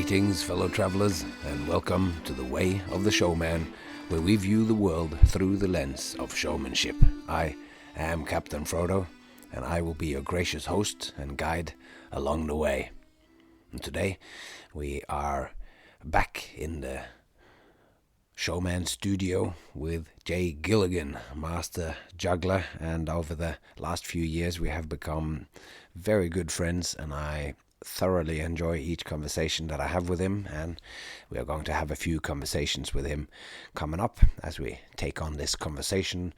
Greetings, fellow travelers, and welcome to The Way of the Showman, where we view the world through the lens of showmanship. I am Captain Frodo, and I will be your gracious host and guide along the way. And today, we are back in the Showman studio with Jay Gilligan, master juggler, and over the last few years we have become very good friends, and I thoroughly enjoy each conversation that I have with him, and we are going to have a few conversations with him coming up as we take on this conversation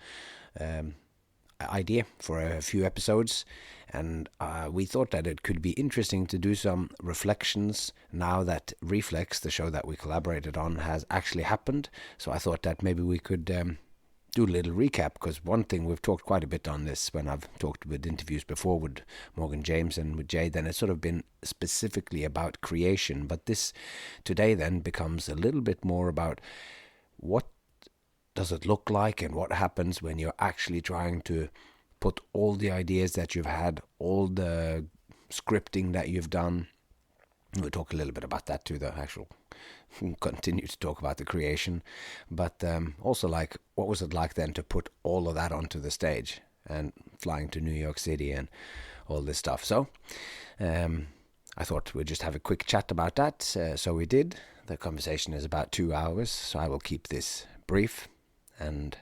idea for a few episodes. And we thought that it could be interesting to do some reflections now that REFLEX, the show that we collaborated on, has actually happened. So I thought that maybe we could do a little recap, because one thing we've talked quite a bit on this when I've talked with interviews before with Morgan James and with Jay, then it's sort of been specifically about creation. But this today then becomes a little bit more about what does it look like and what happens when you're actually trying to put all the ideas that you've had, all the scripting that you've done. We'll talk a little bit about that too, the actual continue to talk about the creation, but also like what was it like then to put all of that onto the stage and flying to New York City and all this stuff. So I thought we'd just have a quick chat about that. So we did. The conversation is about 2 hours, so I will keep this brief, and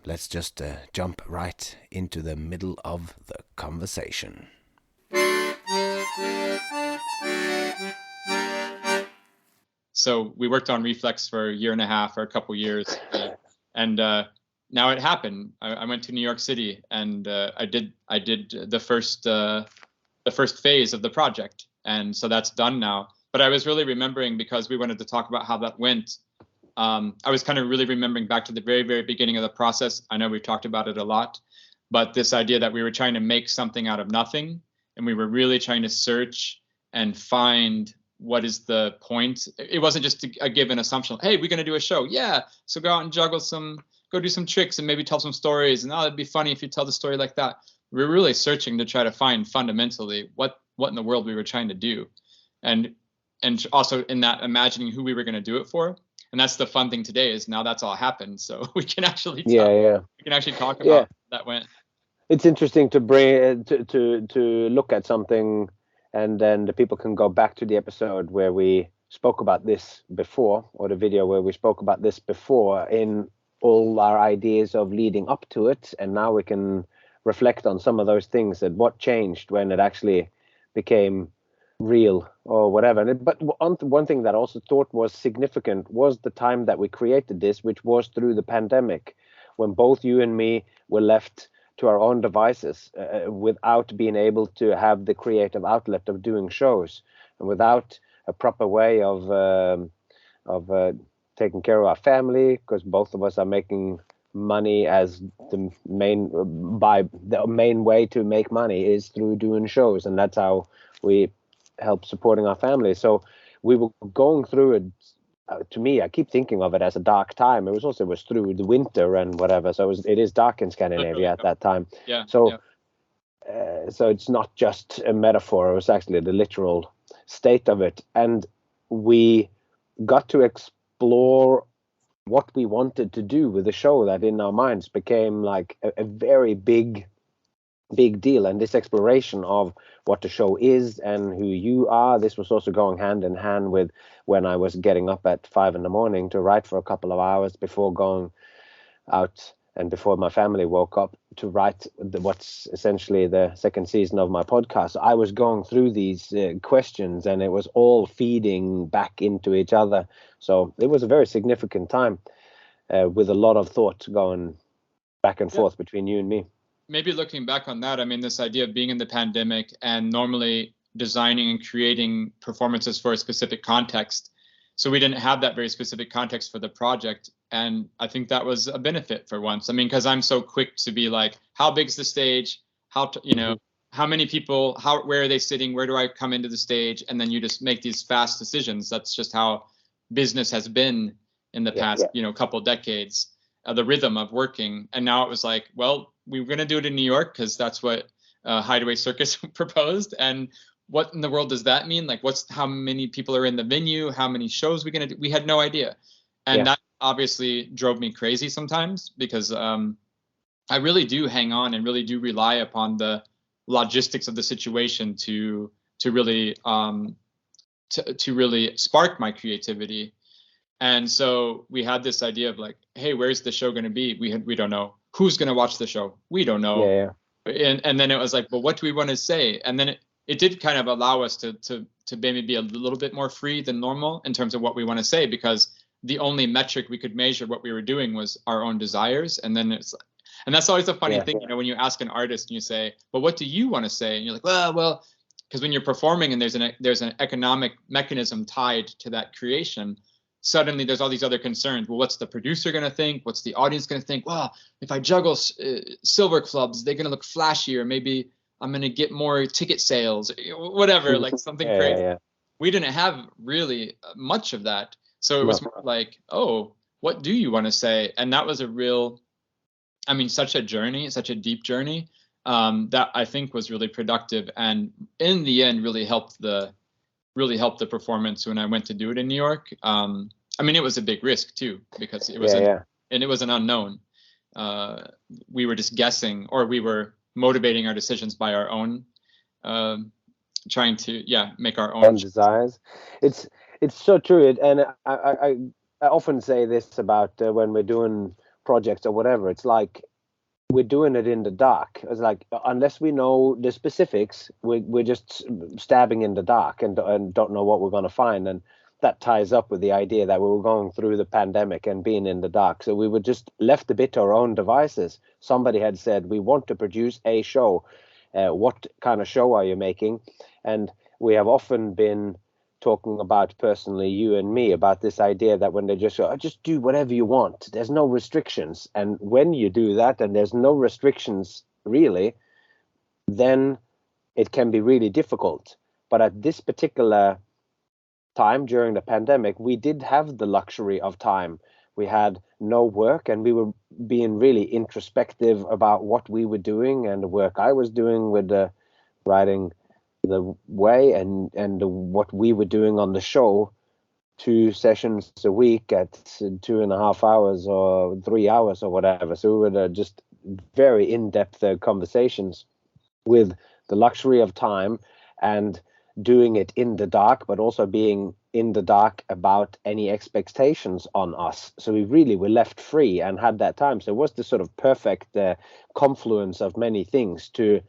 let's just jump right into the middle of the conversation. So we worked on REFLEX for a year and a half or a couple years, and now it happened. I went to New York City, and I did the first phase of the project, and so that's done now. But I was really remembering, because we wanted to talk about how that went. I was kind of really remembering back to the very, very beginning of the process. I know we've talked about it a lot, but this idea that we were trying to make something out of nothing, and we were really trying to search and find what is the point. It wasn't just a given assumption. Hey, we're going to do a show. Yeah. So go out and juggle go do some tricks and maybe tell some stories. And it'd be funny if you tell the story like that. We're really searching to try to find fundamentally what in the world we were trying to do. And also in that imagining who we were going to do it for. And that's the fun thing today, is now that's all happened. So we can actually we can actually talk about how that went. It's interesting to bring to look at something, and then the people can go back to the episode where we spoke about this before, or the video where we spoke about this before, in all our ideas of leading up to it. And now we can reflect on some of those things, that what changed when it actually became real or whatever. But one thing that I also thought was significant was the time that we created this, which was through the pandemic, when both you and me were left to our own devices, without being able to have the creative outlet of doing shows, and without a proper way of taking care of our family, because both of us are making money as the main way to make money is through doing shows, and that's how we help supporting our family. So we were going through it. To me, I keep thinking of it as a dark time. It was through the winter and whatever. So it is dark in Scandinavia at that time. Yeah. So it's not just a metaphor. It was actually the literal state of it. And we got to explore what we wanted to do with the show, that in our minds became like a very big deal. And this exploration of what the show is and who you are, this was also going hand in hand with when I was getting up at 5 a.m. to write for a couple of hours before going out, and before my family woke up, to write what's essentially the second season of my podcast. I was going through these questions, and it was all feeding back into each other. So it was a very significant time, with a lot of thought going back and forth between you and me. Maybe looking back on that, I mean, this idea of being in the pandemic and normally designing and creating performances for a specific context. So we didn't have that very specific context for the project. And I think that was a benefit for once. I mean, because I'm so quick to be like, how big's the stage? How many people, where are they sitting? Where do I come into the stage? And then you just make these fast decisions. That's just how business has been in the past, couple decades, the rhythm of working. And now it was like, well, we were going to do it in New York because that's what Hideaway Circus proposed. And what in the world does that mean? Like, how many people are in the venue? How many shows we're going to do? We had no idea. And that obviously drove me crazy sometimes, because I really do hang on and really do rely upon the logistics of the situation to really to really spark my creativity. And so we had this idea of like, hey, where's the show going to be? We don't know. Who's going to watch the show? We don't know. And then it was like, well, what do we want to say? And then it did kind of allow us to maybe be a little bit more free than normal in terms of what we want to say, because the only metric we could measure what we were doing was our own desires. And then and that's always a funny thing, you know, when you ask an artist and you say, well, what do you want to say? And you're like, well, because when you're performing and there's an economic mechanism tied to that creation, suddenly there's all these other concerns. Well, what's the producer going to think? What's the audience going to think? Well, if I juggle silver clubs, they're going to look flashier. Maybe I'm going to get more ticket sales, whatever, like something crazy. We didn't have really much of that. So it was more like, oh, what do you want to say? And that was such a journey, such a deep journey, that I think was really productive. And in the end, really helped the performance when I went to do it in New York. It was a big risk too, because it was and it was an unknown. We were just guessing, or we were motivating our decisions by our own, trying to make our own desires. It's so true. And I often say this about when we're doing projects or whatever. It's like we're doing it in the dark. It's like, unless we know the specifics, we're just stabbing in the dark and don't know what we're going to find. And that ties up with the idea that we were going through the pandemic and being in the dark. So we were just left a bit to our own devices. Somebody had said, we want to produce a show. What kind of show are you making? And we have often been talking about, personally, you and me, about this idea that when they just go, just do whatever you want, there's no restrictions. And when you do that and there's no restrictions really, then it can be really difficult. But at this particular time during the pandemic, we did have the luxury of time. We had no work, and we were being really introspective about what we were doing and the work I was doing with the writing the way and what we were doing on the show, 2 sessions a week at 2.5 hours or 3 hours or whatever. So we were just very in-depth conversations with the luxury of time and doing it in the dark, but also being in the dark about any expectations on us. So we really were left free and had that time. So it was the sort of perfect confluence of many things to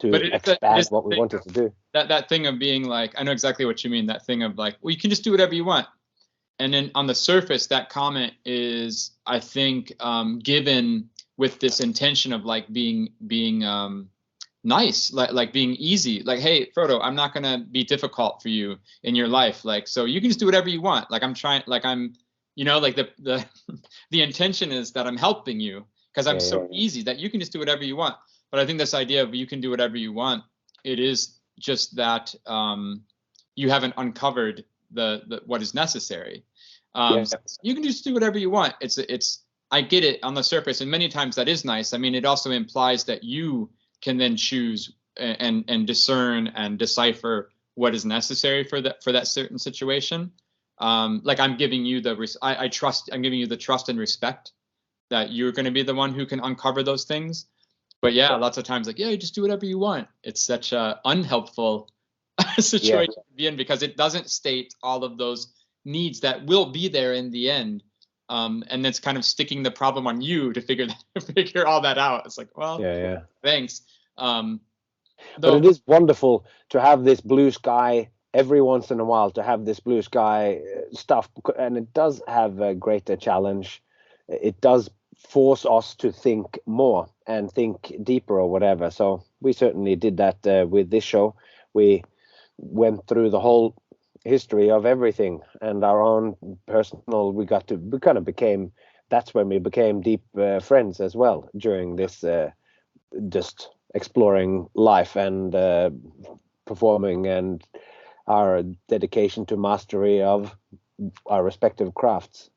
expand what we wanted to do. That thing of being like, I know exactly what you mean. That thing of like, well, you can just do whatever you want. And then on the surface, that comment is, I think, given with this intention of like being nice, like being easy. Like, hey, Frodo, I'm not gonna be difficult for you in your life. Like, so you can just do whatever you want. Like, I'm trying, like I'm, like the intention is that I'm helping you because I'm so easy that you can just do whatever you want. But I think this idea of you can do whatever you want, it is just that you haven't uncovered the what is necessary. So you can just do whatever you want. It's I get it on the surface, and many times that is nice. I mean, it also implies that you can then choose and discern and decipher what is necessary for that certain situation. Like I'm giving you I'm giving you the trust and respect that you're going to be the one who can uncover those things. But lots of times, like, you just do whatever you want. It's such a unhelpful situation to be in, because it doesn't state all of those needs that will be there in the end. And it's kind of sticking the problem on you to figure all that out. It's like, well, thanks. But it is wonderful to have this blue sky every once in a while, to have this blue sky stuff. And it does have a greater challenge. It does force us to think more and think deeper or whatever. So we certainly did that with this show. We went through the whole history of everything and our own personal, that's when we became deep friends as well during this just exploring life and performing, and our dedication to mastery of our respective crafts.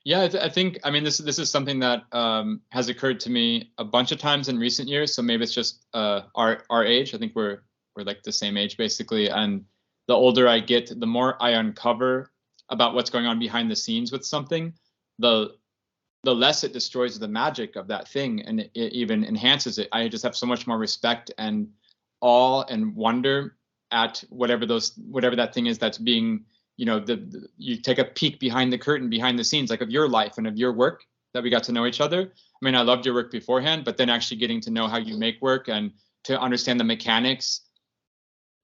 Yeah, I think, this is something that has occurred to me a bunch of times in recent years. So maybe it's just our age. I think we're we're like the same age basically. And the older I get, the more I uncover about what's going on behind the scenes with something, the less it destroys the magic of that thing, and it even enhances it. I just have so much more respect and awe and wonder at whatever that thing is that's being, you know, you take a peek behind the curtain, behind the scenes, like of your life and of your work, that we got to know each other. I mean, I loved your work beforehand, but then actually getting to know how you make work and to understand the mechanics.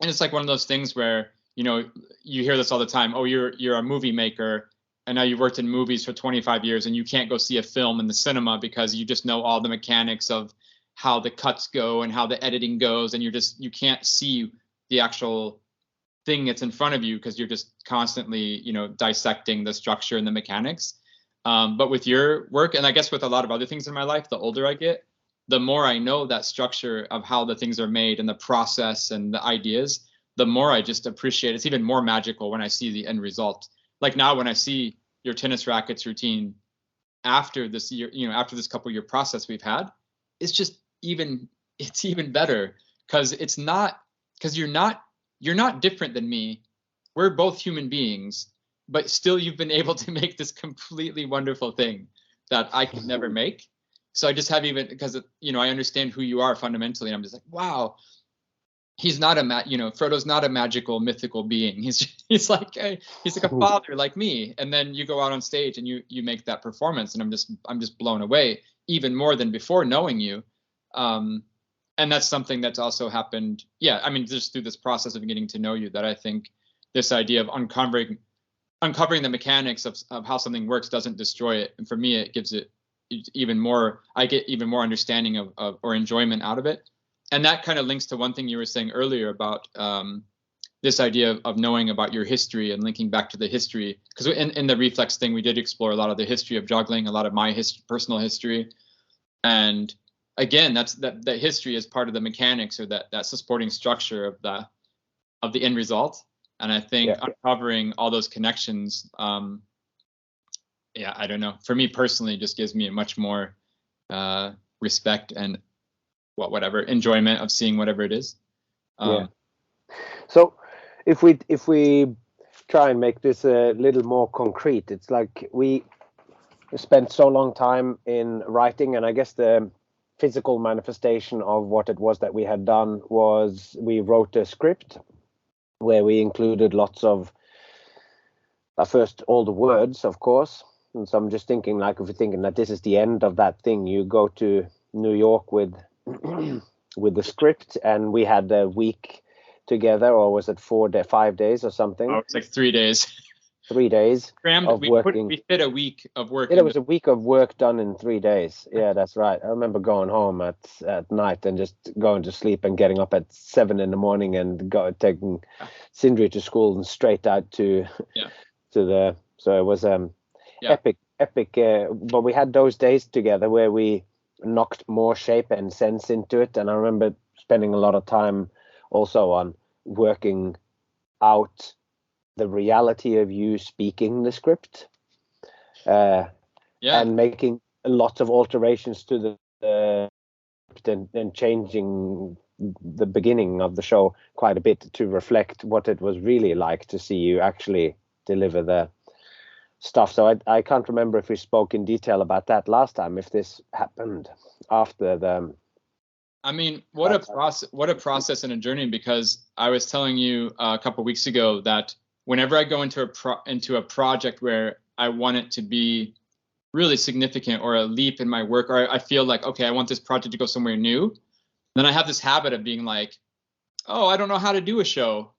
And it's like one of those things where, you know, you hear this all the time. Oh, you're a movie maker, and now you've worked in movies for 25 years and you can't go see a film in the cinema because you just know all the mechanics of how the cuts go and how the editing goes, and you can't see the actual thing that's in front of you because you're just constantly, you know, dissecting the structure and the mechanics. But with your work, and I guess with a lot of other things in my life, the older I get, the more I know that structure of how the things are made and the process and the ideas, the more I just appreciate it. It's even more magical when I see the end result. Like now when I see your tennis rackets routine after this year, you know, after this couple year process we've had, it's even better because you're not different than me. We're both human beings, but still you've been able to make this completely wonderful thing that I could never make. So I just have, even because, you know, I understand who you are fundamentally, and I'm just like, wow, he's not Frodo's not a magical mythical being. He's like a father like me. And then you go out on stage and you make that performance, and I'm just blown away even more than before knowing you. And that's something that's also happened. Yeah, I mean, just through this process of getting to know you, that I think this idea of uncovering the mechanics of how something works doesn't destroy it. And for me, it gives it even more. I get even more understanding of or enjoyment out of it. And that kind of links to one thing you were saying earlier about this idea of knowing about your history and linking back to the history. Because in the reflex thing, we did explore a lot of the history of juggling, a lot of my personal history. And again, that history is part of the mechanics, or that supporting structure of the end result. And I think uncovering all those connections, I don't know. For me personally, it just gives me a much more respect and whatever enjoyment of seeing whatever it is. So if we try and make this a little more concrete, it's like we spent so long time in writing, and I guess the physical manifestation of what it was that we had done was we wrote a script where we included lots of first all the words, of course. And so I'm just thinking, like, if you're thinking that this is the end of that thing, you go to New York with the script, and we had a week together, or was it 5 days or something? Oh, it's like 3 days. 3 days of working. We fit a week of work. It was a week of work done in 3 days. Yeah, that's right. I remember going home at night and just going to sleep and getting up at 7 a.m. and taking Sindri to school and straight out to the. So it was epic. But we had those days together where we knocked more shape and sense into it, and I remember spending a lot of time also on working out the reality of you speaking the script, and making a lot of alterations to the and changing the beginning of the show quite a bit to reflect what it was really like to see you actually deliver the stuff. So I can't remember if we spoke in detail about that last time, if this happened after the. I mean, what a process and a journey, because I was telling you a couple of weeks ago that whenever I go into a project where I want it to be really significant or a leap in my work, or I feel like, okay, I want this project to go somewhere new, then I have this habit of being like, oh, I don't know how to do a show.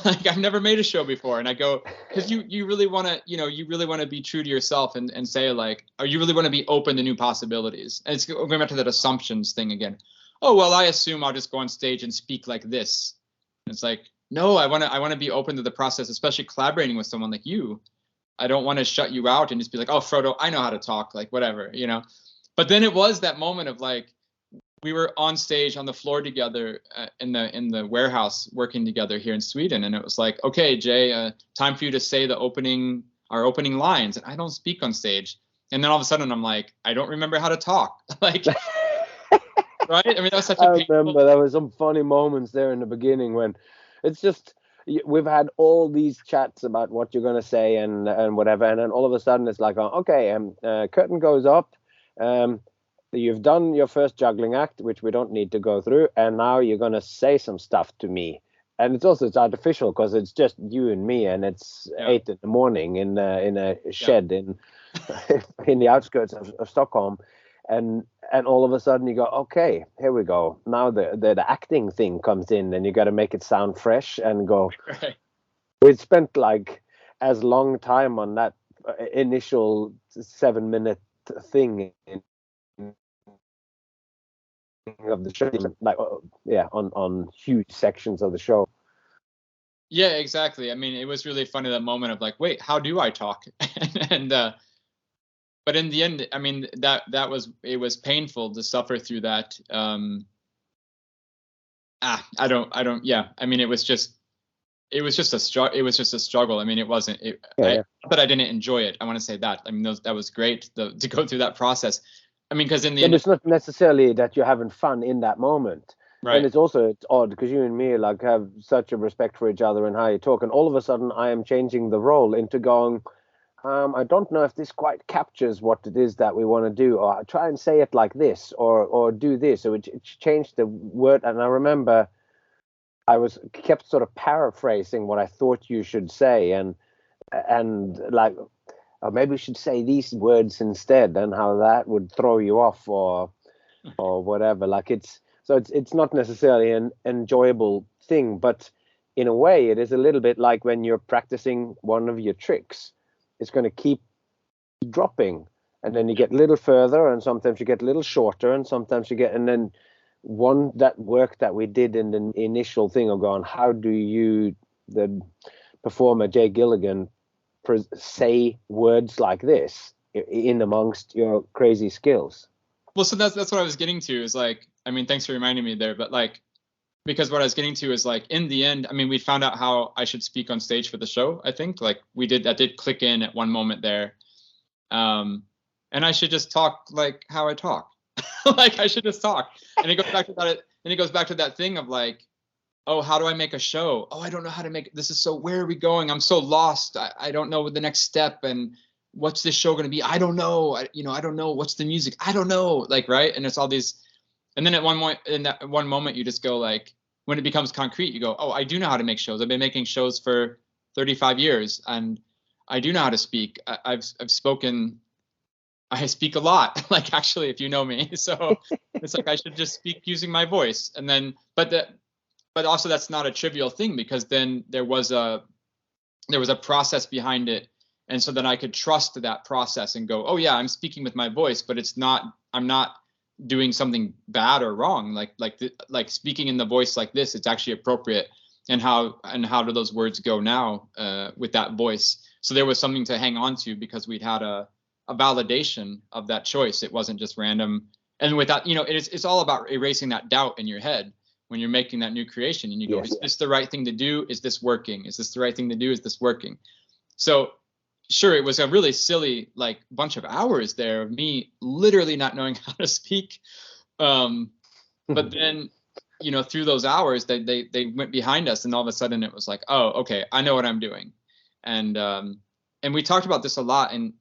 Like, I've never made a show before. And I go, because you really want to be true to yourself and say, like, or you really want to be open to new possibilities. And it's going back to that assumptions thing again. Oh, well, I assume I'll just go on stage and speak like this. And it's like, no, I want to be open to the process, especially collaborating with someone like you. I don't want to shut you out and just be like, oh, Frodo, I know how to talk, like, whatever, you know. But then it was that moment of, like, we were on stage on the floor together in the warehouse working together here in Sweden. And it was like, okay, Jay, time for you to say our opening lines. And I don't speak on stage. And then all of a sudden I'm like, I don't remember how to talk. Like, right? I mean, that was such I a painful. remember there were some funny moments there in the beginning when it's just we've had all these chats about what you're going to say and whatever, and then all of a sudden it's like, okay, curtain goes up, you've done your first juggling act, which we don't need to go through, and now you're going to say some stuff to me. And it's artificial because it's just you and me, and it's 8 a.m. in a shed in in the outskirts of Stockholm, and all of a sudden you go, okay, here we go. Now the acting thing comes in, and you got to make it sound fresh and go. Right. We spent like as long time on that initial 7-minute thing of the show, like on huge sections of the show. Yeah, exactly. I mean, it was really funny, that moment of like, wait, how do I talk? and but in the end, I mean, it was painful to suffer through that. I don't. Yeah, I mean, it was just a struggle. It was just a struggle. I mean, it wasn't. But I didn't enjoy it. I want to say that. I mean, that was great to go through that process. I mean, because in the end, it's not necessarily that you're having fun in that moment. Right. And it's odd because you and me like have such a respect for each other and how you talk, and all of a sudden I am changing the role into going, I don't know if this quite captures what it is that we want to do, or try and say it like this, or do this. So it changed the word, and I remember I kept sort of paraphrasing what I thought you should say, and like, maybe we should say these words instead, and how that would throw you off, or whatever. Like it's not necessarily an enjoyable thing, but in a way, it is a little bit like when you're practicing one of your tricks. It's going to keep dropping, and then you get a little further, and sometimes you get a little shorter, and sometimes you get, and then that work that we did in the initial thing of going, how do you, the performer Jay Gilligan, say words like this in amongst your crazy skills? Well, so that's what I was getting to, is like, I mean, thanks for reminding me there, but like, because what I was getting to is like, in the end, I mean, we found out how I should speak on stage for the show. I think like that did click in at one moment there. And I should just talk like how I talk. Like I should just talk. And it goes back to that. And it goes back to that thing of like, oh, how do I make a show? Oh, I don't know how to make it. This is so, where are we going? I'm so lost. I don't know the next step. And what's this show going to be? I don't know. I don't know. What's the music? I don't know. Like, right. And it's all these. And then at one moment, you just go like, when it becomes concrete, you go, oh, I do know how to make shows. I've been making shows for 35 years, and I do know how to speak. I've spoken. I speak a lot, like actually, if you know me. So it's like I should just speak using my voice. And then, but also that's not a trivial thing, because then there was a process behind it. And so then I could trust that process and go, oh yeah, I'm speaking with my voice, but I'm not doing something bad or wrong. Like speaking in the voice like this, it's actually appropriate. And how do those words go now with that voice? So there was something to hang on to, because we'd had a validation of that choice. It wasn't just random. And with that, it's all about erasing that doubt in your head when you're making that new creation, and you go, is this the right thing to do? Is this working? Is this the right thing to do? Is this working? So sure, it was a really silly, like, bunch of hours there of me literally not knowing how to speak. But then, through those hours, they went behind us, and all of a sudden it was like, oh, okay, I know what I'm doing. And we talked about this a lot, and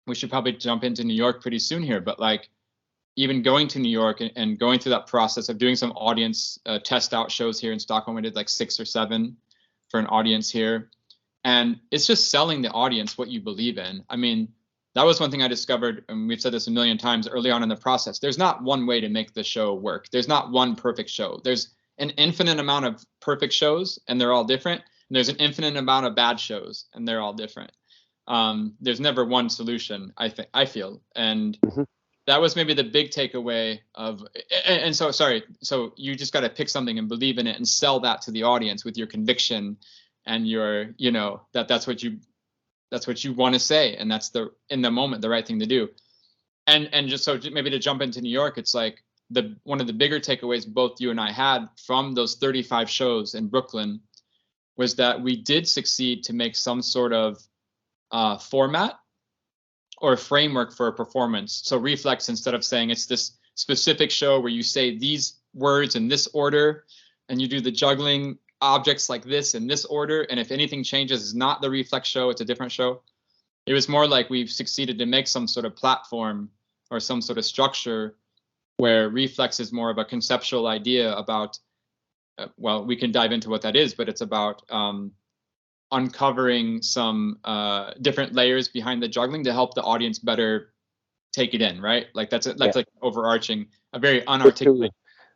we should probably jump into New York pretty soon here. But like, even going to New York and going through that process of doing some audience test out shows here in Stockholm, we did like 6 or 7 for an audience here. And it's just selling the audience what you believe in. I mean, that was one thing I discovered, and we've said this a million times early on in the process. There's not one way to make the show work. There's not one perfect show. There's an infinite amount of perfect shows, and they're all different. And there's an infinite amount of bad shows, and they're all different. There's never one solution, I feel. And that was maybe the big takeaway of, and so, sorry. So you just got to pick something and believe in it and sell that to the audience with your conviction and your, that's what you want to say. And that's in the moment, the right thing to do. And just so maybe to jump into New York, it's like one of the bigger takeaways both you and I had from those 35 shows in Brooklyn was that we did succeed to make some sort of format or a framework for a performance. So REFLEX, instead of saying it's this specific show where you say these words in this order, and you do the juggling objects like this in this order, and if anything changes, it's not the reflex show, it's a different show. It was more like we've succeeded to make some sort of platform or some sort of structure where reflex is more of a conceptual idea about, well, we can dive into what that is, but it's about uncovering some different layers behind the juggling to help the audience better take it in, right? Like that's like overarching, a very unarticulate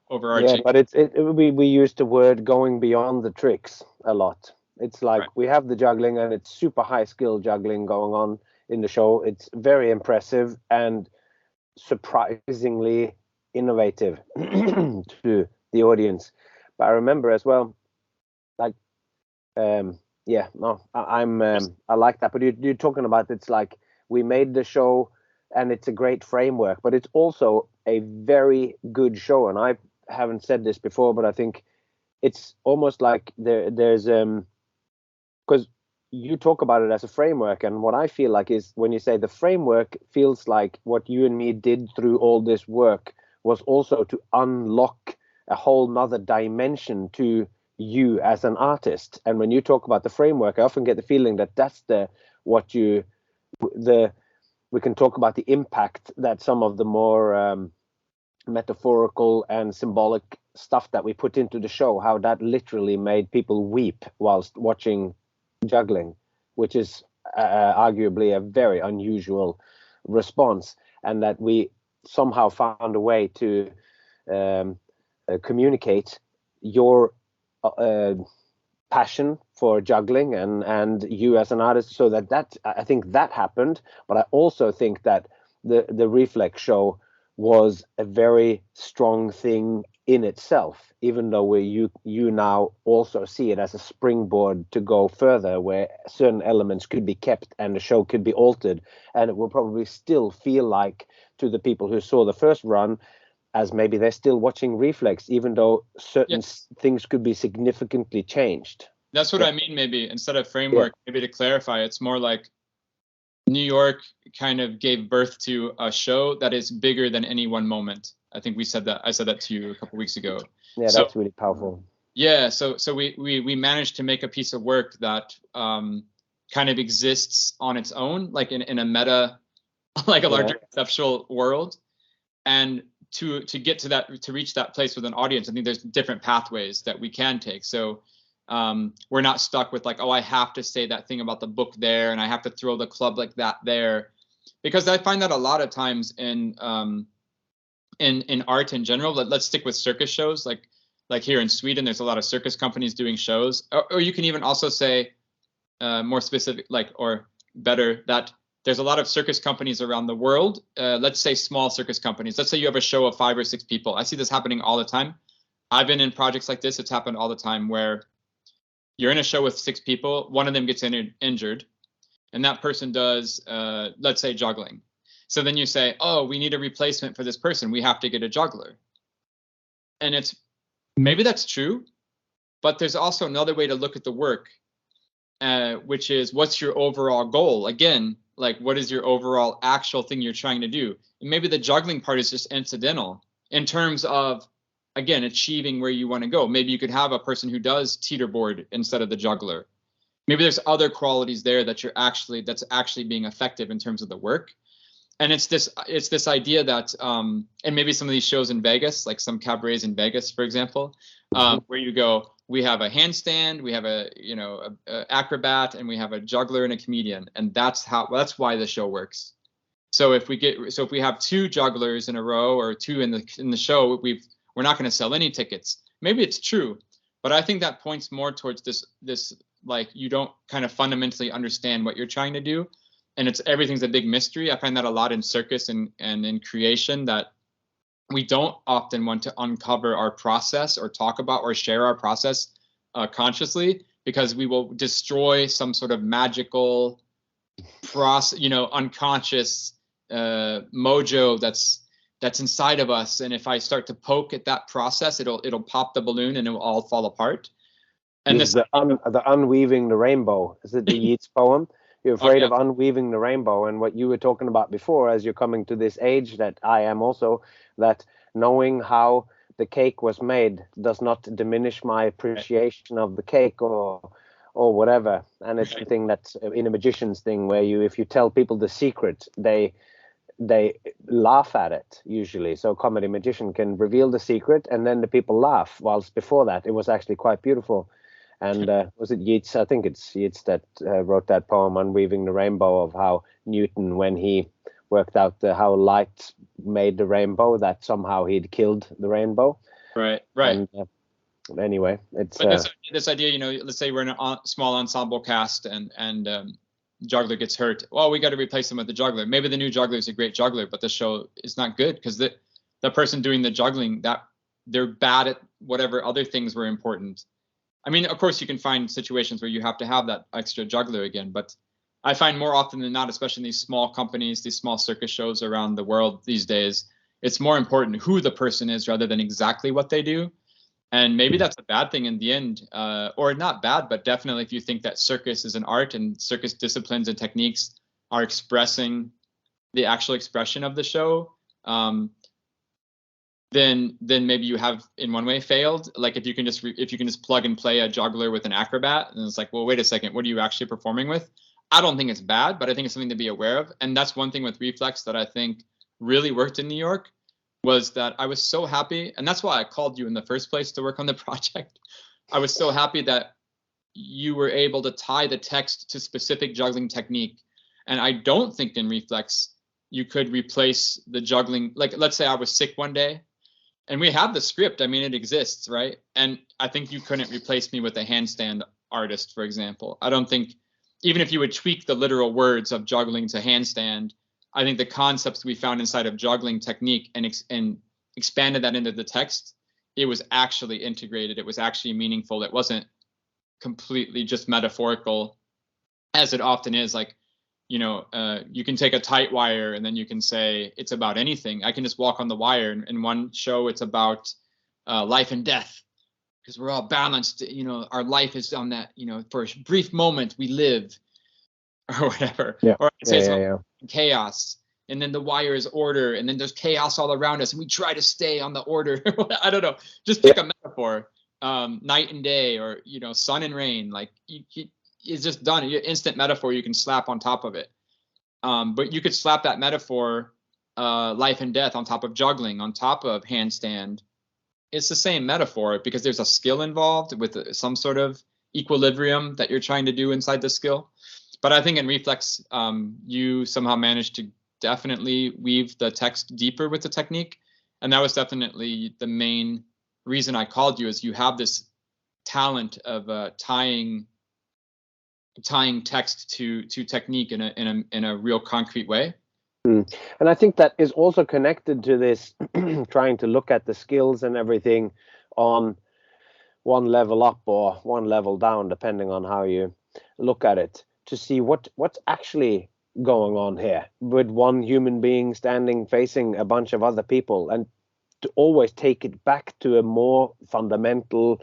overarching. Yeah, but we use the word going beyond the tricks a lot. It's like we have the juggling, and it's super high skill juggling going on in the show. It's very impressive and surprisingly innovative to the audience. But I remember as well, like, I like that. But you're talking about, it's like we made the show, and it's a great framework, but it's also a very good show. And I haven't said this before, but I think it's almost like there's because you talk about it as a framework, and what I feel like is when you say the framework feels like what you and me did through all this work was also to unlock a whole nother dimension to you as an artist. And when you talk about the framework, I often get the feeling that that's we can talk about the impact that some of the more metaphorical and symbolic stuff that we put into the show, how that literally made people weep whilst watching juggling, which is arguably a very unusual response, and that we somehow found a way to communicate your passion for juggling and you as an artist, so that I think that happened. But I also think that the Reflex show was a very strong thing in itself, even though you now also see it as a springboard to go further, where certain elements could be kept and the show could be altered, and it will probably still feel like to the people who saw the first run as maybe they're still watching Reflex, even though certain things could be significantly changed. That's what I mean. Maybe instead of framework, maybe to clarify, it's more like New York kind of gave birth to a show that is bigger than any one moment. I think we said that. I said that to you a couple of weeks ago. Yeah, that's really powerful. Yeah, so we managed to make a piece of work that kind of exists on its own, like in a meta, like a larger conceptual world, and to get to that, to reach that place with an audience, I think there's different pathways that we can take. So we're not stuck with like, oh, I have to say that thing about the book there, and I have to throw the club like that there, because I find that a lot of times in art in general. Let's stick with circus shows. Like here in Sweden, there's a lot of circus companies doing shows, or you can even also say more specific, like, or better, that there's a lot of circus companies around the world. Let's say small circus companies. Let's say you have a show of 5 or 6 people. I see this happening all the time. I've been in projects like this. It's happened all the time where you're in a show with 6 people. One of them gets injured, and that person does, let's say, juggling. So then you say, oh, we need a replacement for this person. We have to get a juggler. And it's, maybe that's true, but there's also another way to look at the work, which is, what's your overall goal? Again, like, what is your overall actual thing you're trying to do? And maybe the juggling part is just incidental in terms of, again, achieving where you want to go. Maybe you could have a person who does teeterboard instead of the juggler. Maybe there's other qualities there that that's actually being effective in terms of the work. And it's this idea that, and maybe some of these shows in Vegas, like some cabarets in Vegas, for example, where you go, we have a handstand, we have a acrobat, and we have a juggler and a comedian, and that's why the show works. So if we have 2 jugglers in a row or 2 in the show, we're not going to sell any tickets. Maybe it's true, but I think that points more towards this like, you don't kind of fundamentally understand what you're trying to do. And everything's a big mystery. I find that a lot in circus and in creation, that we don't often want to uncover our process or talk about or share our process consciously, because we will destroy some sort of magical unconscious mojo that's inside of us. And if I start to poke at that process, it'll pop the balloon and it will all fall apart. And the unweaving the rainbow. Is it the Yeats poem? You're Oh, afraid yeah. of unweaving the rainbow. And what you were talking about before, as you're coming to this age that I am also, that knowing how the cake was made does not diminish my appreciation of the cake or whatever. And it's the thing that's in a magician's thing where if you tell people the secret, they laugh at it usually. So comedy magician can reveal the secret and then the people laugh, whilst before that it was actually quite beautiful. And was it Yeats? I think it's Yeats that wrote that poem Unweaving the Rainbow, of how Newton, when he worked out how light made the rainbow, that somehow he'd killed the rainbow. Right. And anyway, it's but this idea, let's say we're in a small ensemble cast and juggler gets hurt. Well, we got to replace him with the juggler. Maybe the new juggler is a great juggler, but the show is not good because the person doing the juggling, that they're bad at whatever other things were important. I mean, of course, you can find situations where you have to have that extra juggler again, but I find more often than not, especially in these small companies, these small circus shows around the world these days, it's more important who the person is rather than exactly what they do. And maybe that's a bad thing in the end, or not bad, but definitely if you think that circus is an art and circus disciplines and techniques are expressing the actual expression of the show, then maybe you have in one way failed. Like if you can just plug and play a juggler with an acrobat, and it's like, well, wait a second, what are you actually performing with? I don't think it's bad, but I think it's something to be aware of. And that's one thing with Reflex that I think really worked in New York, was that I was so happy, and that's why I called you in the first place to work on the project. I was so happy that you were able to tie the text to specific juggling technique. And I don't think in Reflex you could replace the juggling. Like, let's say I was sick one day, and we have the script. I mean, it exists, right? And I think you couldn't replace me with a handstand artist, for example. I don't think, even if you would tweak the literal words of juggling to handstand, I think the concepts we found inside of juggling technique and expanded that into the text, it was actually integrated. It was actually meaningful. It wasn't completely just metaphorical, as it often is. Like, you can take a tight wire and then you can say it's about anything. I can just walk on the wire. In one show, it's about life and death, because we're all balanced. Our life is on that, for a brief moment we live, or whatever. Yeah. Or I'd say it's about chaos, and then the wire is order, and then there's chaos all around us, and we try to stay on the order. I don't know. Just pick a metaphor. Night and day, or sun and rain. Like it's just done. Instant metaphor you can slap on top of it. But you could slap that metaphor, life and death, on top of juggling, on top of handstand. It's the same metaphor because there's a skill involved with some sort of equilibrium that you're trying to do inside the skill. But I think in Reflex, you somehow managed to definitely weave the text deeper with the technique. And that was definitely the main reason I called you, is you have this talent of tying text to technique in a real concrete way. And I think that is also connected to this trying to look at the skills and everything on one level up or one level down, depending on how you look at it, to see what's actually going on here with one human being standing facing a bunch of other people, and to always take it back to a more fundamental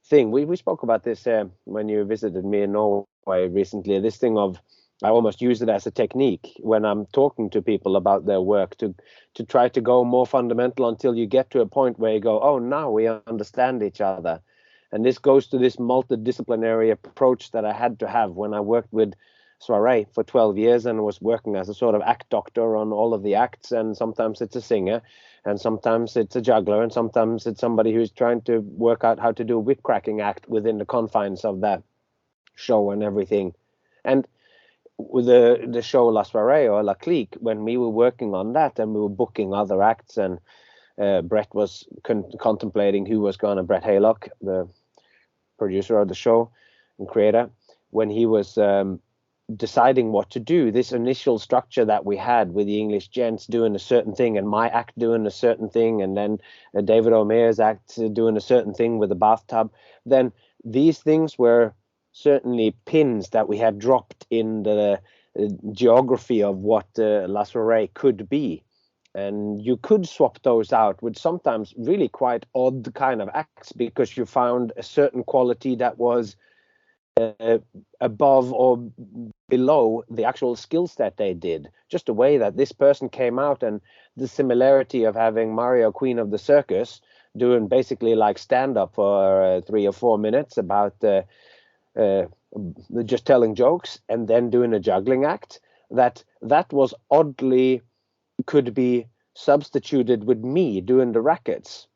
thing. We spoke about this when you visited me in Norway recently, this thing of, I almost use it as a technique when I'm talking to people about their work, to try to go more fundamental until you get to a point where you go, oh, now we understand each other. And this goes to this multidisciplinary approach that I had to have when I worked with soiree for 12 years and was working as a sort of act doctor on all of the acts. And sometimes it's a singer, and sometimes it's a juggler, and sometimes it's somebody who's trying to work out how to do a whip cracking act within the confines of that show and everything. And with the show La Soirée or La Clique, when we were working on that and we were booking other acts, and Brett was contemplating who was going to, Brett Haylock, the producer of the show and creator, when he was deciding what to do, this initial structure that we had with the English gents doing a certain thing and my act doing a certain thing, and then David O'Meara's act doing a certain thing with the bathtub, then these things were certainly pins that we had dropped in the geography of what La Soirée could be. And you could swap those out with sometimes really quite odd kind of acts, because you found a certain quality that was above or below the actual skills that they did. Just the way that this person came out, and the similarity of having Mario, Queen of the Circus, doing basically like stand up for 3 or 4 minutes about just telling jokes, and then doing a juggling act. That was oddly could be substituted with me doing the rackets.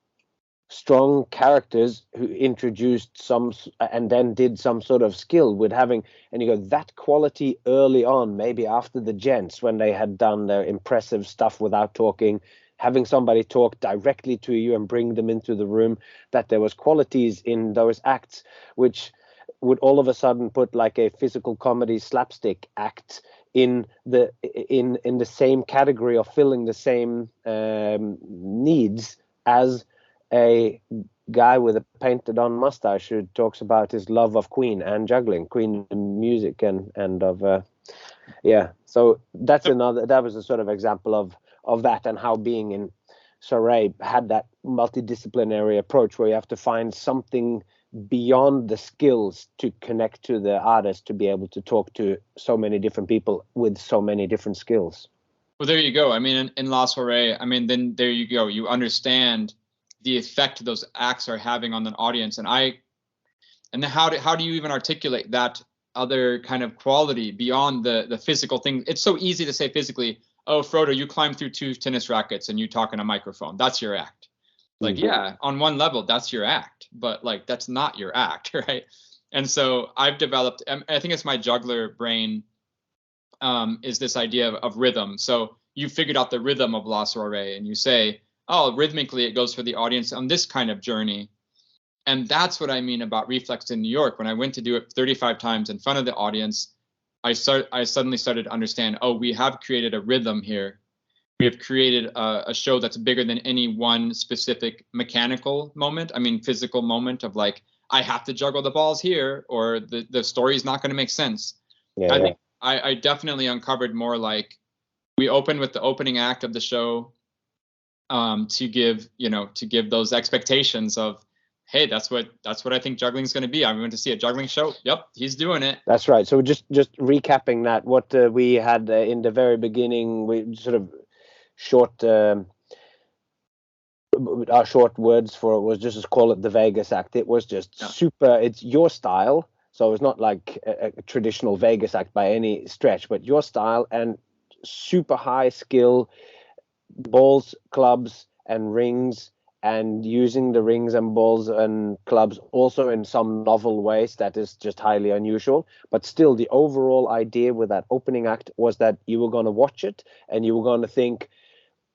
Strong characters who introduced some and then did some sort of skill with having, and you go, that quality early on, maybe after the gents when they had done their impressive stuff without talking, having somebody talk directly to you and bring them into the room, that there was qualities in those acts which would all of a sudden put like a physical comedy slapstick act in the same category of filling the same needs as a guy with a painted on mustache who talks about his love of Queen and juggling, Queen music and of so that was a sort of example of that, and how being in Saray had that multidisciplinary approach where you have to find something beyond the skills to connect to the artist, to be able to talk to so many different people with so many different skills. Well, there you go. I mean, in La Soirée, I mean, then there you go. You understand the effect those acts are having on an audience. And then how do you even articulate that other kind of quality beyond the physical thing? It's so easy to say physically, oh, Frodo, you climb through 2 tennis rackets and you talk in a microphone. That's your act. Like, yeah, on one level, that's your act, but like, that's not your act, right? And so I've developed, I think it's my juggler brain, is this idea of rhythm. So you figured out the rhythm of La Soirée, and you say, oh, rhythmically, it goes for the audience on this kind of journey. And that's what I mean about Reflex in New York. When I went to do it 35 times in front of the audience, I suddenly started to understand, oh, we have created a rhythm here. We have created a show that's bigger than any one specific mechanical moment. I mean, physical moment of like, I have to juggle the balls here, or the story is not going to make sense. I think I definitely uncovered more like, we opened with the opening act of the show, to give those expectations of, hey, that's what I think juggling is going to be. I went to see a juggling show. Yep, he's doing it. That's right. So just recapping that, what we had in the very beginning, we sort of our short words for it was just call it the Vegas act. It was just super. It's your style. So it's not like a traditional Vegas act by any stretch, but your style and super high skill, balls, clubs, and rings, and using the rings and balls and clubs also in some novel ways that is just highly unusual. But still, the overall idea with that opening act was that you were going to watch it and you were going to think,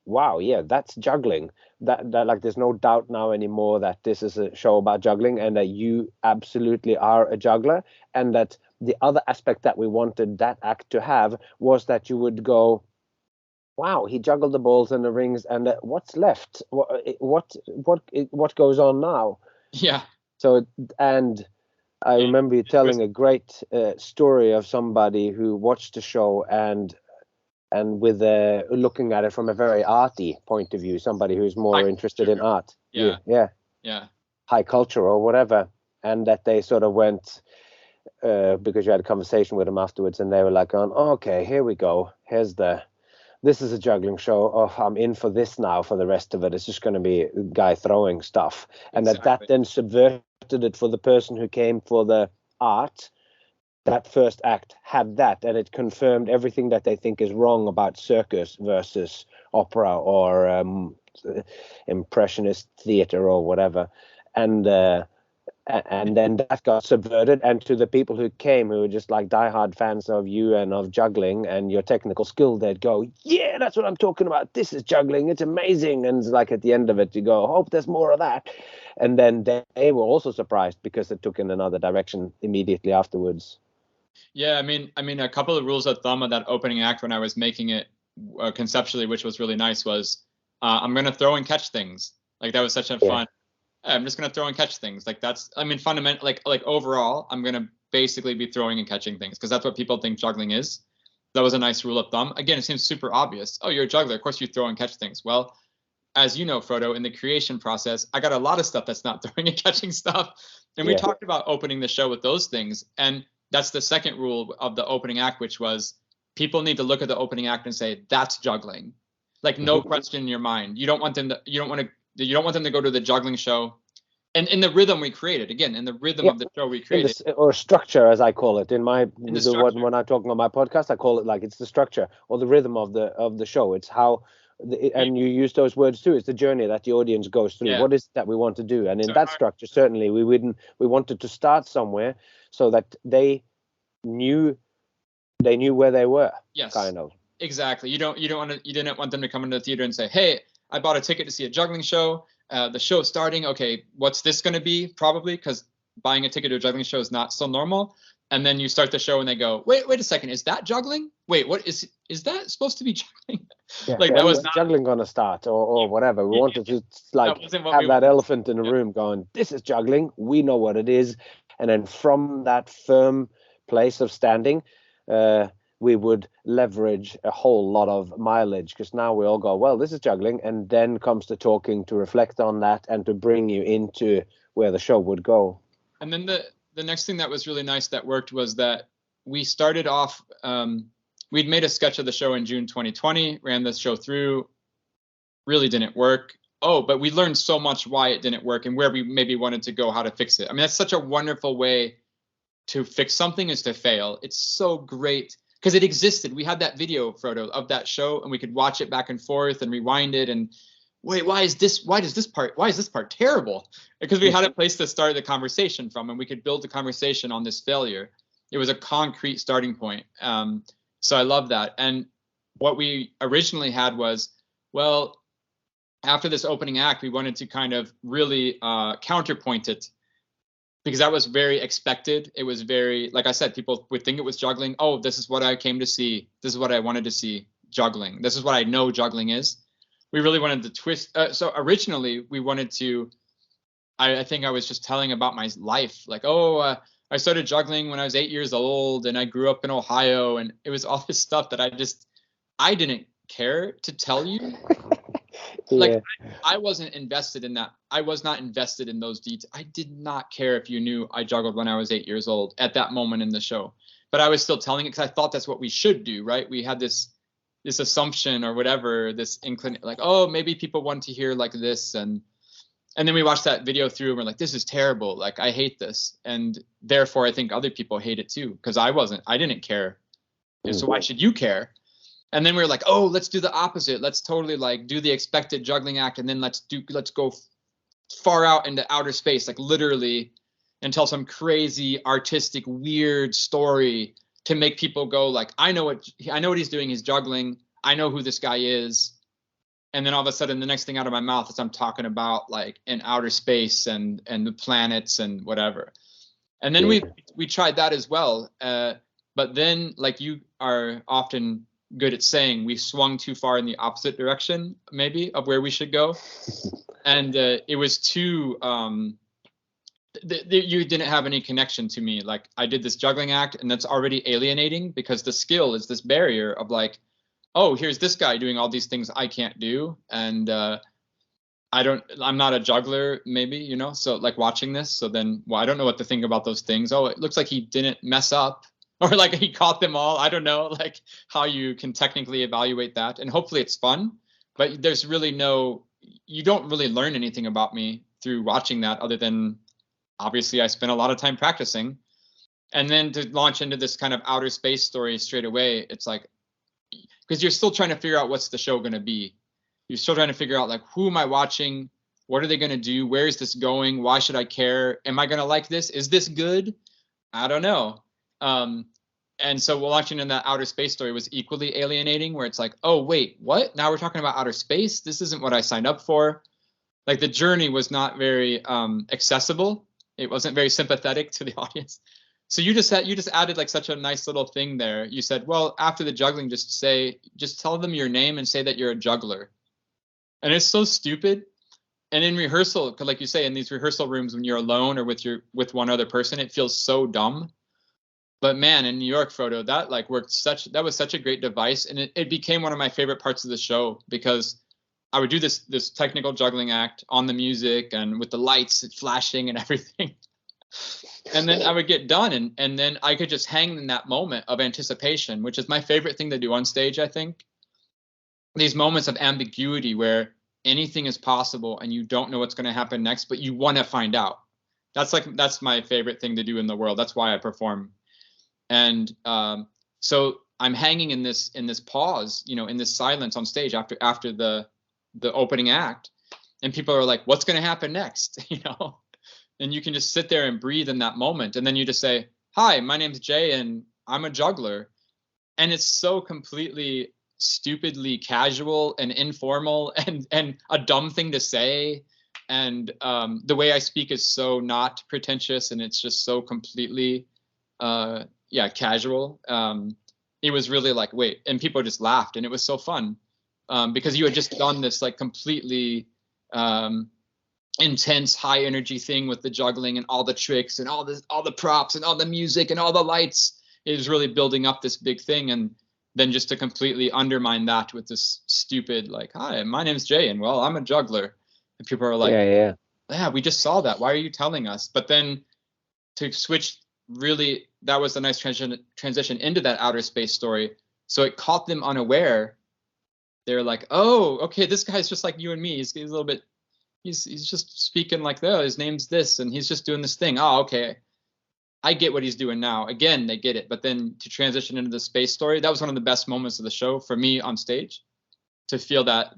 wow, yeah, that's juggling. That like, there's no doubt now anymore that this is a show about juggling, and that you absolutely are a juggler. And that the other aspect that we wanted that act to have was that you would go, wow, he juggled the balls and the rings, and what's left? What goes on now? Yeah. So, and I remember you telling a great story of somebody who watched the show and with looking at it from a very arty point of view, somebody who's more interested in art. Yeah. High culture or whatever, and that they sort of went because you had a conversation with them afterwards, and they were like, oh, okay, here we go. This is a juggling show. Oh, I'm in for this now for the rest of it. It's just going to be a guy throwing stuff. And that then subverted it for the person who came for the art. That first act had that, and it confirmed everything that they think is wrong about circus versus opera or impressionist theater or whatever. And then that got subverted, and to the people who came, who were just like diehard fans of you and of juggling and your technical skill, they'd go, yeah, that's what I'm talking about. This is juggling. It's amazing. And it's like at the end of it, you go, hope there's more of that. And then they were also surprised because it took in another direction immediately afterwards. Yeah, I mean, a couple of rules of thumb of that opening act when I was making it conceptually, which was really nice, was I'm going to throw and catch things. Like, that was such a fun. I'm just going to throw and catch things. Like, that's, I mean, fundamental, like overall, I'm going to basically be throwing and catching things because that's what people think juggling is. That was a nice rule of thumb. Again, it seems super obvious. Oh, you're a juggler. Of course you throw and catch things. Well, as you know, Frodo, in the creation process, I got a lot of stuff that's not throwing and catching stuff. And we talked about opening the show with those things. And that's the second rule of the opening act, which was people need to look at the opening act and say, that's juggling. Like no question in your mind. You don't want them to go to the juggling show. And in the rhythm we created, again, in the rhythm of the show we created. Or structure, as I call it. When I'm talking on my podcast, I call it like it's the structure or the rhythm of the show. It's how, and you use those words too. It's the journey that the audience goes through. What is it that we want to do? And in that structure, certainly we wanted to start somewhere so that they knew where they were. Yes. Kind of. Exactly. You didn't want them to come into the theater and say, hey, I bought a ticket to see a juggling show. The show's starting. Okay, what's this going to be? Probably, because buying a ticket to a juggling show is not so normal. And then you start the show and they go, wait a second, is that juggling? Wait, what is that supposed to be juggling? Yeah, like that was not juggling going to start or whatever. We wanted to have that elephant in the room going, this is juggling. We know what it is. And then from that firm place of standing, we would leverage a whole lot of mileage, because now we all go, well, this is juggling, and then comes the talking to reflect on that and to bring you into where the show would go. And then the next thing that was really nice that worked was that we started off, we'd made a sketch of the show in June 2020, ran the show through, really didn't work. Oh, but we learned so much why it didn't work and where we maybe wanted to go, how to fix it. I mean, that's such a wonderful way to fix something, is to fail. It's so great. Because it existed. We had that video, Frodo, of that show, and we could watch it back and forth and rewind it. And wait, why is this part terrible? Because we had a place to start the conversation from, and we could build the conversation on this failure. It was a concrete starting point. So I love that. And what we originally had was, well, after this opening act, we wanted to kind of really counterpoint it, because that was very expected. It was very, like I said, people would think it was juggling. Oh, this is what I came to see. This is what I wanted to see, juggling. This is what I know juggling is. We really wanted to twist. So originally we wanted to, I think I was just telling about my life. Like, I started juggling when I was 8 years old and I grew up in Ohio. And it was all this stuff that I didn't care to tell you. Like, I wasn't invested in that. I was not invested in those details. I did not care if you knew I juggled when I was 8 years old at that moment in the show. But I was still telling it because I thought that's what we should do, right? We had this assumption or whatever, this inclination, like, oh, maybe people want to hear like this. And then we watched that video through and we're like, this is terrible. Like, I hate this. And therefore, I think other people hate it too, because I didn't care. And so why should you care? And then we were like, oh, let's do the opposite. Let's totally like do the expected juggling act. And then let's go far out into outer space, like literally, and tell some crazy, artistic, weird story to make people go like, I know what he's doing. He's juggling. I know who this guy is. And then all of a sudden, the next thing out of my mouth is I'm talking about like in outer space and the planets and whatever. And then we tried that as well. But then, like you are often good at saying, we swung too far in the opposite direction, maybe, of where we should go. And it was too, you didn't have any connection to me. Like, I did this juggling act, and that's already alienating, because the skill is this barrier of like, oh, here's this guy doing all these things I can't do. And I'm not a juggler, maybe, so like watching this. So then, well, I don't know what to think about those things. Oh, it looks like he didn't mess up. Or like he caught them all. I don't know, like how you can technically evaluate that. And hopefully it's fun, but there's really you don't really learn anything about me through watching that, other than obviously I spent a lot of time practicing. And then to launch into this kind of outer space story straight away, it's like, because you're still trying to figure out what's the show going to be. You're still trying to figure out like, who am I watching? What are they going to do? Where is this going? Why should I care? Am I going to like this? Is this good? I don't know. And so launching in that outer space story was equally alienating, where it's like, oh, wait, what? Now we're talking about outer space? This isn't what I signed up for. Like, the journey was not very accessible. It wasn't very sympathetic to the audience. So you just added like such a nice little thing there. You said, well, after the juggling, just tell them your name and say that you're a juggler. And it's so stupid. And in rehearsal, like you say, in these rehearsal rooms, when you're alone or with one other person, it feels so dumb. But man, in New York, Frodo, that like that was such a great device. And it became one of my favorite parts of the show, because I would do this technical juggling act on the music and with the lights flashing and everything. And then I would get done, and then I could just hang in that moment of anticipation, which is my favorite thing to do on stage, I think. These moments of ambiguity where anything is possible and you don't know what's going to happen next, but you want to find out. That's my favorite thing to do in the world. That's why I perform. And so I'm hanging in this pause, in this silence on stage after the opening act, and people are like, "What's going to happen next?" And you can just sit there and breathe in that moment, and then you just say, "Hi, my name's Jay, and I'm a juggler," and it's so completely stupidly casual and informal and a dumb thing to say, and the way I speak is so not pretentious, and it's just so completely casual. It was really like, wait, and people just laughed, and it was so fun because you had just done this like completely intense high energy thing with the juggling and all the tricks and all the props and all the music and all the lights. It was really building up this big thing, and then just to completely undermine that with this stupid like, "Hi, my name's Jay, and well, I'm a juggler," and people are like, yeah, we just saw that, why are you telling us? But then to switch, really, that was a nice transition into that outer space story, so it caught them unaware. They're like, "Oh, okay, this guy's just like you and me. He's a little bit, he's just speaking like, oh, his name's this, and he's just doing this thing. Oh, okay, I get what he's doing now." Again, they get it. But then to transition into the space story, that was one of the best moments of the show for me on stage, to feel that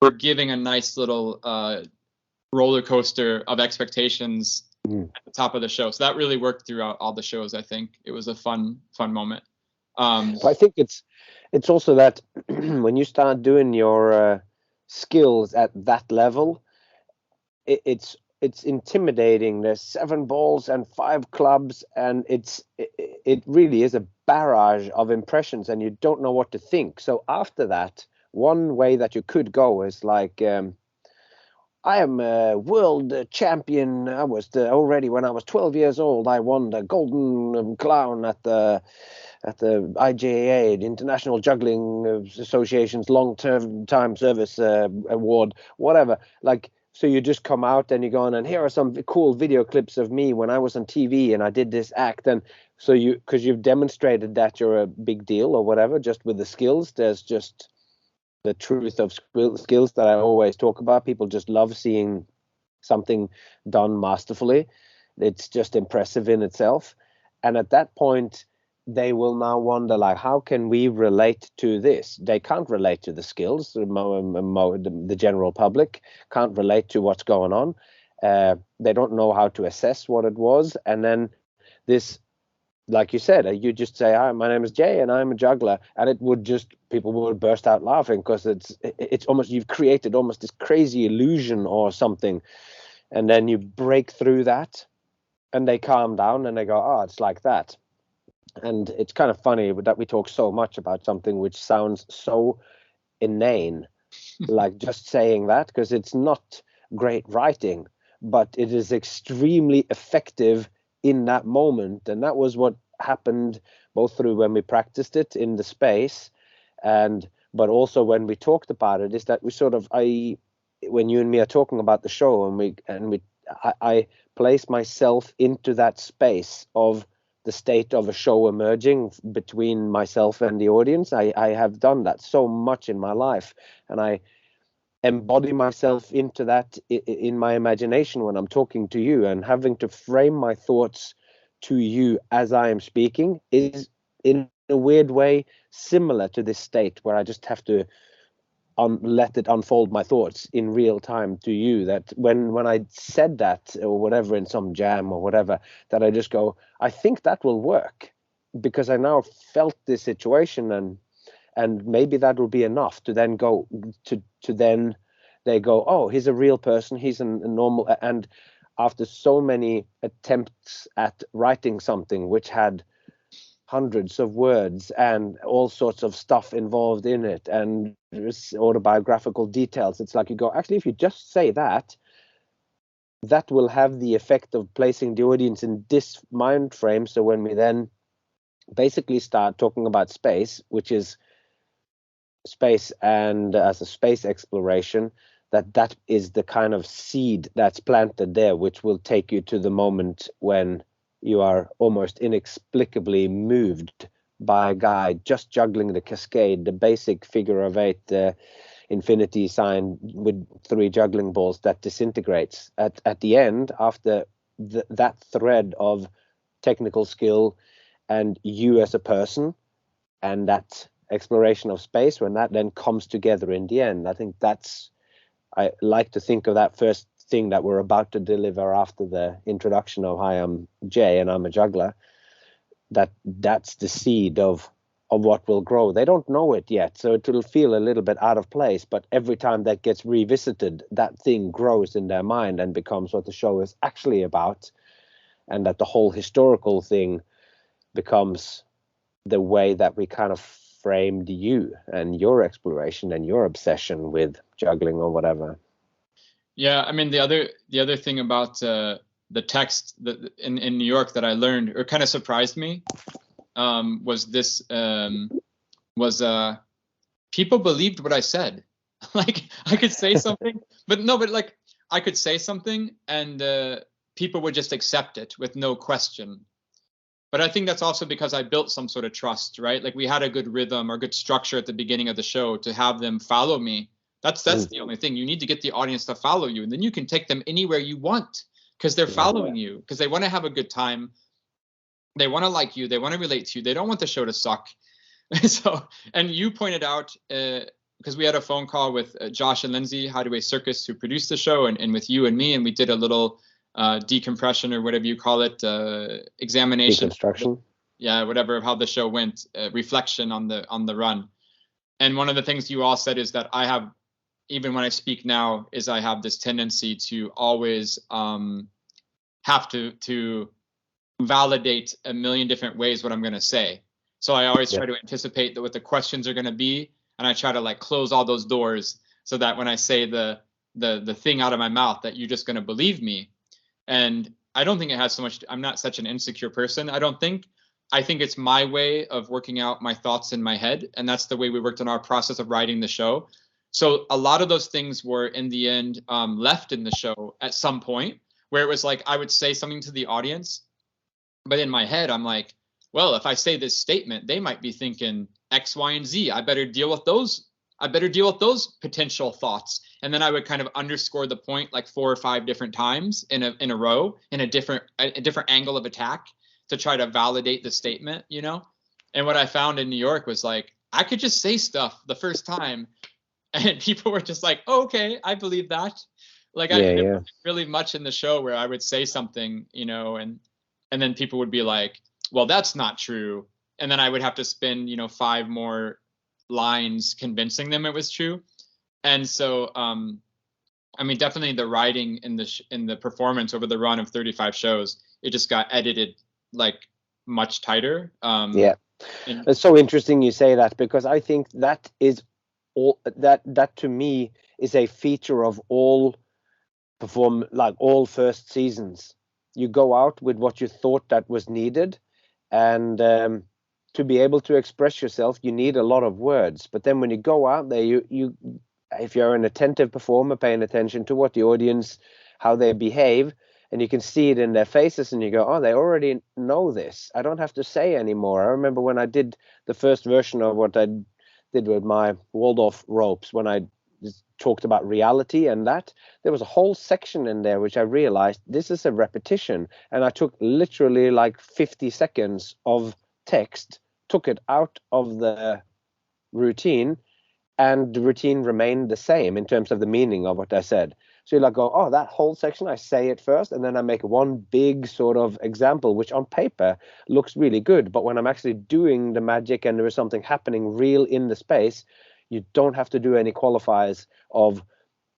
we're giving a nice little roller coaster of expectations at the top of the show. So that really worked throughout all the shows. I think it was a fun moment. I think it's also that when you start doing your skills at that level, it's intimidating. There's 7 balls and 5 clubs, and it really is a barrage of impressions, and you don't know what to think. So after that, one way that you could go is like, I am a world champion. I was already when I was 12 years old. I won the Golden Clown at the IJA, the International Juggling Association's long-term time service award, whatever. Like, so you just come out and you go on, and here are some cool video clips of me when I was on TV and I did this act. And so because you've demonstrated that you're a big deal or whatever, just with the skills, there's just the truth of skills that I always talk about. People just love seeing something done masterfully. It's just impressive in itself. And at that point, they will now wonder, like, how can we relate to this? They can't relate to the skills. The general public can't relate to what's going on. They don't know how to assess what it was. And then this, like you said, you just say, "Hi, my name is Jay, and I'm a juggler," and people would burst out laughing, because it's almost, you've created almost this crazy illusion or something, and then you break through that, and they calm down and they go, "Oh, it's like that." And it's kind of funny that we talk so much about something which sounds so inane, like just saying that, because it's not great writing, but it is extremely effective in that moment. And that was what happened both through when we practiced it in the space, but also when we talked about it, is that we sort of, when you and me are talking about the show, I place myself into that space of the state of a show emerging between myself and the audience. I have done that so much in my life, and I embody myself into that in my imagination when I'm talking to you, and having to frame my thoughts to you as I am speaking is in a weird way similar to this state where I just have to let it unfold my thoughts in real time to you. That when I said that or whatever in some jam or whatever, that I just go, I think that will work, because I now felt this situation, and maybe that will be enough to then go to then they go, "Oh, he's a real person, he's a normal." And after so many attempts at writing something which had hundreds of words and all sorts of stuff involved in it, and autobiographical details, it's like you go, actually, if you just say that, that will have the effect of placing the audience in this mind frame. So when we then basically start talking about space, which is space and as a space exploration, that is the kind of seed that's planted there, which will take you to the moment when you are almost inexplicably moved by a guy just juggling the cascade, the basic figure of eight infinity sign with 3 juggling balls that disintegrates at the end, after that thread of technical skill and you as a person and that exploration of space, when that then comes together in the end. I think I like to think of that first thing that we're about to deliver after the introduction of "Hi, I'm Jay and I'm a juggler." That's the seed of what will grow. They don't know it yet, so it'll feel a little bit out of place, but every time that gets revisited, that thing grows in their mind and becomes what the show is actually about, and that the whole historical thing becomes the way that we kind of framed you and your exploration and your obsession with juggling or whatever. Yeah, I mean, the other thing about the text that in New York that I learned, or kind of surprised me, was this people believed what I said. Like, I could say something, but like I could say something and people would just accept it with no question. But I think that's also because I built some sort of trust, right? Like, we had a good rhythm or good structure at the beginning of the show to have them follow me. That's the only thing. You need to get the audience to follow you, and then you can take them anywhere you want because they're following you, because they want to have a good time. They want to like you. They want to relate to you. They don't want the show to suck. So, and you pointed out, because we had a phone call with Josh and Lindsay, Hideaway Circus, who produced the show, and with you and me, and we did a little decompression, or whatever you call it, examination, deconstruction, whatever, of how the show went, reflection on the run. And one of the things you all said is that I have, even when I speak now, is I have this tendency to always have to validate a million different ways what I'm going to say. So I always try to anticipate what the questions are going to be, and I try to like close all those doors so that when I say the thing out of my mouth, that you're just going to believe me. And I don't think it has so much. I'm not such an insecure person, I don't think. I think it's my way of working out my thoughts in my head, and that's the way we worked on our process of writing the show. So a lot of those things were in the end left in the show at some point, where it was like I would say something to the audience, but in my head I'm like, well, if I say this statement, they might be thinking X, Y, and Z. I better deal with those potential thoughts. And then I would kind of underscore the point like 4 or 5 different times in a row, in a different angle of attack, to try to validate the statement, you know? And what I found in New York was like, I could just say stuff the first time and people were just like, oh, okay, I believe that. Like, there wasn't really much in the show where I would say something, you know, and then people would be like, well, that's not true. And then I would have to spend, 5 more lines convincing them it was true. And so, I mean, definitely the writing in the performance over the run of 35 shows, it just got edited like much tighter. It's so interesting you say that, because I think that is all that to me is a feature of all all first seasons. You go out with what you thought that was needed, and to be able to express yourself, you need a lot of words. But then when you go out there, you if you're an attentive performer, paying attention to what the audience, how they behave, and you can see it in their faces, and you go, oh, they already know this. I don't have to say anymore. I remember when I did the first version of what I did with my Waldorf ropes, when I talked about reality, and that there was a whole section in there which I realized this is a repetition, and I took literally like 50 seconds of text, took it out of the routine, and the routine remained the same in terms of the meaning of what I said. So you like go, oh, that whole section, I say it first, and then I make one big sort of example, which on paper looks really good. But when I'm actually doing the magic and there is something happening real in the space, you don't have to do any qualifiers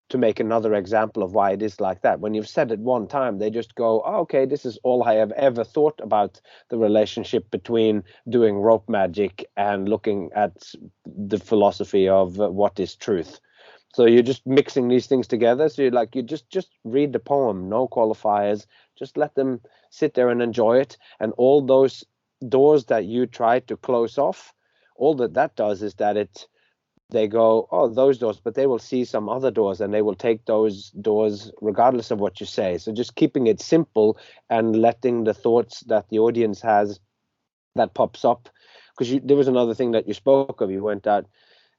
to make another example of why it is like that. When you've said it one time, they just go, oh, okay, this is all I have ever thought about the relationship between doing rope magic and looking at the philosophy of what is truth. So you're just mixing these things together. So you just read the poem, no qualifiers, just let them sit there and enjoy it. And all those doors that you try to close off, all that does is that it they go, oh, those doors, but they will see some other doors and they will take those doors regardless of what you say. So just keeping it simple and letting the thoughts that the audience has that pops up. Because there was another thing that you spoke of. You went out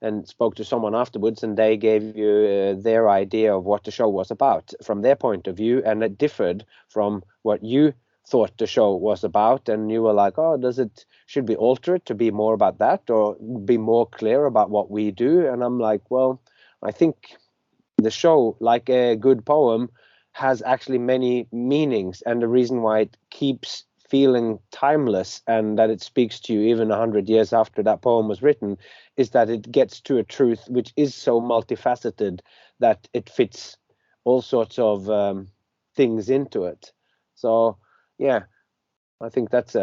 and spoke to someone afterwards and they gave you their idea of what the show was about from their point of view, and it differed from what you thought the show was about, and you were like, oh, should we alter it to be more about that or be more clear about what we do? And I'm like, well, I think the show, like a good poem, has actually many meanings, and the reason why it keeps feeling timeless and that it speaks to you even 100 years after that poem was written is that it gets to a truth which is so multifaceted that it fits all sorts of things into it. So yeah, I think that's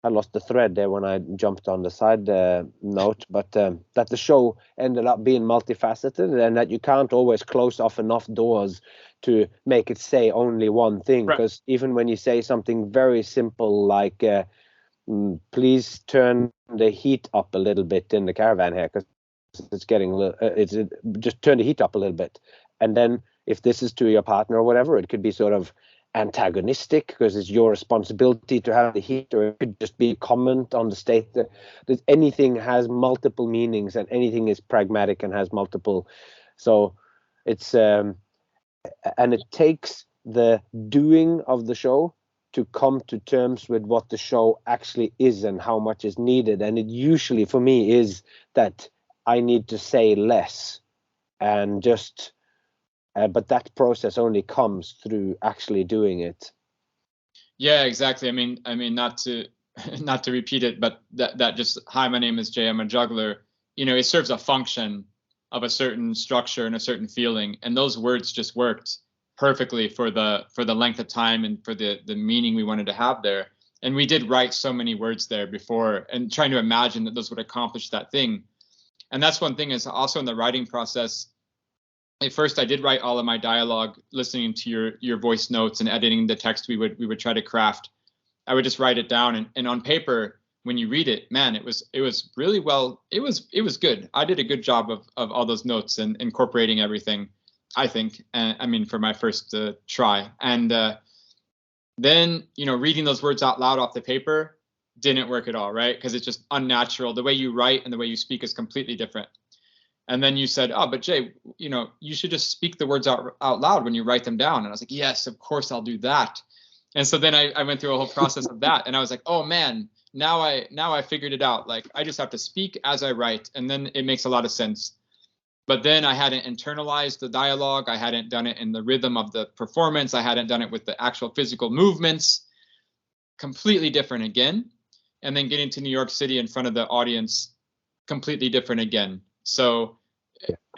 I lost the thread there when I jumped on the side note, but that the show ended up being multifaceted and that you can't always close off enough doors to make it say only one thing. Because even when you say something very simple like, please turn the heat up a little bit in the caravan here because it's getting, just turn the heat up a little bit. And then if this is to your partner or whatever, it could be sort of antagonistic because it's your responsibility to have the heat, or it could just be a comment on the state that anything has multiple meanings and anything is pragmatic and has multiple. So it's and it takes the doing of the show to come to terms with what the show actually is and how much is needed. And it usually for me is that I need to say less and just but that process only comes through actually doing it. Yeah, exactly. I mean, not to repeat it, but that just, hi, my name is Jay, I'm a juggler. You know, it serves a function of a certain structure and a certain feeling, and those words just worked perfectly for the length of time and for the meaning we wanted to have there. And we did write so many words there before, and trying to imagine that those would accomplish that thing. And that's one thing is also in the writing process. At first, I did write all of my dialogue, listening to your voice notes and editing the text we would try to craft. I would just write it down, and on paper, when you read it, man, it was really well. It was good. I did a good job of all those notes and incorporating everything, I think. I mean, for my first try, and then reading those words out loud off the paper didn't work at all, right? Because it's just unnatural. The way you write and the way you speak is completely different. And then you said, oh, but Jay, you should just speak the words out loud when you write them down. And I was like, yes, of course I'll do that. And so then I went through a whole process of that. And I was like, oh man, now I figured it out. Like I just have to speak as I write. And then it makes a lot of sense. But then I hadn't internalized the dialogue. I hadn't done it in the rhythm of the performance. I hadn't done it with the actual physical movements. Completely different again. And then getting to New York City in front of the audience, completely different again. So,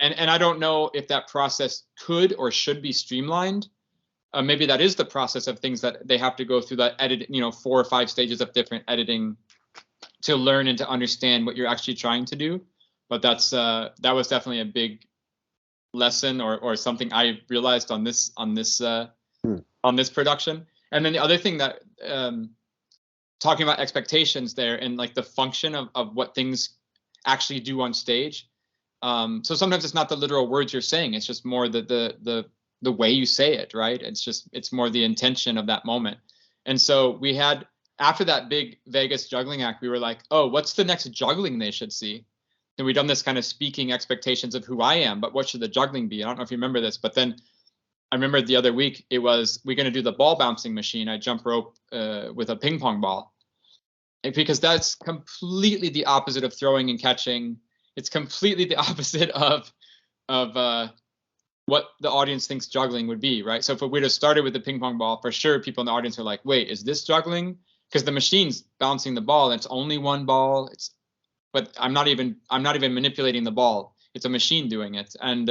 and I don't know if that process could or should be streamlined. Maybe that is the process of things that they have to go through, that edit, 4 or 5 stages of different editing to learn and to understand what you're actually trying to do. But that was definitely a big lesson or something I realized on this production. And then the other thing that talking about expectations there and like the function of what things actually do on stage. So sometimes it's not the literal words you're saying. It's just more the way you say it, right? It's more the intention of that moment. And so we had, after that big Vegas juggling act, we were like, oh, what's the next juggling they should see? And we'd done this kind of speaking expectations of who I am, but what should the juggling be? I don't know if you remember this, but then I remember the other week we're going to do the ball bouncing machine. I jump rope with a ping pong ball. Because that's completely the opposite of throwing and catching. It's completely the opposite of what the audience thinks juggling would be, right? So if we would have started with the ping pong ball, for sure people in the audience are like, wait, is this juggling? Because the machine's bouncing the ball, and it's only one ball. But I'm not even manipulating the ball. It's a machine doing it. And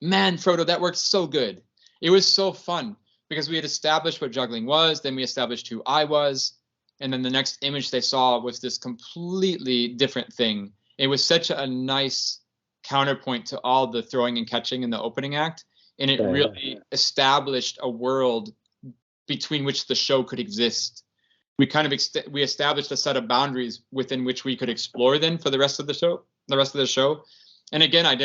man, Frodo, that worked so good. It was so fun because we had established what juggling was, then we established who I was. And then the next image they saw was this completely different thing. It was such a nice counterpoint to all the throwing and catching in the opening act. And it really established a world between which the show could exist. We kind of we established a set of boundaries within which we could explore then for the rest of the show. the rest of the show. And again, I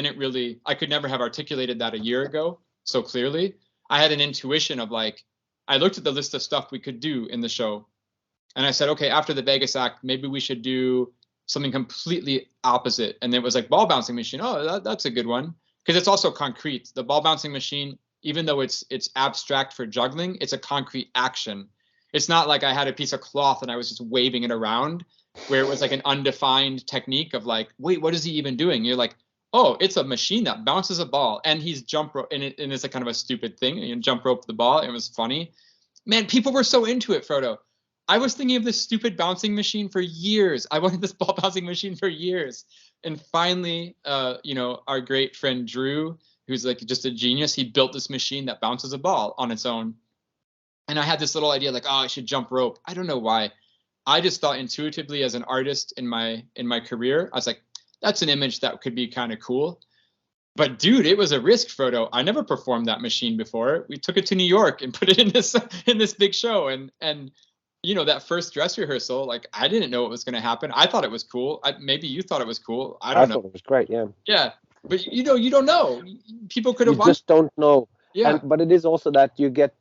could never have articulated that a year ago so clearly. I had an intuition of like, I looked at the list of stuff we could do in the show, and I said, okay, after the Vegas act, maybe we should do something completely opposite. And it was like ball bouncing machine. Oh, that's a good one, because it's also concrete. The ball bouncing machine, even though it's abstract for juggling, it's a concrete action. It's not like I had a piece of cloth and I was just waving it around, where it was like an undefined technique of like, wait, what is he even doing? You're like, oh, it's a machine that bounces a ball, and he's jump rope, and it's a kind of a stupid thing. You jump rope the ball. It was funny. Man, people were so into it, Frodo. I was thinking of this stupid bouncing machine for years. I wanted this ball bouncing machine for years. And finally, our great friend Drew, who's like just a genius, he built this machine that bounces a ball on its own. And I had this little idea like, oh, I should jump rope. I don't know why. I just thought intuitively as an artist in my career, I was like, that's an image that could be kind of cool. But dude, it was a risk, Frodo. I never performed that machine before. We took it to New York and put it in this big show. And that first dress rehearsal, like I didn't know what was going to happen. I thought it was cool. Maybe you thought it was cool. I don't know. I thought it was great. Yeah. Yeah. But you don't know. People could have You just don't know. Yeah. But it is also that you get,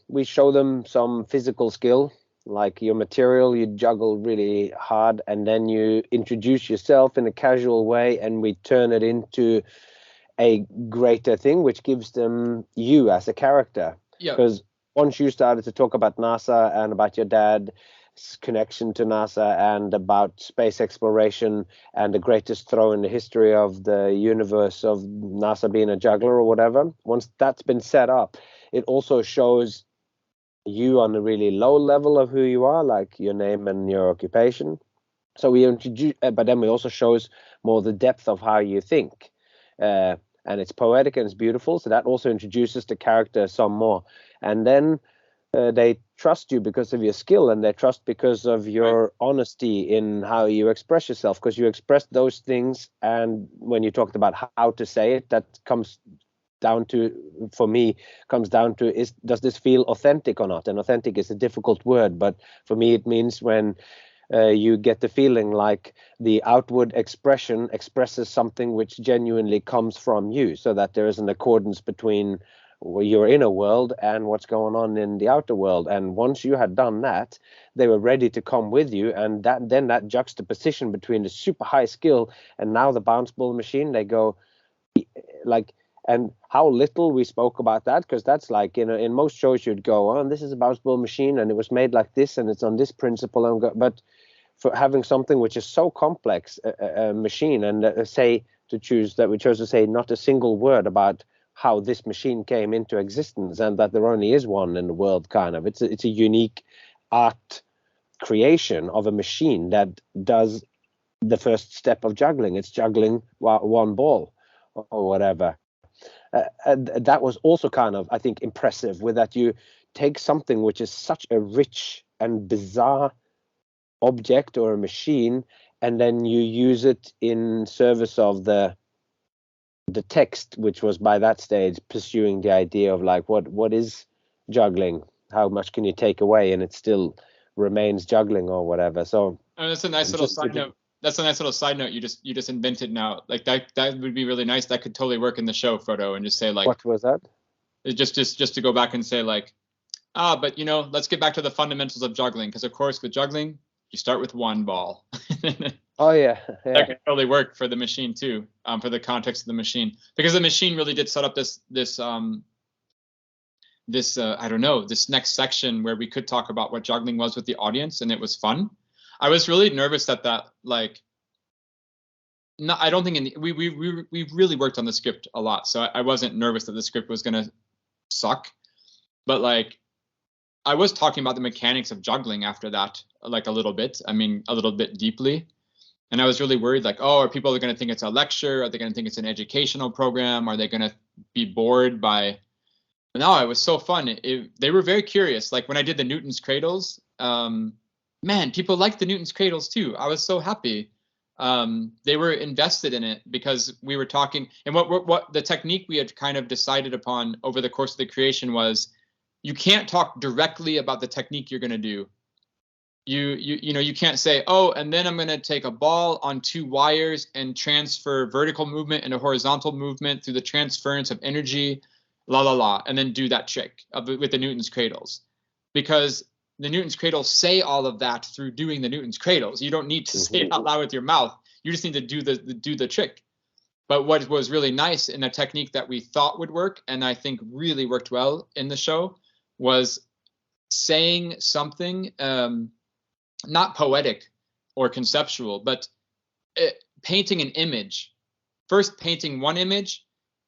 we show them some physical skill, like your material, you juggle really hard, and then you introduce yourself in a casual way, and we turn it into a greater thing, which gives them you as a character. Yeah. Because once you started to talk about NASA and about your dad's connection to NASA and about space exploration and the greatest throw in the history of the universe of NASA being a juggler or whatever, once that's been set up, it also shows you on a really low level of who you are, like your name and your occupation. So we introduce, but then we also shows more the depth of how you think. And it's poetic and it's beautiful. So that also introduces the character some more. And then they trust you because of your skill, and they trust because of your honesty in how you express yourself, because you express those things. And when you talked about how to say it, that comes down to, for me, does this feel authentic or not? And authentic is a difficult word, but for me, it means when you get the feeling like the outward expression expresses something which genuinely comes from you, so that there is an accordance between your inner world and what's going on in the outer world. And once you had done that, they were ready to come with you. And that juxtaposition between the super high skill and now the bounce ball machine, they go like, and how little we spoke about that, because that's like, in most shows you'd go, oh, this is a bounce ball machine and it was made like this and it's on this principle. But for having something which is so complex, a machine, and we chose to say not a single word about how this machine came into existence, and that there only is one in the world, kind of. It's a unique art creation of a machine that does the first step of juggling. It's juggling one ball or whatever. And that was also kind of, I think, impressive, with that you take something which is such a rich and bizarre object or a machine, and then you use it in service of the text, which was by that stage pursuing the idea of like, what is juggling? How much can you take away and it still remains juggling or whatever? So that's a nice little side note. That's a nice little side note you just invented now. Like that would be really nice. That could totally work in the show, Frodo, and just say like, what was that? Just to go back and say like, but let's get back to the fundamentals of juggling, because of course with juggling you start with one ball. Oh yeah. That could totally work for the machine too, for the context of the machine, because the machine really did set up this next section where we could talk about what juggling was with the audience, and it was fun. I was really nervous that like, no, I don't think we really worked on the script a lot, so I wasn't nervous that the script was gonna suck, but like, I was talking about the mechanics of juggling after that, like a little bit deeply. And I was really worried, like, oh, are people going to think it's a lecture? Are they going to think it's an educational program? Are they going to be bored by? No, it was so fun. They were very curious. Like when I did the Newton's cradles, man, people liked the Newton's cradles too. I was so happy. They were invested in it because we were talking. And what the technique we had kind of decided upon over the course of the creation was, you can't talk directly about the technique you're going to do. you can't say, oh, and then I'm going to take a ball on 2 wires and transfer vertical movement and a horizontal movement through the transference of energy, la la la, and then do that trick with the Newton's cradles, because the Newton's cradles say all of that through doing the Newton's cradles. You don't need to say it out loud with your mouth. You just need to do the trick. But what was really nice in a technique that we thought would work, and I think really worked well in the show, was saying something not poetic or conceptual, but painting an image. First painting one image,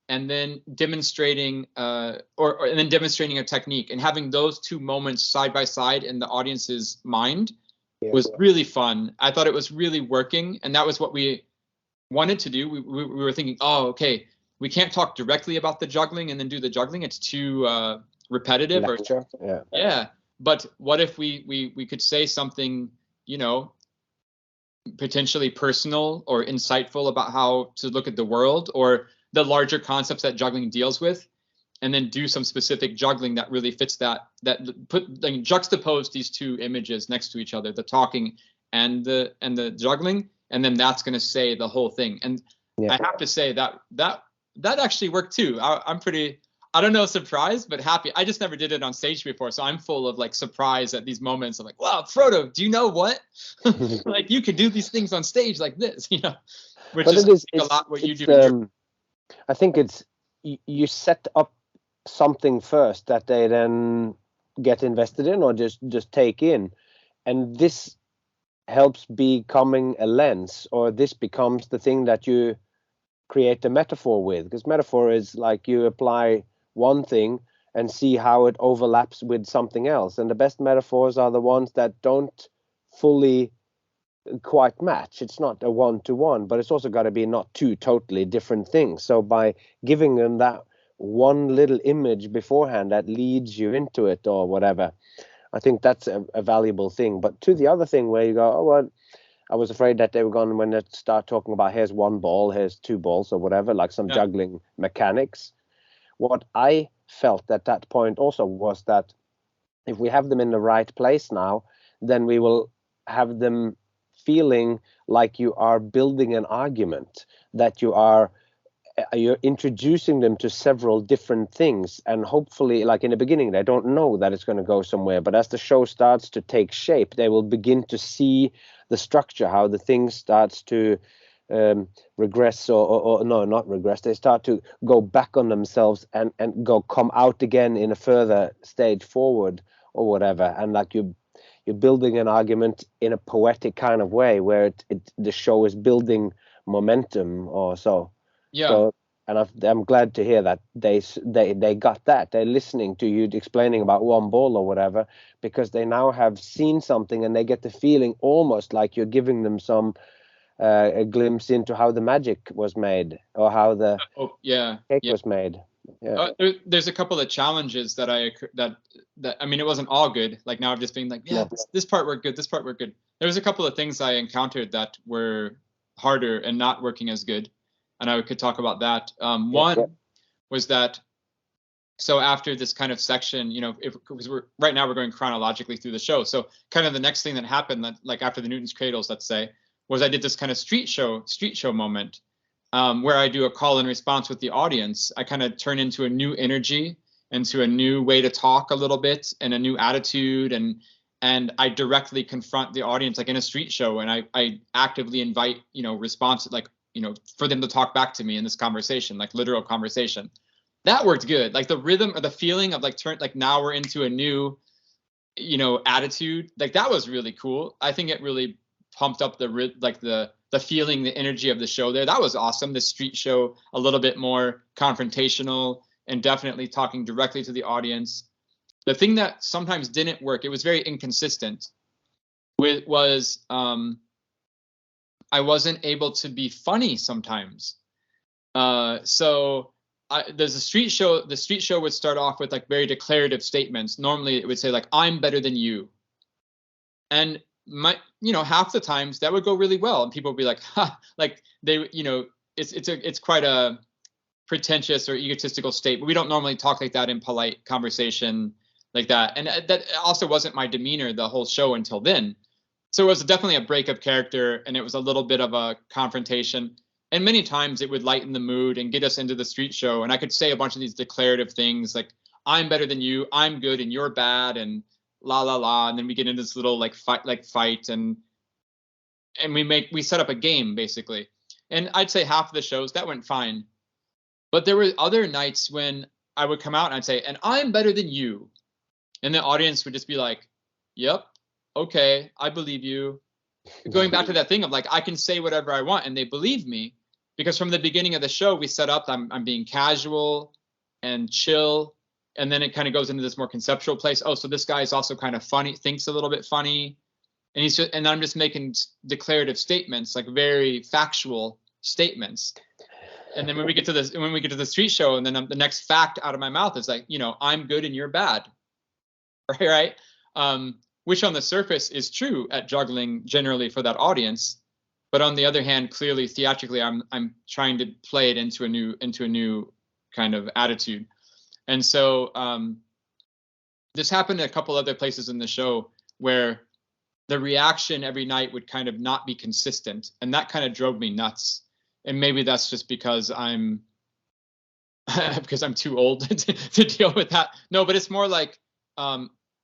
and then demonstrating and then demonstrating a technique, and having those 2 moments side by side in the audience's mind was really fun. I thought it was really working, and that was what we wanted to do. We were thinking, oh, okay, we can't talk directly about the juggling and then do the juggling. It's too repetitive. Lecture. Yeah. But what if we could say something, potentially personal or insightful about how to look at the world or the larger concepts that juggling deals with, and then do some specific juggling that really fits that juxtapose these 2 images next to each other, the talking and the juggling, and then that's going to say the whole thing. And I have to say that actually worked too. I'm pretty, I don't know, surprised, but happy. I just never did it on stage before, so I'm full of like surprise at these moments. I'm like, wow, Frodo, do you know what? Like, you could do these things on stage like this, which is a lot what you do. I think it's, you set up something first that they then get invested in or just take in, and this helps becoming a lens, or this becomes the thing that you create a metaphor with, because metaphor is like you apply one thing and see how it overlaps with something else, and the best metaphors are the ones that don't fully quite match. It's not a one-to-one, but it's also got to be not 2 totally different things. So by giving them that one little image beforehand that leads you into it or whatever, I think that's a valuable thing. But to the other thing where you go, oh, well, I was afraid that they were going, when they start talking about here's 1 ball, here's 2 balls or whatever, like some juggling mechanics. What I felt at that point also was that if we have them in the right place now, then we will have them feeling like you are building an argument, that you're introducing them to several different things, and hopefully, like in the beginning, they don't know that it's going to go somewhere, but as the show starts to take shape, they will begin to see the structure, how the thing starts to regress or no, not regress. They start to go back on themselves and come out again in a further stage forward or whatever. And like you're building an argument in a poetic kind of way where the show is building momentum or so. Yeah. So, and I'm glad to hear that they got that. They're listening to you explaining about 1 ball or whatever, because they now have seen something and they get the feeling almost like you're giving them some a glimpse into how the magic was made or how the cake was made. Yeah. There's a couple of challenges that I mean, it wasn't all good. Like now I've just been like, this part worked good. This part worked good. There was a couple of things I encountered that were harder and not working as good. And I could talk about that. One was that, so after this kind of section, because right now we're going chronologically through the show. So kind of the next thing that happened, that like after the Newton's Cradles, let's say, was I did this kind of street show moment where I do a call and response with the audience. I kind of turn into a new energy, into a new way to talk a little bit, and a new attitude, and I directly confront the audience like in a street show, and I actively invite response, like for them to talk back to me in this conversation, like literal conversation. That worked good. Like the rhythm or the feeling of like now we're into a new attitude, like that was really cool. I think it really pumped up the feeling, the energy of the show there. That was awesome. The street show, a little bit more confrontational and definitely talking directly to the audience. The thing that sometimes didn't work, it was very inconsistent, was I wasn't able to be funny sometimes. So there's a street show. The street show would start off with like very declarative statements. Normally it would say like, I'm better than you. And half the times that would go really well, and people would be like, ha, like they, it's quite a pretentious or egotistical state, but we don't normally talk like that in polite conversation like that. And that also wasn't my demeanor the whole show until then. So it was definitely a break of character, and it was a little bit of a confrontation. And many times it would lighten the mood and get us into the street show. And I could say a bunch of these declarative things like, I'm better than you, I'm good and you're bad, and la la la. And then we get into this little like fight and we set up a game basically. And I'd say half of the shows that went fine. But there were other nights when I would come out and I'd say, and I'm better than you. And the audience would just be like, yep, okay, I believe you. Going back to that thing of like, I can say whatever I want and they believe me, because from the beginning of the show, we set up, I'm being casual and chill. And then it kind of goes into this more conceptual place. Oh, so this guy is also kind of funny, thinks a little bit funny. And I'm just making declarative statements, like very factual statements. And then when we get to the street show, and then the next fact out of my mouth is like, I'm good and you're bad, right? Which on the surface is true at juggling generally for that audience, but on the other hand, clearly theatrically, I'm trying to play it into a new kind of attitude. And so this happened a couple other places in the show where the reaction every night would kind of not be consistent, and that kind of drove me nuts. And maybe that's just because I'm too old to deal with that. No, but it's more like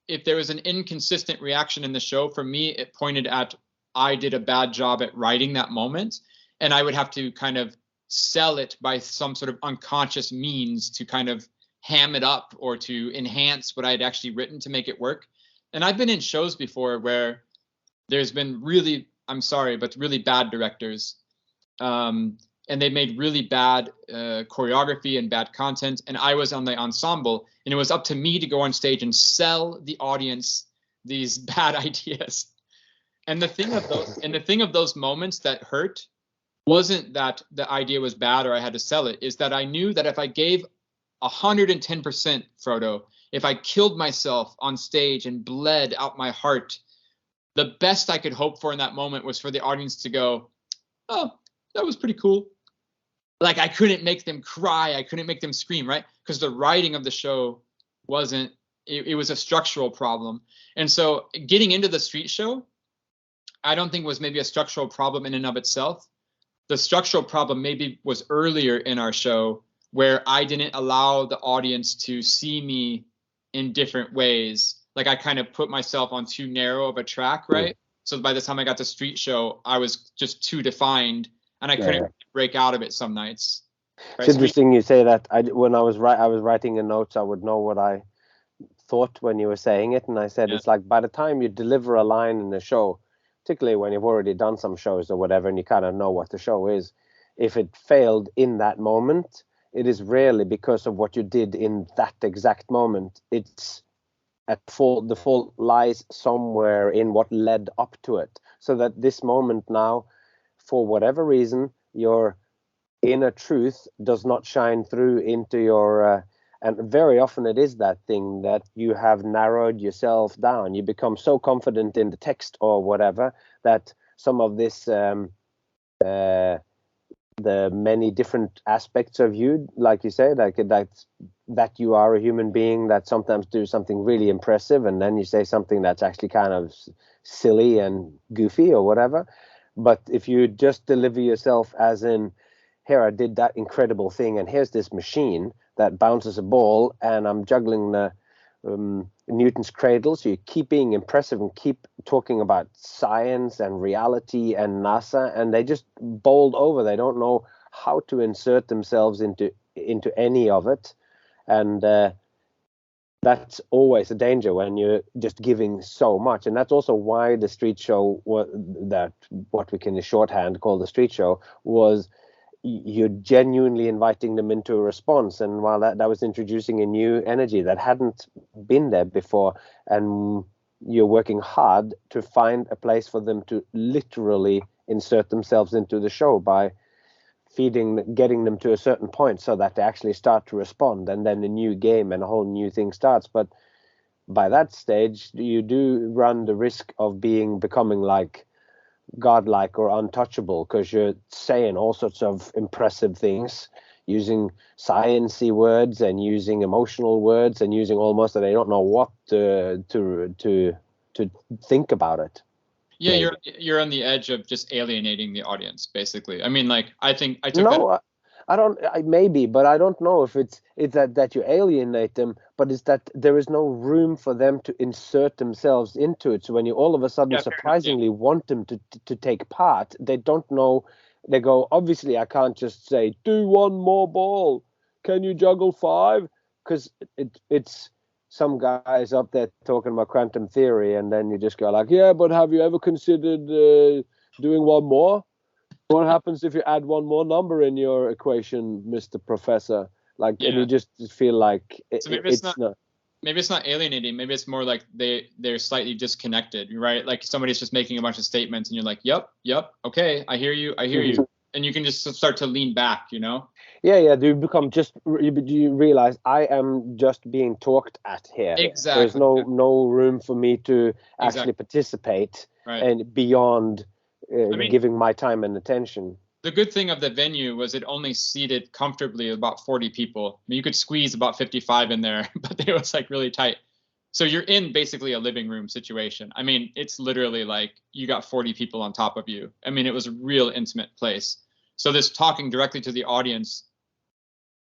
if there was an inconsistent reaction in the show, for me, it pointed at I did a bad job at writing that moment, and I would have to kind of sell it by some sort of unconscious means to kind of ham it up or to enhance what I had actually written to make it work. And I've been in shows before where there's been really, I'm sorry, but really bad directors. And they made really bad choreography and bad content. And I was on the ensemble, and it was up to me to go on stage and sell the audience these bad ideas. And the thing of those moments that hurt wasn't that the idea was bad or I had to sell it, is that I knew that if I gave 110%, Frodo, if I killed myself on stage and bled out my heart, the best I could hope for in that moment was for the audience to go, oh, that was pretty cool. Like I couldn't make them cry. I couldn't make them scream, right? Because the writing of the show wasn't, it was a structural problem. And so getting into the street show, I don't think was maybe a structural problem in and of itself. The structural problem maybe was earlier in our show where I didn't allow the audience to see me in different ways. Like I kind of put myself on too narrow of a track, right? So by the time I got to street show, I was just too defined, and I couldn't break out of it some nights. Right? It's interesting you say that. When I was writing a note, I would know what I thought when you were saying it, and I said it's like by the time you deliver a line in the show, particularly when you've already done some shows or whatever, and you kind of know what the show is, if it failed in that moment, it is rarely because of what you did in that exact moment. It's at fault. The fault lies somewhere in what led up to it. So that this moment now, for whatever reason, your inner truth does not shine through into your, and very often it is that thing that you have narrowed yourself down. You become so confident in the text or whatever that some of this, the many different aspects of you, like you say, like that you are a human being that sometimes do something really impressive, and then you say something that's actually kind of silly and goofy or whatever. But if you just deliver yourself as in, here I did that incredible thing, and here's this machine that bounces a ball, and I'm juggling the Newton's cradle. So you keep being impressive and keep talking about science and reality and NASA, and they just bowled over. They don't know how to insert themselves into any of it, and that's always a danger when you're just giving so much. And that's also why the street show, that what we can in shorthand call the street show, was you're genuinely inviting them into a response. And while that was introducing a new energy that hadn't been there before, and you're working hard to find a place for them to literally insert themselves into the show by getting them to a certain point so that they actually start to respond, and then a new game and a whole new thing starts. But by that stage, you do run the risk of becoming like godlike or untouchable, because you're saying all sorts of impressive things, using sciencey words and using emotional words and using almost that they don't know what to think about it. Yeah, maybe. you're on the edge of just alienating the audience, basically. I mean, like, I think I took that. No, I don't. Maybe, but I don't know if it's that you alienate them, but it's that there is no room for them to insert themselves into it. So when you all of a sudden Yeah, fair enough, yeah. surprisingly want them to take part, they don't know. They go, obviously, I can't just say, do one more ball. Can you juggle 5? Because it's some guys up there talking about quantum theory, and then you just go like, yeah, but have you ever considered doing one more? What happens if you add one more number in your equation, Mr. Professor? Like, and Yeah. you just feel like So maybe it's not. Maybe it's not alienating. Maybe it's more like they're slightly disconnected, right? Like somebody's just making a bunch of statements, and you're like, "Yep, okay, I hear you, and you can just start to lean back, you know? Yeah. You become you realize I am just being talked at here. Exactly. There's no room for me to actually participate, right. And beyond I mean, giving my time and attention. The good thing of the venue was it only seated comfortably about 40 people. I mean, you could squeeze about 55 in there, but it was like really tight. So you're in basically a living room situation. I mean, it's literally like you got 40 people on top of you. I mean, it was a real intimate place. So this talking directly to the audience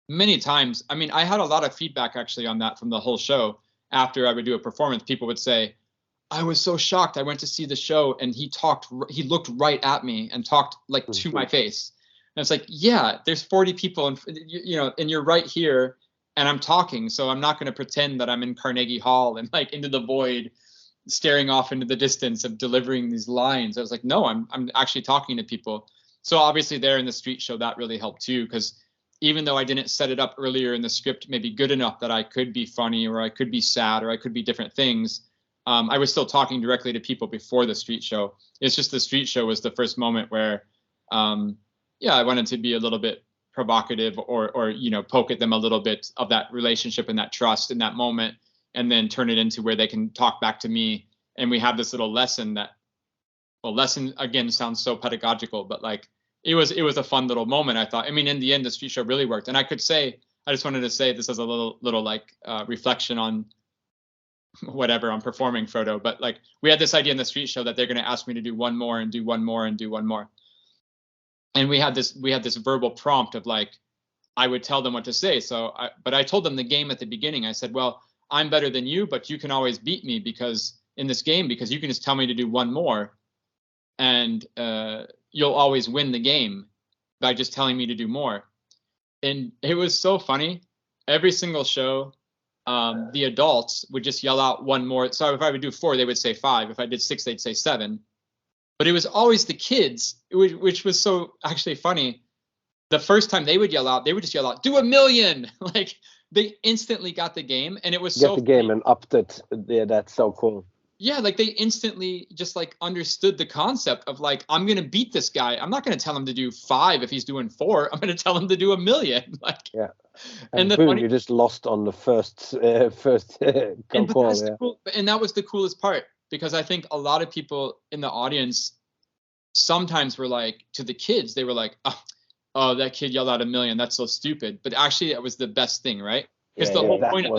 many times. I mean, I had a lot of feedback actually on that from the whole show. After I would do a performance, people would say, I was so shocked. I went to see the show and he looked right at me and talked like to my face. And it's like, yeah, there's 40 people and and you're right here and I'm talking. So I'm not going to pretend that I'm in Carnegie Hall and like into the void, staring off into the distance of delivering these lines. I was like, no, I'm actually talking to people. So obviously there in the street show, that really helped too. Cause even though I didn't set it up earlier in the script, maybe good enough that I could be funny or I could be sad or I could be different things, I was still talking directly to people before the street show. It's just the street show was the first moment where, I wanted to be a little bit provocative or poke at them a little bit of that relationship and that trust in that moment, and then turn it into where they can talk back to me. And we have this little lesson lesson again sounds so pedagogical, but like it was a fun little moment. I thought. I mean, in the end, the street show really worked. And I just wanted to say this as a little like reflection on whatever I'm performing Frodo, but like we had this idea in the street show that they're going to ask me to do one more and do one more and do one more. And we had this verbal prompt of like, I would tell them what to say. But I told them the game at the beginning. I said, well, I'm better than you, but you can always beat me because in this game, because you can just tell me to do one more and you'll always win the game by just telling me to do more. And it was so funny. Every single show, the adults would just yell out one more. So if I would do 4, they would say 5. If I did 6, they'd say 7. But it was always the kids, which was so actually funny. The first time they would just yell out, do 1,000,000. Like they instantly got the game. And it was Get the game and upped it. Yeah, that's so cool. Yeah, like they instantly just like understood the concept of like, I'm going to beat this guy. I'm not going to tell him to do 5 if he's doing 4. I'm going to tell him to do 1,000,000. Like, yeah. And boom, you just lost on the first call. Yeah. And that was the coolest part, because I think a lot of people in the audience sometimes were like, to the kids, they were like, oh, that kid yelled out 1,000,000. That's so stupid. But actually, that was the best thing, right? Because the whole point of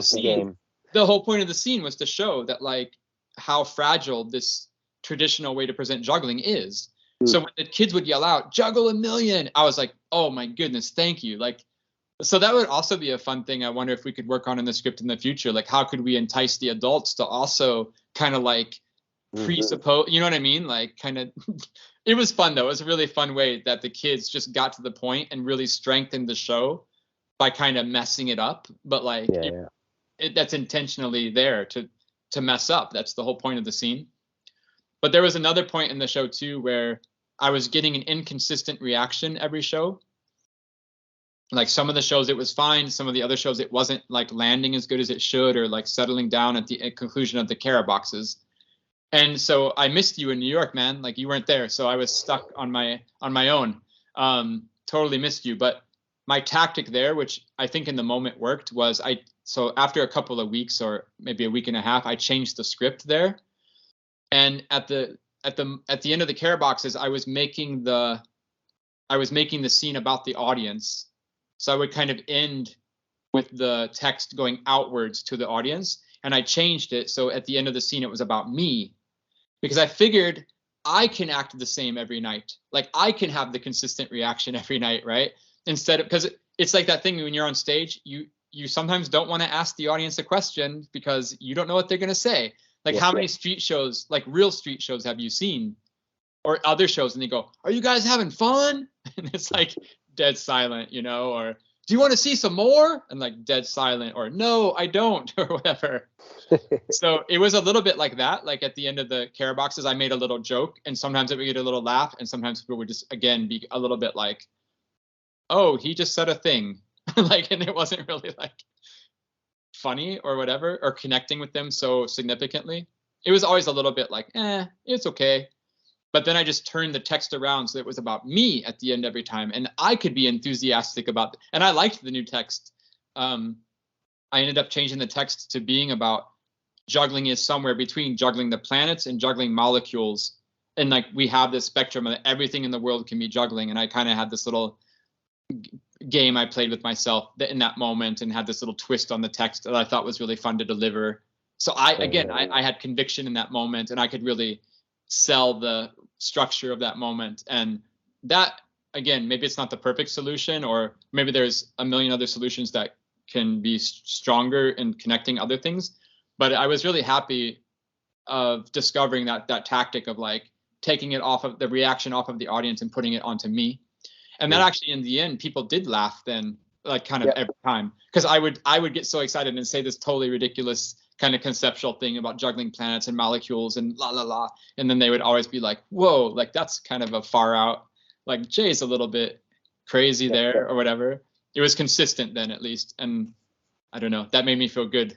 the whole point of the scene was to show that like how fragile this traditional way to present juggling is. So when the kids would yell out, juggle 1,000,000, I was like, oh my goodness, thank you. Like, so that would also be a fun thing. I wonder if we could work on in the script in the future. Like, how could we entice the adults to also kind of like presuppose, you know what I mean? Like kind of, it was fun though. It was a really fun way that the kids just got to the point and really strengthened the show by kind of messing it up. But like, that's intentionally there to mess up. That's the whole point of the scene. But there was another point in the show too, where I was getting an inconsistent reaction every show. Like some of the shows it was fine, some of the other shows it wasn't like landing as good as it should, or like settling down at the conclusion of the Kara boxes. And so I missed you in New York, man. Like you weren't there, so I was stuck on my own. Totally missed you. But my tactic there, which I think in the moment worked, was so after a couple of weeks or maybe a week and a half, I changed the script there. And at the end of the Kara boxes, I was making the scene about the audience. So I would kind of end with the text going outwards to the audience. And I changed it. So at the end of the scene, it was about me, because I figured I can act the same every night. Like I can have the consistent reaction every night, right? Instead of, because it's like that thing when you're on stage, you sometimes don't want to ask the audience a question because you don't know what they're going to say. Like how many street shows, like real street shows, have you seen, or other shows, and they go, "Are you guys having fun?" And it's like dead silent, you know, or "Do you want to see some more?" And like dead silent, or "No, I don't," or whatever. So it was a little bit like that. Like at the end of the care boxes, I made a little joke, and sometimes it would get a little laugh, and sometimes people would just again be a little bit like, "Oh, he just said a thing," like, and it wasn't really like funny or whatever, or connecting with them so significantly. It was always a little bit like, it's okay. But then I just turned the text around so it was about me at the end every time, and I could be enthusiastic about, and I liked the new text. I ended up changing the text to being about juggling is somewhere between juggling the planets and juggling molecules. And like we have this spectrum of everything in the world can be juggling. And I kind of had this little game I played with myself in that moment, and had this little twist on the text that I thought was really fun to deliver. So I had conviction in that moment, and I could really sell the structure of that moment. And that, again, maybe it's not the perfect solution, or maybe there's a million other solutions that can be stronger in connecting other things. But I was really happy of discovering that tactic of like taking it off of the reaction off of the audience and putting it onto me. And that actually, in the end, people did laugh then, like kind of every time, because I would get so excited and say this totally ridiculous kind of conceptual thing about juggling planets and molecules and la la la, and then they would always be like, "Whoa, like that's kind of a far out, like Jay's a little bit crazy there," or whatever. It was consistent then, at least, and I don't know, that made me feel good.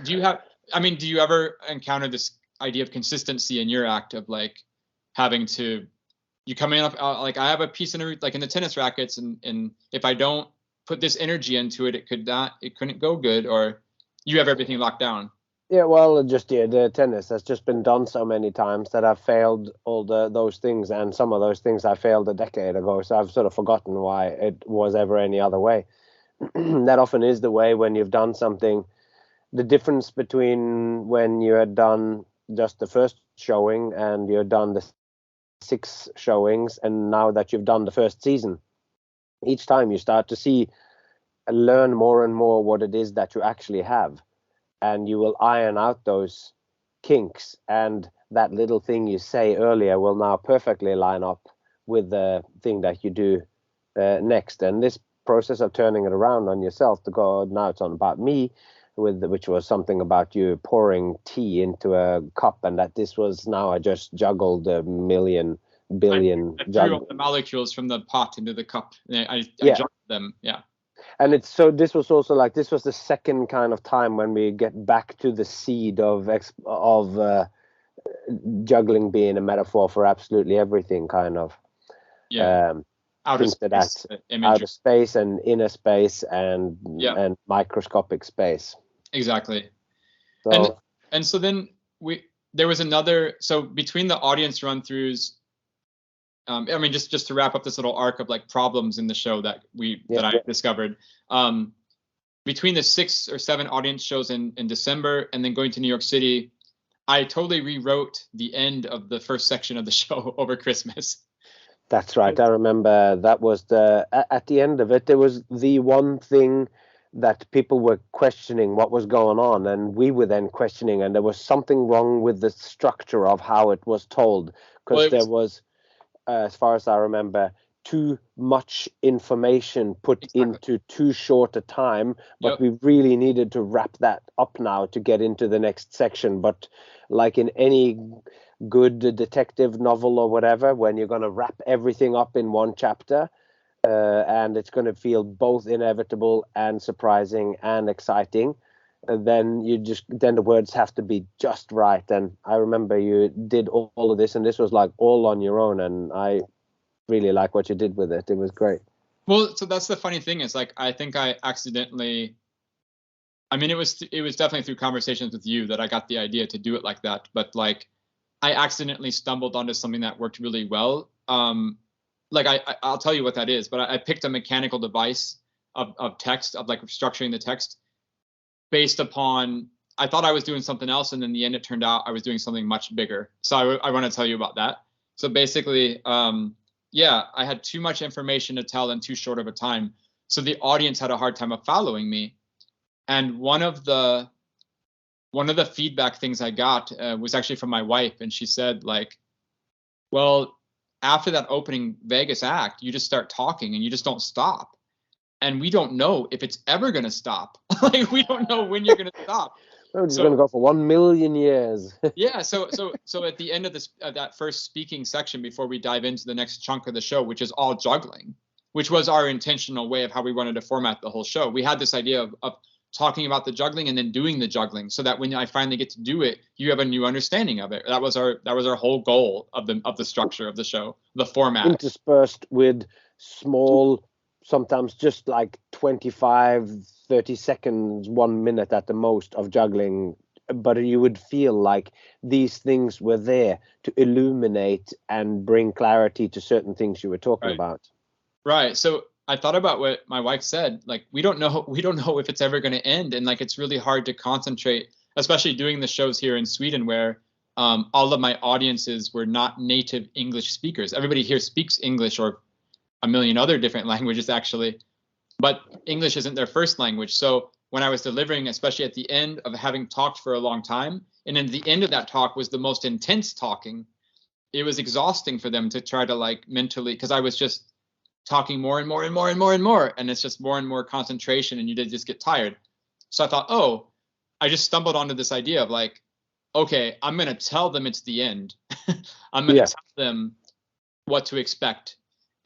Do you ever encounter this idea of consistency in your act of like having to, you come in like I have a piece in like in the tennis rackets, and if I don't put this energy into it, it couldn't go good, or you have everything locked down? Yeah, well, the tennis has just been done so many times that I've failed all those things, and some of those things I failed a decade ago, so I've sort of forgotten why it was ever any other way. That often is the way when you've done something. The difference between when you had done just the first showing and you had done the 6 showings, and now that you've done the first season, each time you start to learn more and more what it is that you actually have, and you will iron out those kinks, and that little thing you say earlier will now perfectly line up with the thing that you do next. And this process of turning it around on yourself to go, now it's on about me, which was something about you pouring tea into a cup, and that this was, now I just juggled a billion I threw all the molecules from the pot into the cup. I juggled them. Yeah. And it's so, this was also like, this was the second kind of time when we get back to the seed of juggling being a metaphor for absolutely everything, kind of. Outer space and inner space and microscopic space. Exactly. So, and so then there was another, so between the audience run-throughs, I mean, just to wrap up this little arc of like problems in the show that I discovered, between the 6 or 7 audience shows in December and then going to New York City, I totally rewrote the end of the first section of the show over Christmas. That's right. I remember that was at the end of it, there was the one thing that people were questioning what was going on, and we were then questioning, and there was something wrong with the structure of how it was told, because there was, as far as I remember, too much information put into too short a time, but we really needed to wrap that up now to get into the next section. But like in any good detective novel or whatever, when you're going to wrap everything up in one chapter, and it's going to feel both inevitable and surprising and exciting, then the words have to be just right. And I remember you did all of this, and this was like all on your own, and I really like what you did with it. It was great. Well, so that's the funny thing, is like, I think I accidentally, I mean, it was definitely through conversations with you that I got the idea to do it like that, but like I accidentally stumbled onto something that worked really well. Like I'll tell you what that is, but I picked a mechanical device of text, of like structuring the text based upon, I thought I was doing something else, and in the end it turned out I was doing something much bigger. So I want to tell you about that. So basically, yeah, I had too much information to tell in too short of a time. So the audience had a hard time of following me. And one of the feedback things I got was actually from my wife. And she said, like, well, after that opening Vegas act, you just start talking and you just don't stop. And we don't know if it's ever going to stop. Like, we don't know when you're going to stop. We're just going to go for 1 million years. Yeah. So at the end of this, that first speaking section, before we dive into the next chunk of the show, which is all juggling, which was our intentional way of how we wanted to format the whole show. We had this idea of talking about the juggling and then doing the juggling, so that when I finally get to do it, you have a new understanding of it. That was our whole goal of the structure of the show, the format. Interspersed with small, sometimes just like 25, 30 seconds, 1 minute at the most of juggling, but you would feel like these things were there to illuminate and bring clarity to certain things you were talking about. Right. So I thought about what my wife said. Like, we don't know if it's ever going to end, and like, it's really hard to concentrate, especially doing the shows here in Sweden, where all of my audiences were not native English speakers. Everybody here speaks English or a million other different languages, actually, but English isn't their first language. So when I was delivering, especially at the end of having talked for a long time, and then the end of that talk was the most intense talking, it was exhausting for them to try to, like, mentally, because I was just talking more and more and more and more and more, and it's just more and more concentration, and you did just get tired. So I thought, oh, I just stumbled onto this idea of, like, okay, I'm going to tell them it's the end. I'm going to tell them what to expect.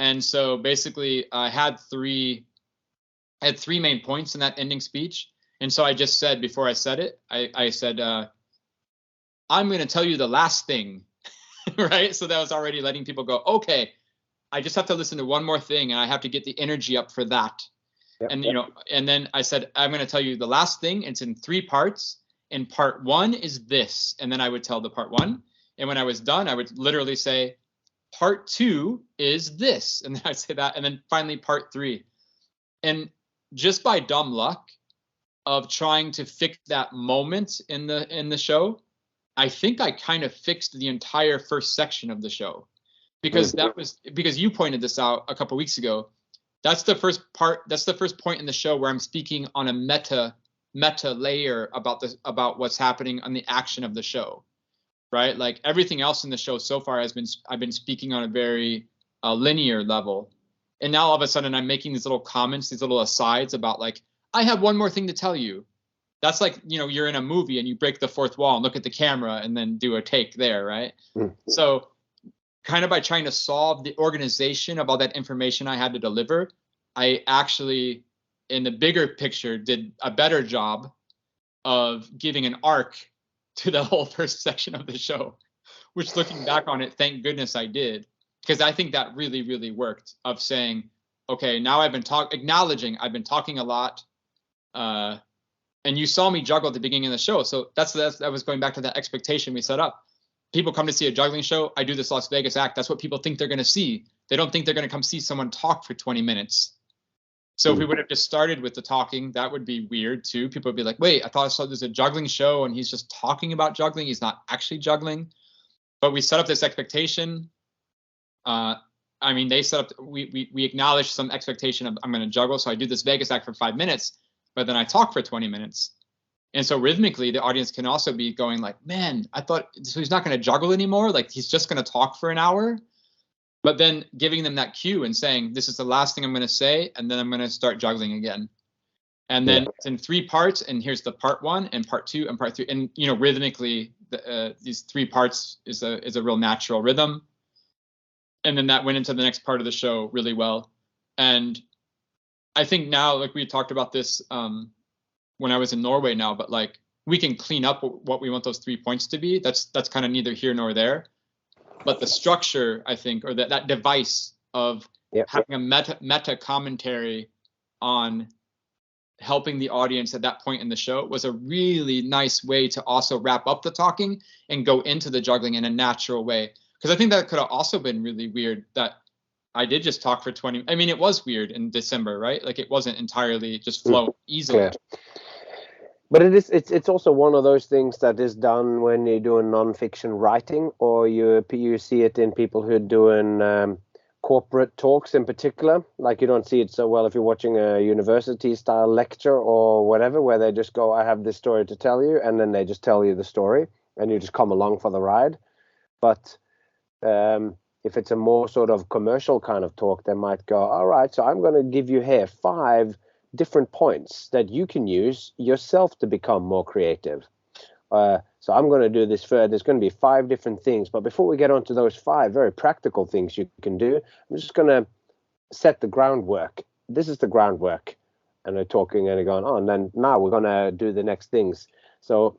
And so basically I had three main points in that ending speech. And so I just said, before I said it, I said, I'm going to tell you the last thing, right? So that was already letting people go, okay, I just have to listen to one more thing, and I have to get the energy up for that. Yep, and, you know, and then I said, I'm going to tell you the last thing. It's in 3 parts. And part 1 is this. And then I would tell the part 1. And when I was done, I would literally say, part 2 is this. And then I'd say that. And then finally, part 3. And just by dumb luck of trying to fix that moment in the show, I think I kind of fixed the entire first section of the show. Because because you pointed this out a couple of weeks ago. That's the first part. That's the first point in the show where I'm speaking on a meta layer about what's happening on the action of the show, right? Like, everything else in the show so far I've been speaking on a very linear level, and now all of a sudden I'm making these little comments, these little asides about, like, I have one more thing to tell you. That's like, you know, you're in a movie and you break the fourth wall and look at the camera and then do a take there, right? So kind of by trying to solve the organization of all that information I had to deliver, I actually, in the bigger picture, did a better job of giving an arc to the whole first section of the show, which, looking back on it, thank goodness I did, because I think that really, really worked, of saying, okay, now I've been acknowledging I've been talking a lot, and you saw me juggle at the beginning of the show. So that was going back to that expectation we set up. People come to see a juggling show. I do this Las Vegas act. That's what people think they're going to see. They don't think they're going to come see someone talk for 20 minutes. So if we would have just started with the talking, that would be weird too. People would be like, wait, I thought I saw there's a juggling show and he's just talking about juggling. He's not actually juggling. But we set up this expectation. I mean, they set up, we acknowledged some expectation of, I'm going to juggle. So I do this Vegas act for 5 minutes, but then I talk for 20 minutes. And so rhythmically, the audience can also be going like, man, I thought, so he's not going to juggle anymore. Like, he's just going to talk for an hour. But then giving them that cue and saying, this is the last thing I'm going to say, and then I'm going to start juggling again. And then it's in 3 parts, and here's the part 1 and part 2 and part 3. And, you know, rhythmically, these 3 parts is a real natural rhythm. And then that went into the next part of the show really well. And I think now, like, we talked about this when I was in Norway now, but, like, we can clean up what we want those 3 points to be. That's kind of neither here nor there. But the structure, I think, or that device of having a meta commentary on helping the audience at that point in the show was a really nice way to also wrap up the talking and go into the juggling in a natural way. Because I think that could have also been really weird that I did just talk for 20. I mean, it was weird in December, right? Like, it wasn't entirely just flow easily. But it's also one of those things that is done when you're doing non-fiction writing, or you see it in people who are doing corporate talks in particular. Like, you don't see it so well if you're watching a university style lecture or whatever, where they just go, I have this story to tell you, and then they just tell you the story and you just come along for the ride. But if it's a more sort of commercial kind of talk, they might go, all right, so I'm going to give you here 5 different points that you can use yourself to become more creative. So I'm going to do this further. There's going to be 5 different things. But before we get on to those 5 very practical things you can do, I'm just going to set the groundwork. This is the groundwork. And they're talking and they're going, oh, and then now we're going to do the next things. So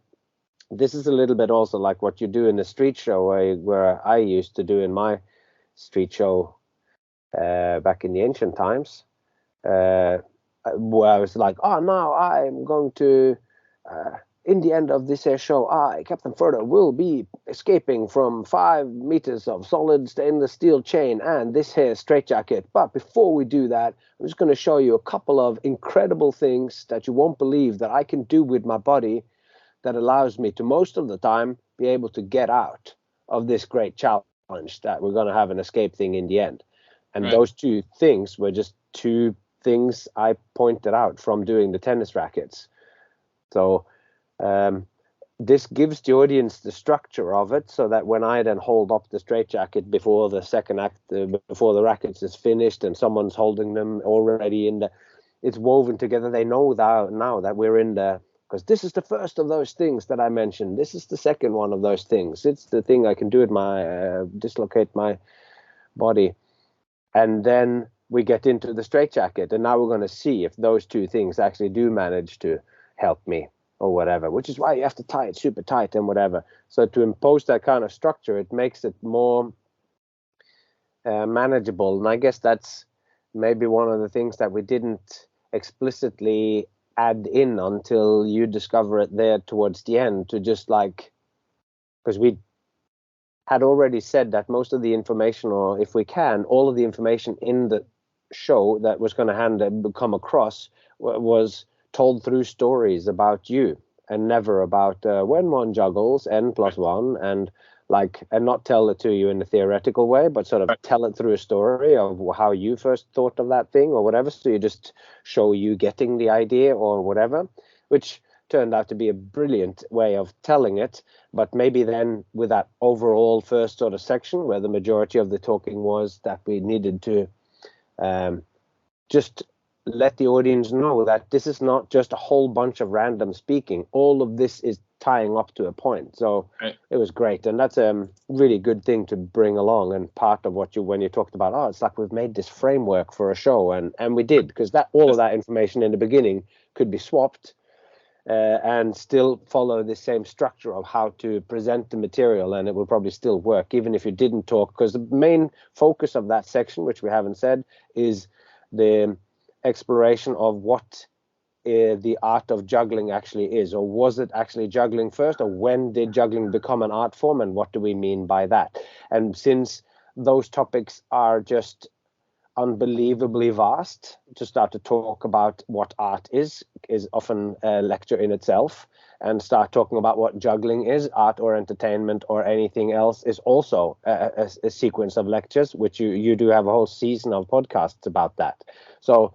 this is a little bit also like what you do in the street show, where I used to do in my street show back in the ancient times. Where I was like, oh, now I'm going to, in the end of this here show, Captain Frodo, will be escaping from 5 meters of solid stainless steel chain and this here straitjacket. But before we do that, I'm just going to show you a couple of incredible things that you won't believe that I can do with my body that allows me to, most of the time, be able to get out of this great challenge that we're going to have an escape thing in the end. And those 2 things were just 2 things I pointed out from doing the tennis rackets. So this gives the audience the structure of it, so that when I then hold up the straitjacket before the second act, before the rackets is finished and someone's holding them already in it's woven together. They know that now that we're in there, because this is the first of those things that I mentioned. This is the second one of those things. It's the thing I can do with my dislocate my body. And then we get into the straitjacket, and now we're going to see if those 2 things actually do manage to help me or whatever, which is why you have to tie it super tight and whatever. So to impose that kind of structure, it makes it more manageable. And I guess that's maybe one of the things that we didn't explicitly add in until you discover it there towards the end, to just like, because we had already said that most of the information, or if we can, all of the information in the show that was going to come across was told through stories about you, and never about when one juggles n+1, and not tell it to you in a theoretical way, but sort of tell it through a story of how you first thought of that thing or whatever. So you just show you getting the idea or whatever, which turned out to be a brilliant way of telling it. But maybe then with that overall first sort of section where the majority of the talking was, that we needed to just let the audience know that this is not just a whole bunch of random speaking. All of this is tying up to a point. So It was great. And that's a really good thing to bring along. And part of what when you talked about, it's like we've made this framework for a show. And we did, because all of that information in the beginning could be swapped and still follow the same structure of how to present the material. And it will probably still work, even if you didn't talk, because the main focus of that section, which we haven't said, is the exploration of what the art of juggling actually is, or was it actually juggling first, or when did juggling become an art form, and what do we mean by that? And since those topics are just unbelievably vast, to start to talk about what art is often a lecture in itself, and start talking about what juggling is, art or entertainment or anything else, is also a sequence of lectures, which you do have a whole season of podcasts about that. So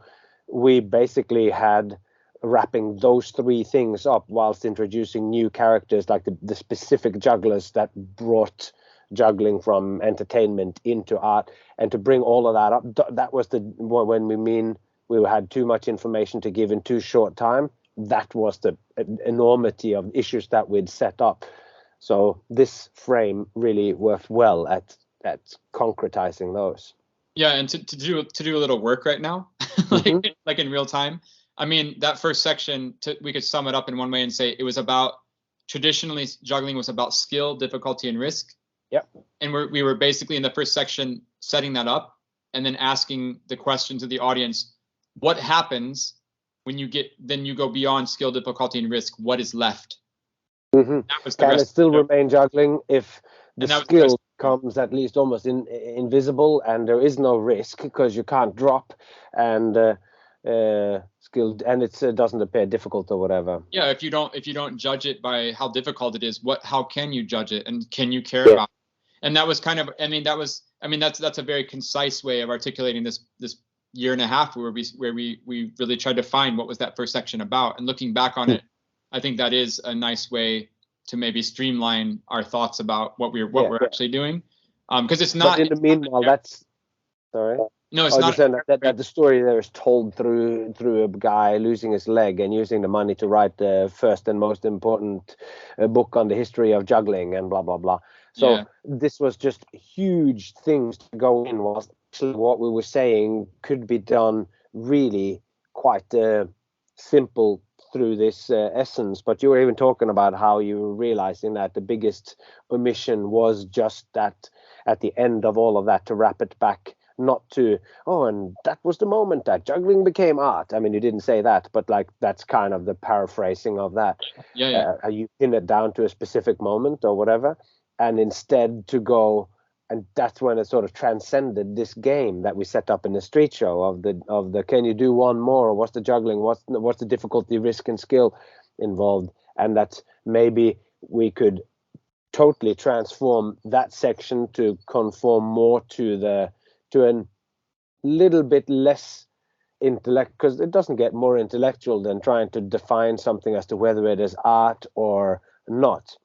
we basically had wrapping those 3 things up whilst introducing new characters, like the specific jugglers that brought juggling from entertainment into art, and to bring all of that up. That was when we mean we had too much information to give in too short time. That was the enormity of issues that we'd set up. So this frame really worked well at concretizing those. Yeah, and to do a little work right now, like in real time. I mean, that first section, we could sum it up in one way and say it was about, traditionally juggling was about skill, difficulty, and risk. Yep. And we were basically in the first section setting that up, and then asking the question to the audience: what happens when you go beyond skill, difficulty, and risk? What is left? Mm-hmm. Can it still remain juggling if the skill comes at least almost invisible, and there is no risk because you can't drop, and skilled, and it doesn't appear difficult or whatever. Yeah, if you don't judge it by how difficult it is, how can you judge it, and can you care about it? And that was kind of, that's a very concise way of articulating this year and a half where we really tried to find what was that first section about. And looking back on it, I think that is a nice way to maybe streamline our thoughts about what we're actually doing. Because it's not. But in the meanwhile, that's sorry. No, it's not. That the story there is told through a guy losing his leg and using the money to write the first and most important book on the history of juggling and blah blah blah. So this was just huge things to go in. Was actually what we were saying could be done really quite simple through this essence. But you were even talking about how you were realizing that the biggest omission was just that at the end of all of that to wrap it back. Not to, and that was the moment that juggling became art. I mean, you didn't say that, but like that's kind of the paraphrasing of that. You pin it down to a specific moment or whatever, and instead to go, and that's when it sort of transcended this game that we set up in the street show of the can you do one more? What's the juggling? What's the difficulty, risk, and skill involved? And that maybe we could totally transform that section to conform more to a little bit less intellect, because it doesn't get more intellectual than trying to define something as to whether it is art or not.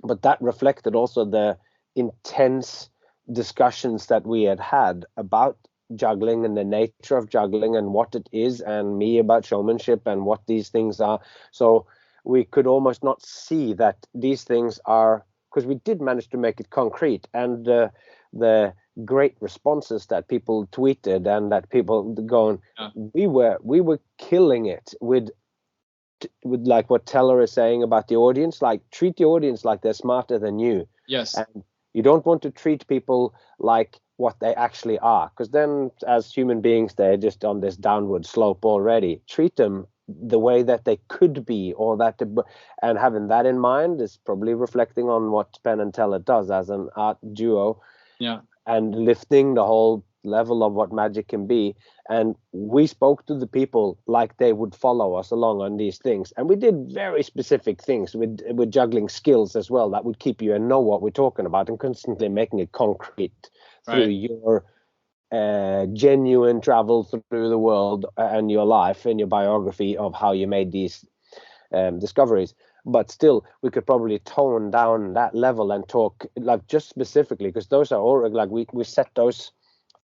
But that reflected also the intense discussions that we had about juggling and the nature of juggling and what it is, and me about showmanship and what these things are. So we could almost not see that these things are, because we did manage to make it concrete, and the great responses that people tweeted and that people going, we were killing it with like what Teller is saying about the audience, like treat the audience like they're smarter than you. Yes. And you don't want to treat people like what they actually are, because then as human beings, they're just on this downward slope already. Treat them the way that they could be, or that, and having that in mind is probably reflecting on what Penn and Teller does as an art duo. Yeah. And lifting the whole level of what magic can be. And we spoke to the people like they would follow us along on these things. And we did very specific things with juggling skills as well that would keep you and know what we're talking about, and constantly making it concrete through your genuine travel through the world and your life and your biography of how you made these discoveries. But still, we could probably tone down that level and talk like just specifically, because those are all like we set those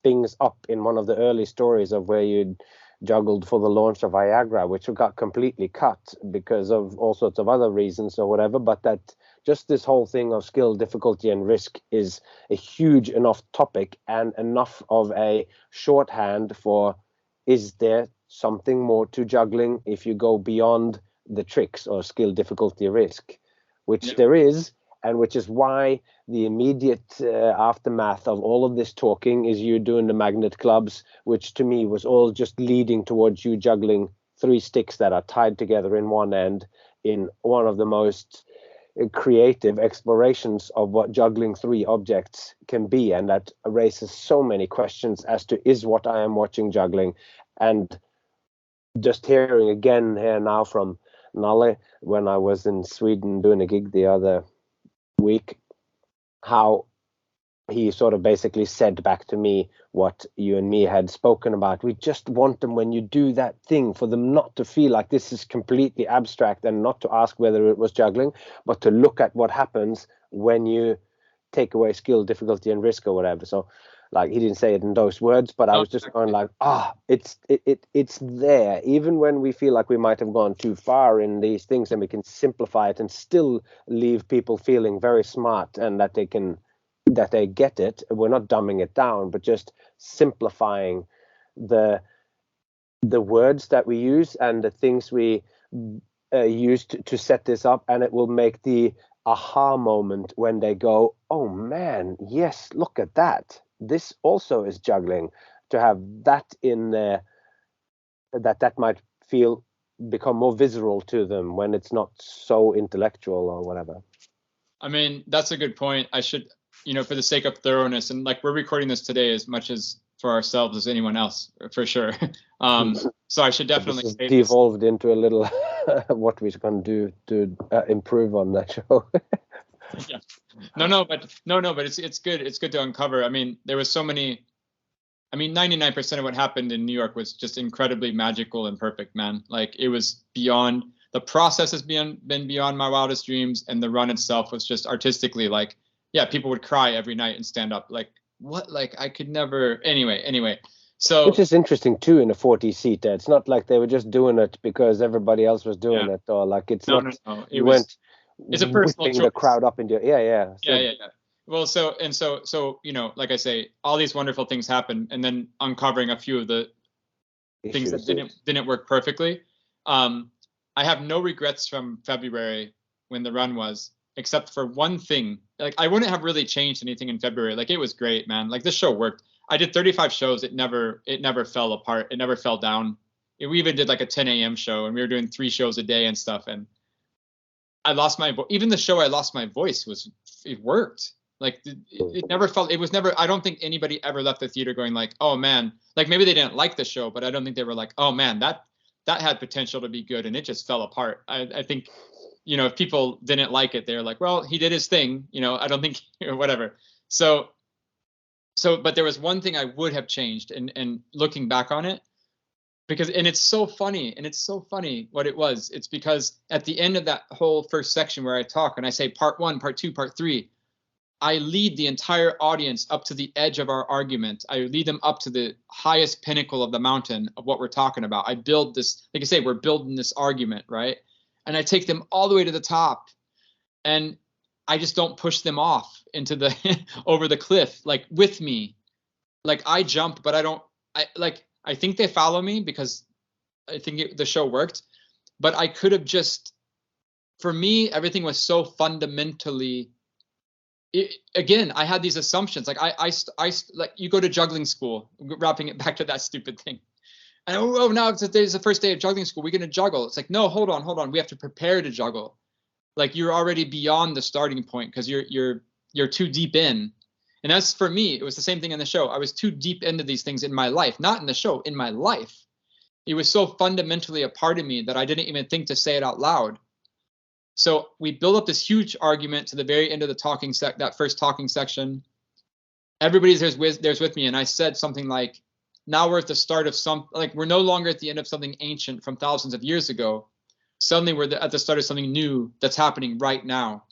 things up in one of the early stories of where you juggled for the launch of Viagra, which got completely cut because of all sorts of other reasons or whatever. But that just this whole thing of skill, difficulty, and risk is a huge enough topic and enough of a shorthand for, is there something more to juggling if you go beyond the tricks or skill, difficulty, risk, which there is, and which is why the immediate aftermath of all of this talking is you doing the magnet clubs, which to me was all just leading towards you juggling 3 sticks that are tied together in one end, in one of the most creative explorations of what juggling 3 objects can be. And that raises so many questions as to, is what I am watching juggling? And just hearing again here now from Nalle, when I was in Sweden doing a gig the other week, how he sort of basically said back to me what you and me had spoken about. We just want them, when you do that thing, for them not to feel like this is completely abstract, and not to ask whether it was juggling, but to look at what happens when you take away skill, difficulty, and risk or whatever. So like, he didn't say it in those words, but I was just going like, it's there. Even when we feel like we might have gone too far in these things, and we can simplify it and still leave people feeling very smart and that they get it. We're not dumbing it down, but just simplifying the words that we use and the things we used to set this up, and it will make the aha moment when they go, oh man, yes, look at that. This also is juggling. To have that in there, that might become more visceral to them when it's not so intellectual or whatever. I mean, that's a good point. I should, for the sake of thoroughness, and like we're recording this today, as much as for ourselves as anyone else, for sure. So I should definitely this say devolved into a little what we can do to improve on that show. Yeah. No, but it's good. It's good to uncover. I mean, there was so many. I mean, 99% of what happened in New York was just incredibly magical and perfect, man. Like, it was beyond, the process has been beyond my wildest dreams, and the run itself was just artistically, like, yeah, people would cry every night and stand up. Like, what? Like, I could never. Anyway. So, which is interesting too in a 40 seater. It's not like they were just doing it because everybody else was doing it, or like it's no. It's a personal choice. The crowd up into yeah. Well, so like I say, all these wonderful things happen, and then uncovering a few of the things that didn't work perfectly. I have no regrets from February when the run was, except for one thing. Like, I wouldn't have really changed anything in February. Like, it was great, man. Like, this show worked. I did 35 shows. It never fell apart. It never fell down. We even did like a 10 a.m. show, and we were doing 3 shows a day and stuff. And I lost my voice. Even the show I lost my voice it worked. Like, it never felt, it was never, I don't think anybody ever left the theater going like, oh man, like maybe they didn't like the show, but I don't think they were like, oh man, that had potential to be good, and it just fell apart. I think, if people didn't like it, they're like, well, he did his thing, I don't think, whatever. So, but there was one thing I would have changed, and looking back on it, and it's so funny what it was. It's because at the end of that whole first section where I talk and I say part 1, part 2, part 3, I lead the entire audience up to the edge of our argument. I lead them up to the highest pinnacle of the mountain of what we're talking about. I build this, like I say, we're building this argument, right? And I take them all the way to the top, and I just don't push them off into the over the cliff, like with me. Like, I jump, but I think they follow me because I think the show worked, but I could have just, for me, everything was so fundamentally, again, I had these assumptions. Like, I like, you go to juggling school, wrapping it back to that stupid thing. And now it's the first day of juggling school. We're going to juggle. It's like, no, hold on. We have to prepare to juggle. Like, you're already beyond the starting point because you're too deep in. And that's, for me, it was the same thing in the show. I was too deep into these things in my life, not in the show, in my life. It was so fundamentally a part of me that I didn't even think to say it out loud. So we built up this huge argument to the very end of the that first talking section. Everybody's there's with me, and I said something like, now we're at the start of we're no longer at the end of something ancient from thousands of years ago. Suddenly we're at the start of something new that's happening right now.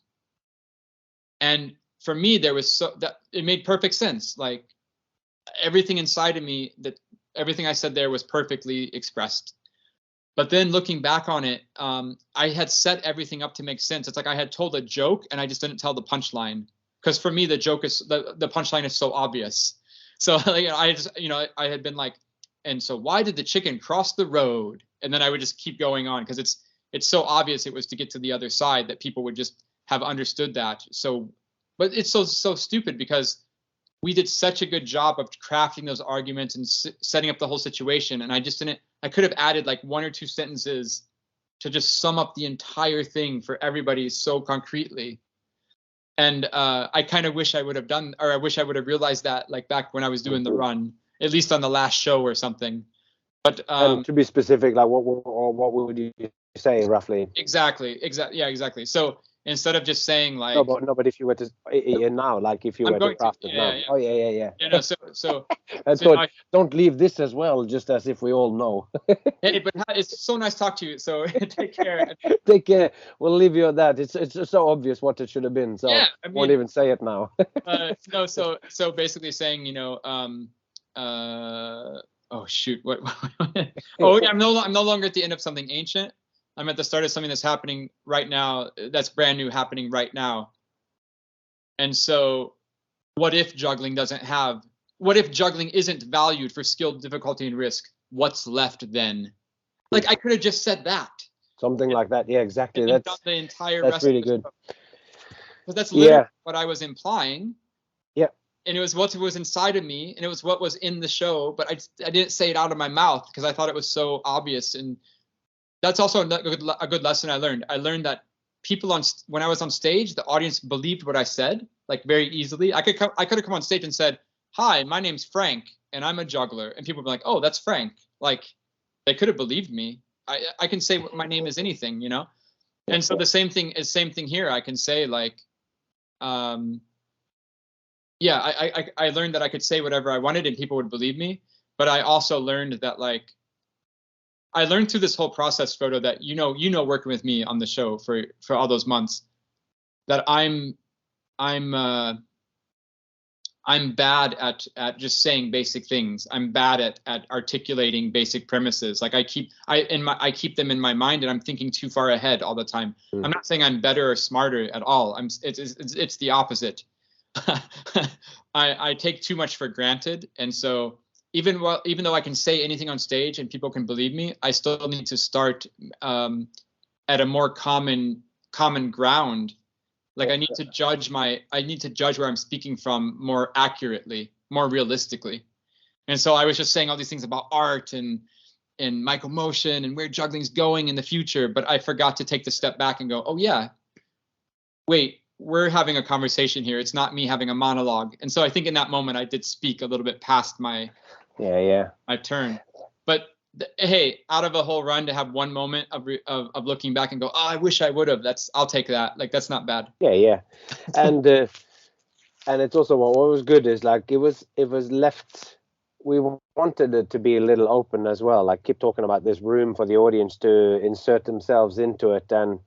And for me, that it made perfect sense. Like, everything inside of me, that everything I said there was perfectly expressed. But then looking back on it, I had set everything up to make sense. It's like I had told a joke and I just didn't tell the punchline, because for me the joke is the punchline is so obvious. So I had been like, and so why did the chicken cross the road? And then I would just keep going on because it's so obvious it was to get to the other side that people would just have understood that. So, but it's so stupid because we did such a good job of crafting those arguments and setting up the whole situation. And I could have added like 1 or 2 sentences to just sum up the entire thing for everybody so concretely. And I kind of wish I would have done, or I wish I would have realized that like back when I was doing the run, at least on the last show or something. But and to be specific, like what would you say roughly? Exactly. Yeah, exactly. So instead of just saying like no, but if you were to now, like if you were to craft it now. Yeah. Oh yeah. You know, so I thought, don't leave this as well, just as if we all know. Hey, but it's so nice to talk to you. So take care. Take care. We'll leave you at that. It's so obvious what it should have been. So yeah, won't even say it now. No, so basically saying, oh shoot, what? Oh yeah, I'm no longer at the end of something ancient. I'm at the start of something that's happening right now, that's brand new, happening right now. And so what if juggling isn't valued for skill, difficulty, and risk? What's left then? Like, I could have just said that. Something like that. Yeah, exactly. That's the entire that's rest really of good. Because that's literally what I was implying. Yeah. And it was what was inside of me, and it was what was in the show, but I didn't say it out of my mouth because I thought it was so obvious. And that's also a good lesson I learned. I learned that people when I was on stage, the audience believed what I said, like very easily. I could have come on stage and said, hi, my name's Frank and I'm a juggler. And people would be like, oh, that's Frank. Like they could have believed me. I can say my name is anything, you know? And so the same thing here. I can say like, yeah, I learned that I could say whatever I wanted and people would believe me. But I also learned that like, I learned through this whole process, Frodo, that you know, working with me on the show for all those months, that I'm bad at just saying basic things. I'm bad at articulating basic premises. Like I keep them in my mind, and I'm thinking too far ahead all the time. I'm not saying I'm better or smarter at all. It's the opposite. I take too much for granted, and so even though I can say anything on stage and people can believe me, I still need to start at a more common ground. Like I need to judge where I'm speaking from more accurately, more realistically. And so I was just saying all these things about art and micromotion and where juggling's going in the future, but I forgot to take the step back and go, oh yeah, wait, we're having a conversation here. It's not me having a monologue. And so I think in that moment I did speak a little bit past my turn. But hey, out of a whole run to have one moment of looking back and go, oh, I wish I would have. I'll take that. Like that's not bad. Yeah. And it's also what was good is like it was left. We wanted it to be a little open as well. Like keep talking about this room for the audience to insert themselves into it, and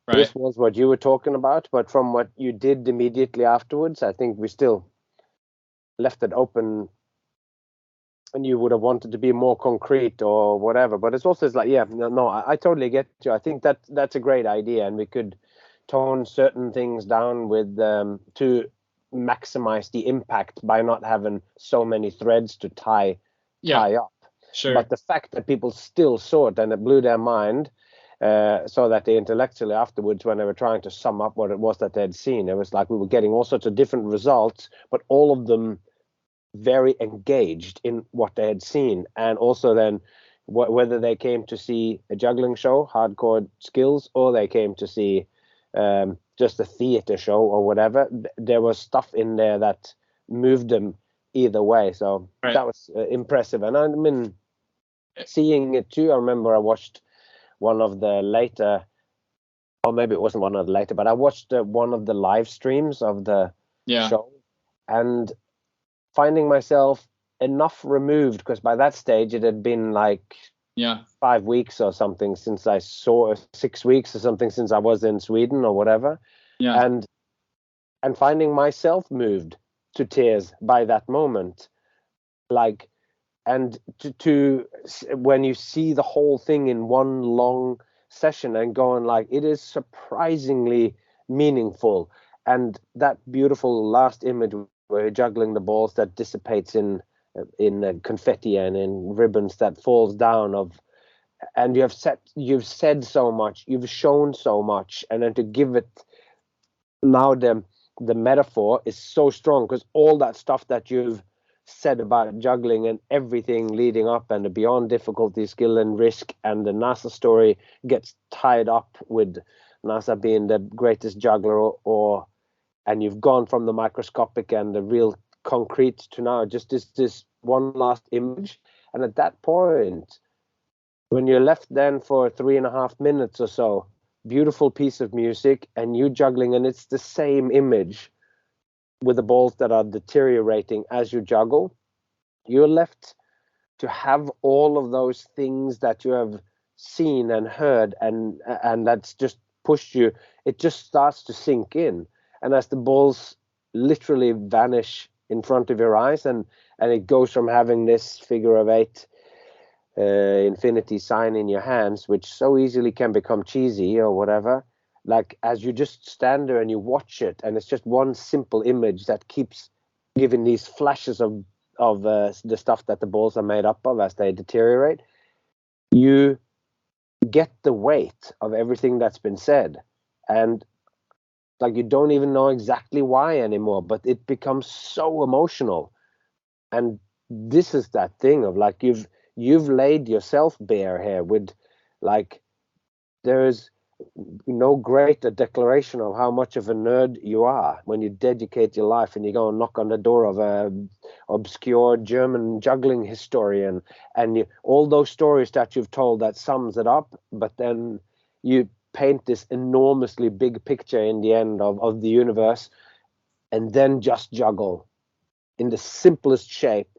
this was what you were talking about. But from what you did immediately afterwards, I think we still left it open. And you would have wanted to be more concrete or whatever, but it's also like, I totally get you. I think that's a great idea, and we could tone certain things down with to maximize the impact by not having so many threads to tie up. Sure. But the fact that people still saw it and it blew their mind, so that they intellectually afterwards, when they were trying to sum up what it was that they'd seen, it was like we were getting all sorts of different results, but all of them very engaged in what they had seen. And also then whether they came to see a juggling show, hardcore skills, or they came to see just a theater show or whatever, there was stuff in there that moved them either way. So that was impressive. And I mean, seeing it too, I remember I watched one of the later, or maybe it wasn't one of the later, but I watched one of the live streams of the show, and finding myself enough removed, because by that stage it had been like 5 weeks or something since I saw 6 weeks or something since I was in Sweden or whatever. And finding myself moved to tears by that moment, like, and to when you see the whole thing in one long session and going like, it is surprisingly meaningful. And that beautiful last image where you're juggling the balls that dissipates in confetti and in ribbons that falls down and you've said so much, you've shown so much, and then to give it now, the metaphor is so strong because all that stuff that you've said about juggling and everything leading up and the beyond difficulty, skill and risk, and the NASA story gets tied up with NASA being the greatest juggler, and you've gone from the microscopic and the real concrete to now just this one last image. And at that point, when you're left then for 3.5 minutes or so, beautiful piece of music and you juggling, and it's the same image with the balls that are deteriorating as you juggle, you're left to have all of those things that you have seen and heard, and that's just pushed you. It just starts to sink in. And as the balls literally vanish in front of your eyes, and it goes from having this figure of 8 infinity sign in your hands, which so easily can become cheesy or whatever, like as you just stand there and you watch it, and it's just one simple image that keeps giving these flashes of the stuff that the balls are made up of as they deteriorate, you get the weight of everything that's been said. And like you don't even know exactly why anymore, but it becomes so emotional. And this is that thing of like you've laid yourself bare here with like there's no greater declaration of how much of a nerd you are when you dedicate your life and you go and knock on the door of a obscure German juggling historian, and all those stories that you've told that sums it up, but then you paint this enormously big picture in the end of the universe, and then just juggle in the simplest shape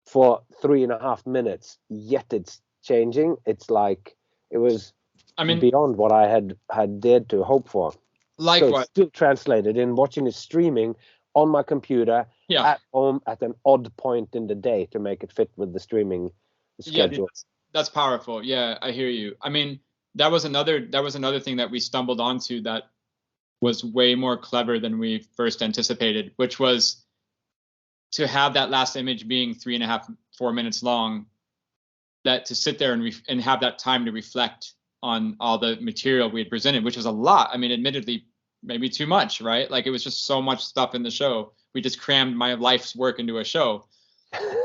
for 3.5 minutes, yet it's changing. It's like it was beyond what I had dared to hope for. Likewise. So it's still translated in watching it streaming on my computer at home at an odd point in the day to make it fit with the streaming schedule. Yeah, that's powerful. Yeah, I hear you. I mean, that was another thing that we stumbled onto that was way more clever than we first anticipated, which was to have that last image being 3.5, 4 minutes long, that to sit there and have that time to reflect on all the material we had presented, which was a lot. I mean, admittedly, maybe too much, right? Like, it was just so much stuff in the show. We just crammed my life's work into a show.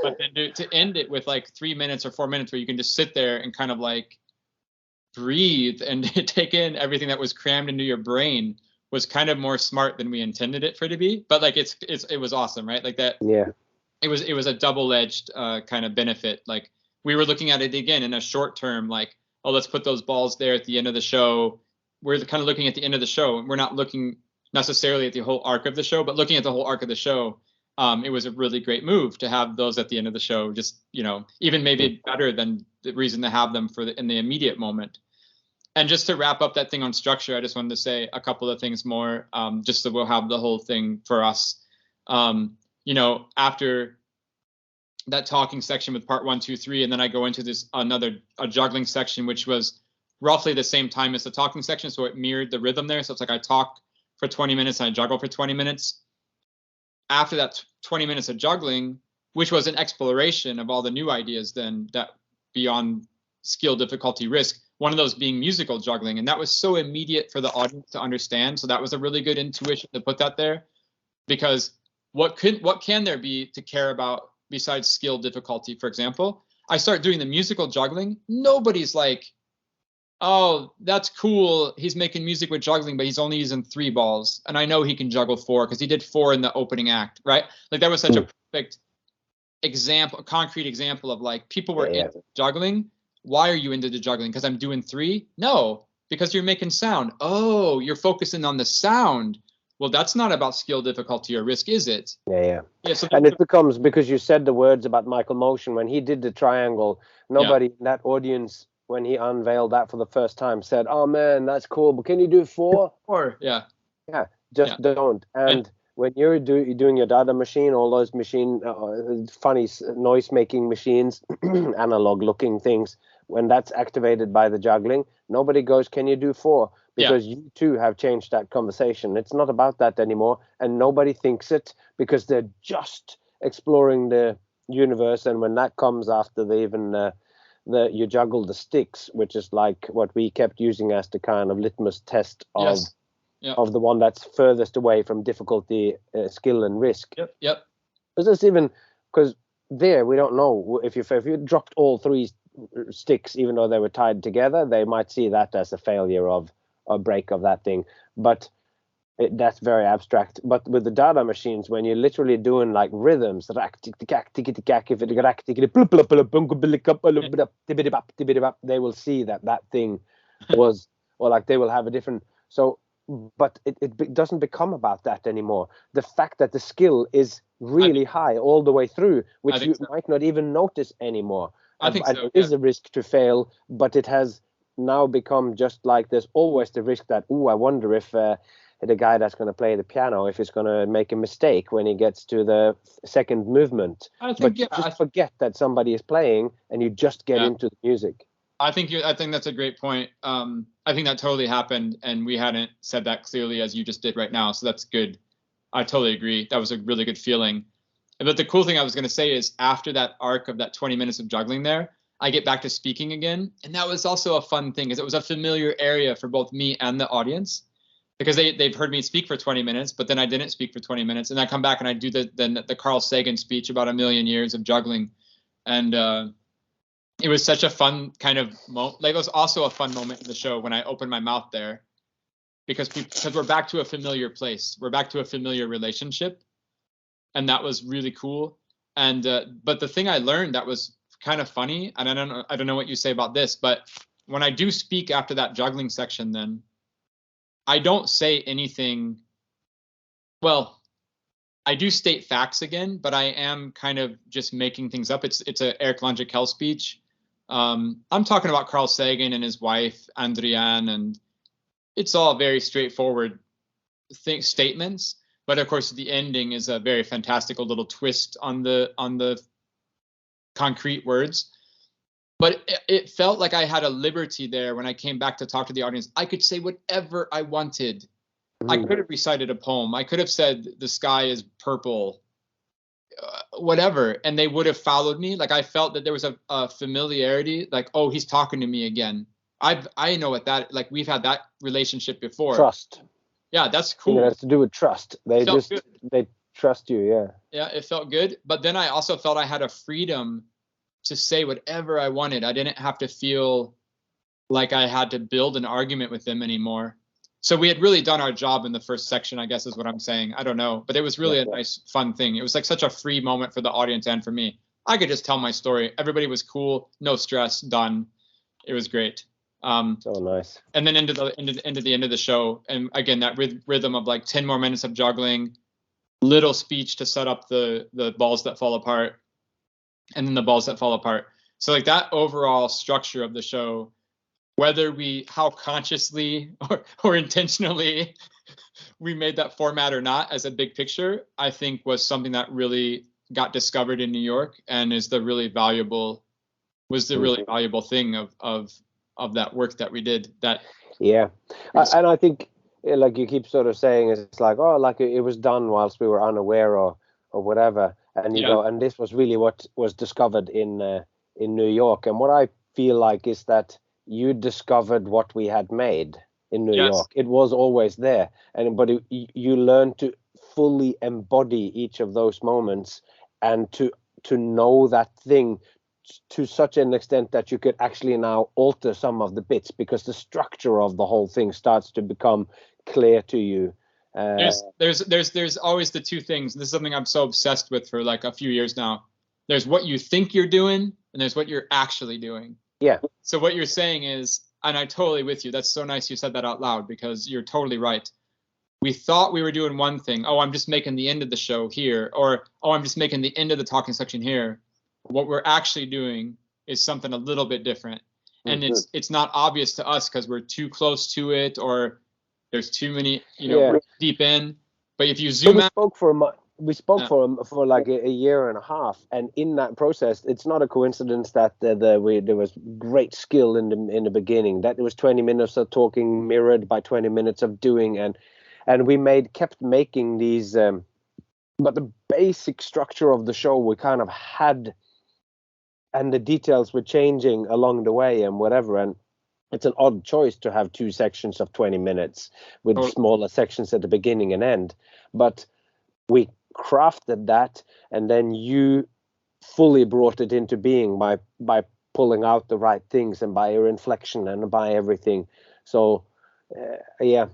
But then to end it with like 3 minutes or 4 minutes where you can just sit there and kind of like breathe and take in everything that was crammed into your brain was kind of more smart than we intended it for to be. But like, it was awesome, right? Like that. Yeah. It was a double-edged kind of benefit. Like, we were looking at it again in a short term, like, oh, let's put those balls there at the end of the show. We're kind of looking at the end of the show. We're not looking necessarily at the whole arc of the show, but looking at the whole arc of the show. It was a really great move to have those at the end of the show. Just, even maybe better than the reason to have them in the immediate moment. And just to wrap up that thing on structure, I just wanted to say a couple of things more, just so we'll have the whole thing for us. After that talking section with part 1, 2, 3, and then I go into a juggling section, which was roughly the same time as the talking section. So it mirrored the rhythm there. So it's like I talk for 20 minutes and I juggle for 20 minutes. After that 20 minutes of juggling, which was an exploration of all the new ideas then that beyond skill, difficulty, risk, one of those being musical juggling. And that was so immediate for the audience to understand. So that was a really good intuition to put that there, because what can there be to care about besides skill, difficulty? For example, I start doing the musical juggling. Nobody's like, oh, that's cool, he's making music with juggling, but he's only using 3 balls. And I know he can juggle 4 because he did 4 in the opening act, right? Like, that was such a perfect example, concrete example of like, people were into juggling. Why are you into the juggling? Because I'm doing 3? No, because you're making sound. Oh, you're focusing on the sound. Well, that's not about skill, difficulty, or risk, is it? Yeah. So and it becomes, because you said the words about Michael Motion, when he did the triangle, nobody in that audience, when he unveiled that for the first time, said, oh man, that's cool, but can you do 4? 4, just don't. And when you're doing your data machine, all those funny noise-making machines, analog-looking things, when that's activated by the juggling, nobody goes, can you do 4? Because you too have changed that conversation. It's not about that anymore, and nobody thinks it because they're just exploring the universe. And when that comes after you juggle the sticks, which is like what we kept using as the kind of litmus test of the one that's furthest away from difficulty, skill, and risk. Yep. Because there we don't know if you dropped all 3 sticks, even though they were tied together, they might see that as a failure of a break of that thing. But that's very abstract. But with the data machines, when you're literally doing like rhythms, they will see that thing was, or like they will have a different. So, but it doesn't become about that anymore. The fact that the skill is really high all the way through, which you might not even notice anymore. I think so. It is a risk to fail, but it has now become just like there's always the risk that, I wonder if the guy that's going to play the piano, if he's going to make a mistake when he gets to the second movement. Forget that somebody is playing and you just get into the music. I think that's a great point. I think that totally happened, and we hadn't said that clearly as you just did right now. So that's good. I totally agree. That was a really good feeling. But the cool thing I was going to say is, after that arc of that 20 minutes of juggling there, I get back to speaking again. And that was also a fun thing, because it was a familiar area for both me and the audience, because they've heard me speak for 20 minutes, but then I didn't speak for 20 minutes. And I come back and I do the Carl Sagan speech about 1,000,000 years of juggling. And it was such a fun kind of moment. Like, it was also a fun moment in the show when I opened my mouth there, because we're back to a familiar place. We're back to a familiar relationship. And that was really cool. And but the thing I learned that was kind of funny, and I don't know what you say about this, but when I do speak after that juggling section, then I don't say anything. Well, I do state facts again, but I am kind of just making things up. It's a Eric Langekel speech. I'm talking about Carl Sagan and his wife Andriane, and it's all very straightforward statements. But of course, the ending is a very fantastical little twist on the concrete words. But it felt like I had a liberty there when I came back to talk to the audience. I could say whatever I wanted. I could have recited a poem. I could have said the sky is purple, whatever, and they would have followed me. Like, I felt that there was a familiarity, like, oh, he's talking to me again. I know what that, like, we've had that relationship before. Trust. Yeah, that's cool. It has to do with trust. They trust you. Yeah. Yeah, it felt good. But then I also felt I had a freedom to say whatever I wanted. I didn't have to feel like I had to build an argument with them anymore. So we had really done our job in the first section, I guess is what I'm saying. I don't know. But it was really a nice, fun thing. It was like such a free moment for the audience and for me. I could just tell my story. Everybody was cool. No stress. Done. It was great. So nice. And then into the end of the show. And again, that rhythm of like 10 more minutes of juggling, little speech to set up the balls that fall apart, and then the balls that fall apart. So like that overall structure of the show, whether how consciously or intentionally we made that format or not as a big picture, I think was something that really got discovered in New York and is the really valuable thing of that work that we did. That and I think, like you keep sort of saying, it's like, oh, like it was done whilst we were unaware or whatever, and you go, and this was really what was discovered in New York. And what I feel like is that you discovered what we had made in New York. It was always there, but you learned to fully embody each of those moments and to know that thing to such an extent that you could actually now alter some of the bits, because the structure of the whole thing starts to become clear to you. There's always the two things. This is something I'm so obsessed with for like a few years now. There's what you think you're doing, and there's what you're actually doing. Yeah. So what you're saying is, and I'm totally with you. That's so nice you said that out loud, because you're totally right. We thought we were doing one thing. Oh, I'm just making the end of the show here, or oh, I'm just making the end of the talking section here. What we're actually doing is something a little bit different, and it's not obvious to us because we're too close to it, or there's too many, we're deep in. But if you zoom out, we spoke for like a year and a half, and in that process, it's not a coincidence that there was great skill in the beginning. That it was 20 minutes of talking mirrored by 20 minutes of doing, and we kept making these. But the basic structure of the show we kind of had, and the details were changing along the way and whatever. And it's an odd choice to have two sections of 20 minutes with smaller sections at the beginning and end. But we crafted that, and then you fully brought it into being by pulling out the right things and by your inflection and by everything. So,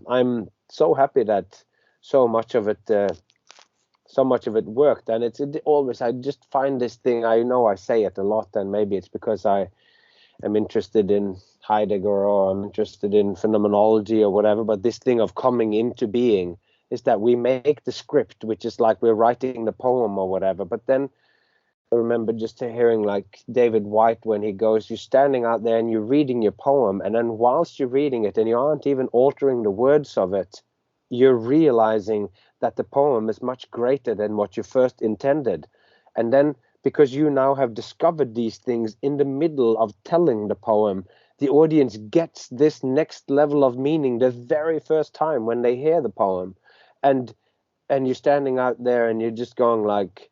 I'm so happy that so much of it worked. And I just find this thing, I know I say it a lot, and maybe it's because I am interested in Heidegger or I'm interested in phenomenology or whatever, but this thing of coming into being is that we make the script, which is like we're writing the poem or whatever. But then I remember just hearing like David White when he goes, you're standing out there and you're reading your poem, and then whilst you're reading it and you aren't even altering the words of it, you're realizing that the poem is much greater than what you first intended. And then because you now have discovered these things in the middle of telling the poem, the audience gets this next level of meaning the very first time when they hear the poem. And you're standing out there and you're just going like,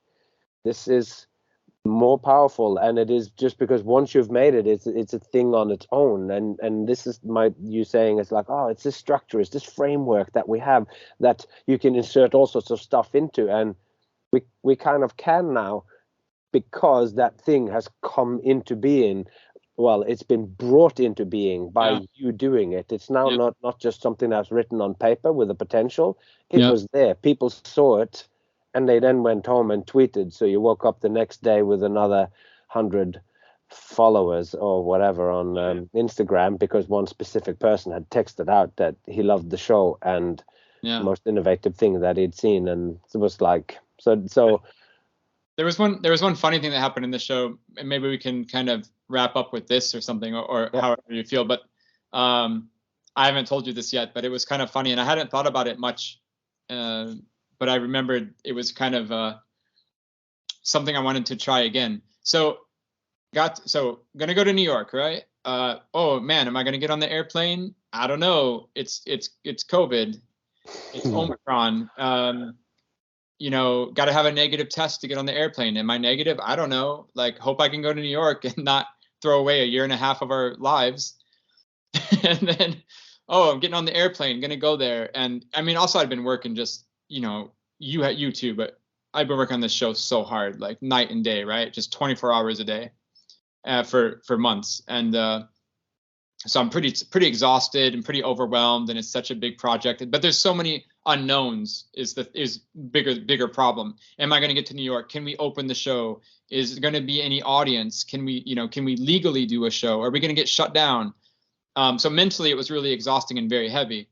this is more powerful. And it is just because once you've made it, it's a thing on its own. And this is you saying it's like, oh, it's this structure, it's this framework that we have that you can insert all sorts of stuff into. And we kind of can now because that thing has come into being. Well, it's been brought into being by you doing it. It's now not just something that's written on paper with a potential. It was there. People saw it, and they then went home and tweeted. So you woke up the next day with another 100 followers or whatever on Instagram, because one specific person had texted out that he loved the show and the most innovative thing that he'd seen. And it was like, so there was one funny thing that happened in the show, and maybe we can kind of wrap up with this or something, or however you feel. But I haven't told you this yet, but it was kind of funny, and I hadn't thought about it much. But I remembered it was kind of something I wanted to try again. So gonna go to New York, right? Oh man, am I gonna get on the airplane? I don't know. It's COVID. It's Omicron. Got to have a negative test to get on the airplane. Am I negative? I don't know. Like, hope I can go to New York and not throw away a year and a half of our lives. And then, I'm getting on the airplane, gonna go there. And I mean, also I'd been working just, you too, but I've been working on this show so hard, like night and day, right? Just 24 hours a day for months. And so I'm pretty exhausted and pretty overwhelmed, and it's such a big project. But there's so many unknowns is bigger problem. Am I going to get to New York? Can we open the show? Is there going to be any audience? Can we legally do a show? Are we going to get shut down? So mentally it was really exhausting and very heavy.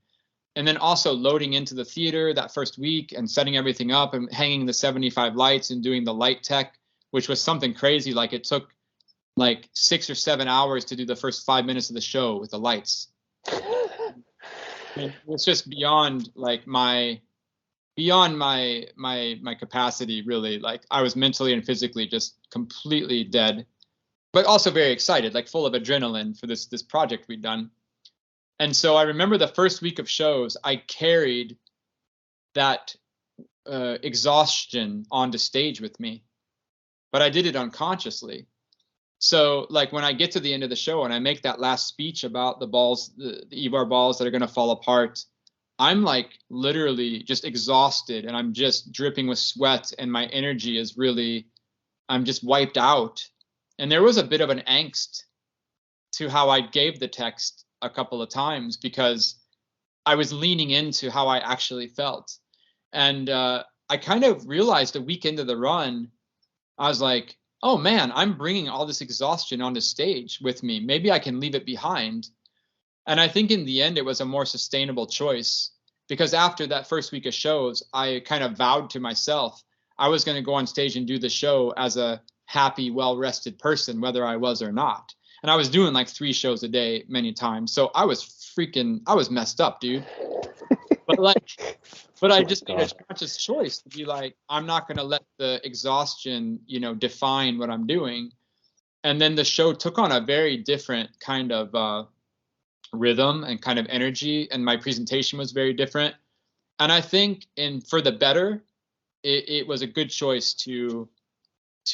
And then also loading into the theater that first week and setting everything up and hanging the 75 lights and doing the light tech, which was something crazy. Like, it took like 6 or 7 hours to do the first 5 minutes of the show with the lights. It's just beyond my capacity, really. Like, I was mentally and physically just completely dead, but also very excited, like full of adrenaline for this project we'd done. And so I remember the first week of shows, I carried that exhaustion onto stage with me, but I did it unconsciously. So like when I get to the end of the show and I make that last speech about the balls, the abour balls that are going to fall apart, I'm like literally just exhausted and I'm just dripping with sweat and my energy is really, I'm just wiped out. And there was a bit of an angst to how I gave the text a couple of times because I was leaning into how I actually felt. And I kind of realized a week into the run, I was like, oh man, I'm bringing all this exhaustion onto stage with me. Maybe I can leave it behind. And I think in the end, it was a more sustainable choice because after that first week of shows, I kind of vowed to myself, I was going to go on stage and do the show as a happy, well-rested person, whether I was or not. And I was doing like 3 shows a day many times. So I was messed up, dude. But I just made a conscious choice to be like, I'm not going to let the exhaustion, define what I'm doing. And then the show took on a very different kind of rhythm and kind of energy. And my presentation was very different. And I think for the better, it was a good choice to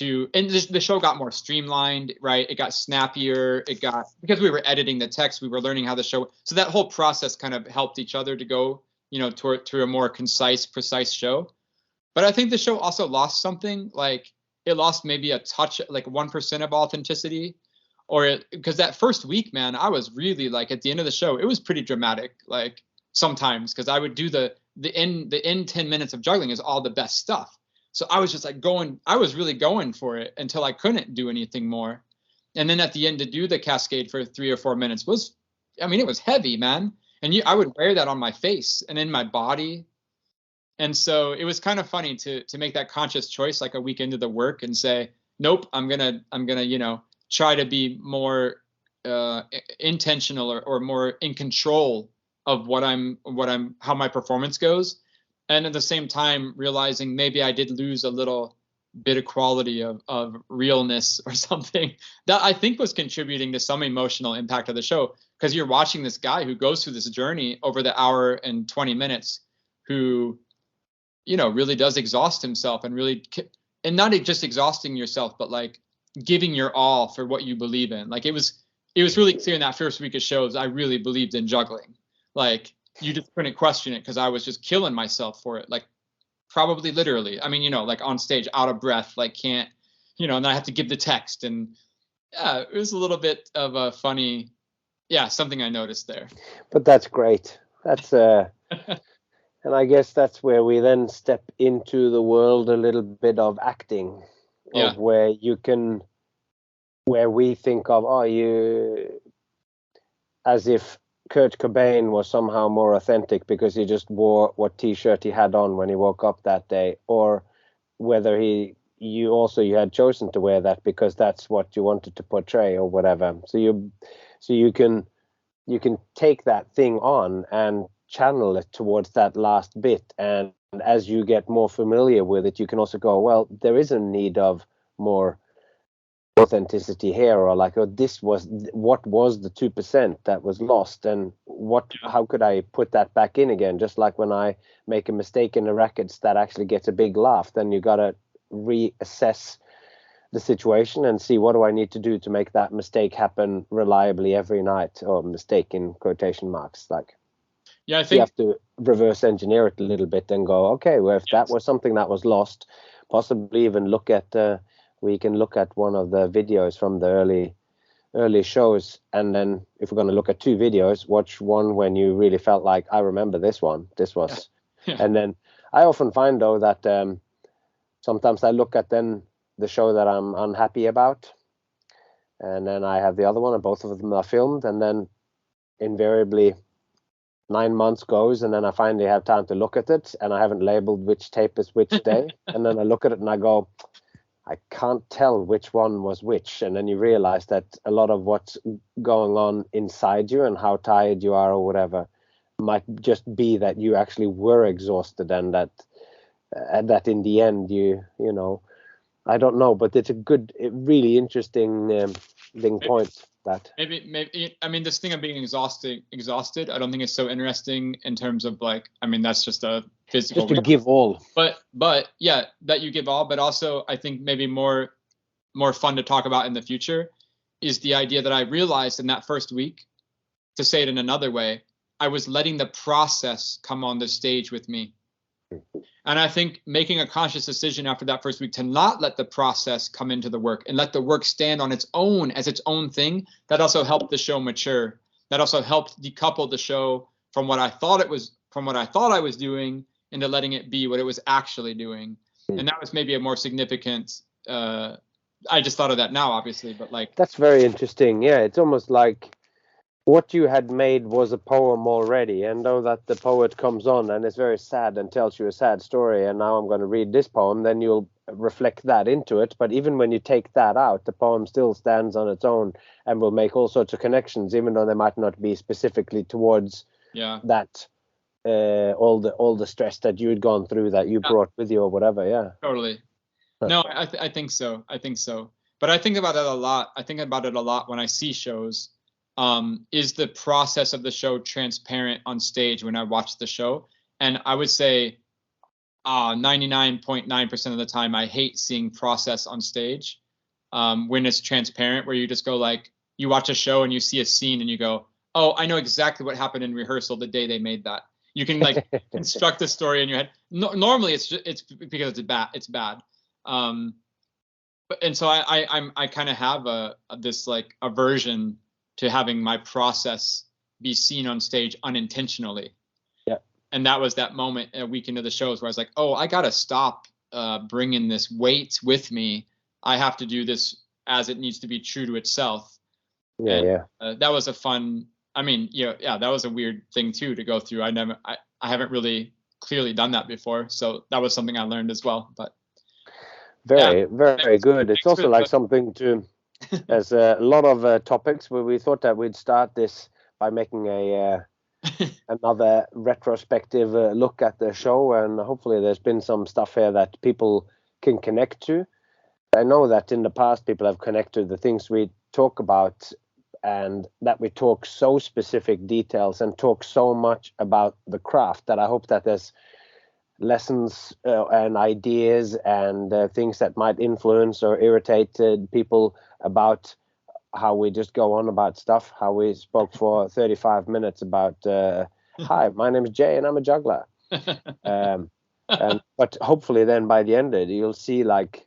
and the show got more streamlined, right? It got snappier. Because we were editing the text, we were learning how the show, so that whole process kind of helped each other to go, to a more concise, precise show. But I think the show also lost something, like it lost maybe a touch, like 1% of authenticity, because that first week, man, I was really like at the end of the show, it was pretty dramatic, like sometimes, because I would do the end 10 minutes of juggling is all the best stuff. So I was just like I was really going for it until I couldn't do anything more. And then at the end to do the cascade for 3 or 4 minutes it was heavy, man. And I would wear that on my face and in my body. And so it was kind of funny to make that conscious choice like a week into the work and say, nope, I'm gonna, try to be more intentional or more in control of how my performance goes. And at the same time, realizing maybe I did lose a little bit of quality of realness or something that I think was contributing to some emotional impact of the show. Because you're watching this guy who goes through this journey over the hour and 20 minutes who, really does exhaust himself and not just exhausting yourself, but like giving your all for what you believe in. Like it was really clear in that first week of shows, I really believed in juggling. Like, you just couldn't question it because I was just killing myself for it. Like probably literally, like on stage, out of breath, like can't, and I have to give the text, and yeah, it was a little bit of a funny, something I noticed there. But that's great. That's and I guess that's where we then step into the world a little bit of acting, Yeah. of where we think of, as if Kurt Cobain was somehow more authentic because he just wore what t-shirt he had on when he woke up that day, or whether you had chosen to wear that because that's what you wanted to portray or whatever. So you can take that thing on and channel it towards that last bit, and as you get more familiar with it, you can also go, well, there is a need of more authenticity here, or like, what was the 2% that was lost, and how could I put that back in again? Just like when I make a mistake in the rackets that actually gets a big laugh, then you gotta reassess the situation and see, what do I need to do to make that mistake happen reliably every night, or mistake in quotation marks. Like, I think you have to reverse engineer it a little bit and go, okay, well, if that was something that was lost, possibly even look at we can look at one of the videos from the early shows, and then if we're going to look at 2 videos, watch one when you really felt like, I remember this one, this was And then I often find, though, that sometimes I look at then the show that I'm unhappy about, and then I have the other one, and both of them are filmed, and then invariably 9 months goes, and then I finally have time to look at it, and I haven't labeled which tape is which day, and then I look at it and I go, I can't tell which one was which. And then you realize that a lot of what's going on inside you and how tired you are or whatever might just be that you actually were exhausted, and that in the end you know, I don't know, but it's a really interesting point. That maybe I mean, this thing of being exhausted, I don't think it's so interesting in terms of, like, I mean, that's just a physical, just to give all, but yeah, that you give all. But also, I think maybe more fun to talk about in the future is the idea that I realized in that first week, to say it in another way, I was letting the process come on the stage with me. And I think making a conscious decision after that first week to not let the process come into the work and let the work stand on its own as its own thing, that also helped the show mature. That also helped decouple the show from what I thought I was doing, into letting it be what it was actually doing. And that was maybe a more significant, I just thought of that now, obviously, but like, that's very interesting. Yeah, it's almost like what you had made was a poem already, and though that the poet comes on and is very sad and tells you a sad story, and now I'm going to read this poem, then you'll reflect that into it. But even when you take that out, the poem still stands on its own and will make all sorts of connections, even though they might not be specifically towards that all the stress that you had gone through, that you brought with you or whatever. Yeah, totally. No, I think so. But I think about it a lot. When I see shows. Is the process of the show transparent on stage when I watch the show? And I would say 99.9% of the time, I hate seeing process on stage when it's transparent, where you just go, like, you watch a show and you see a scene and you go, oh, I know exactly what happened in rehearsal the day they made that. You can, like, construct a story in your head. Normally it's because it's bad. And so I kind of have this like aversion to having my process be seen on stage unintentionally. Yeah. And that was that moment a week into the shows where I was like, oh, I got to stop bringing this weight with me. I have to do this as it needs to be true to itself. Yeah. That was a fun, I mean, that was a weird thing too, to go through. I haven't really clearly done that before. So that was something I learned as well, but. Very good. It's also like something to, there's a lot of topics where we thought that we'd start this by making another retrospective look at the show, and hopefully there's been some stuff here that people can connect to. I know that in the past people have connected to the things we talk about, and that we talk so specific details and talk so much about the craft, that I hope that there's lessons and ideas and things that might influence or irritate people about how we just go on about stuff, how we spoke for 35 minutes about hi, my name is Jay and I'm a juggler. But hopefully then by the end of it, you'll see like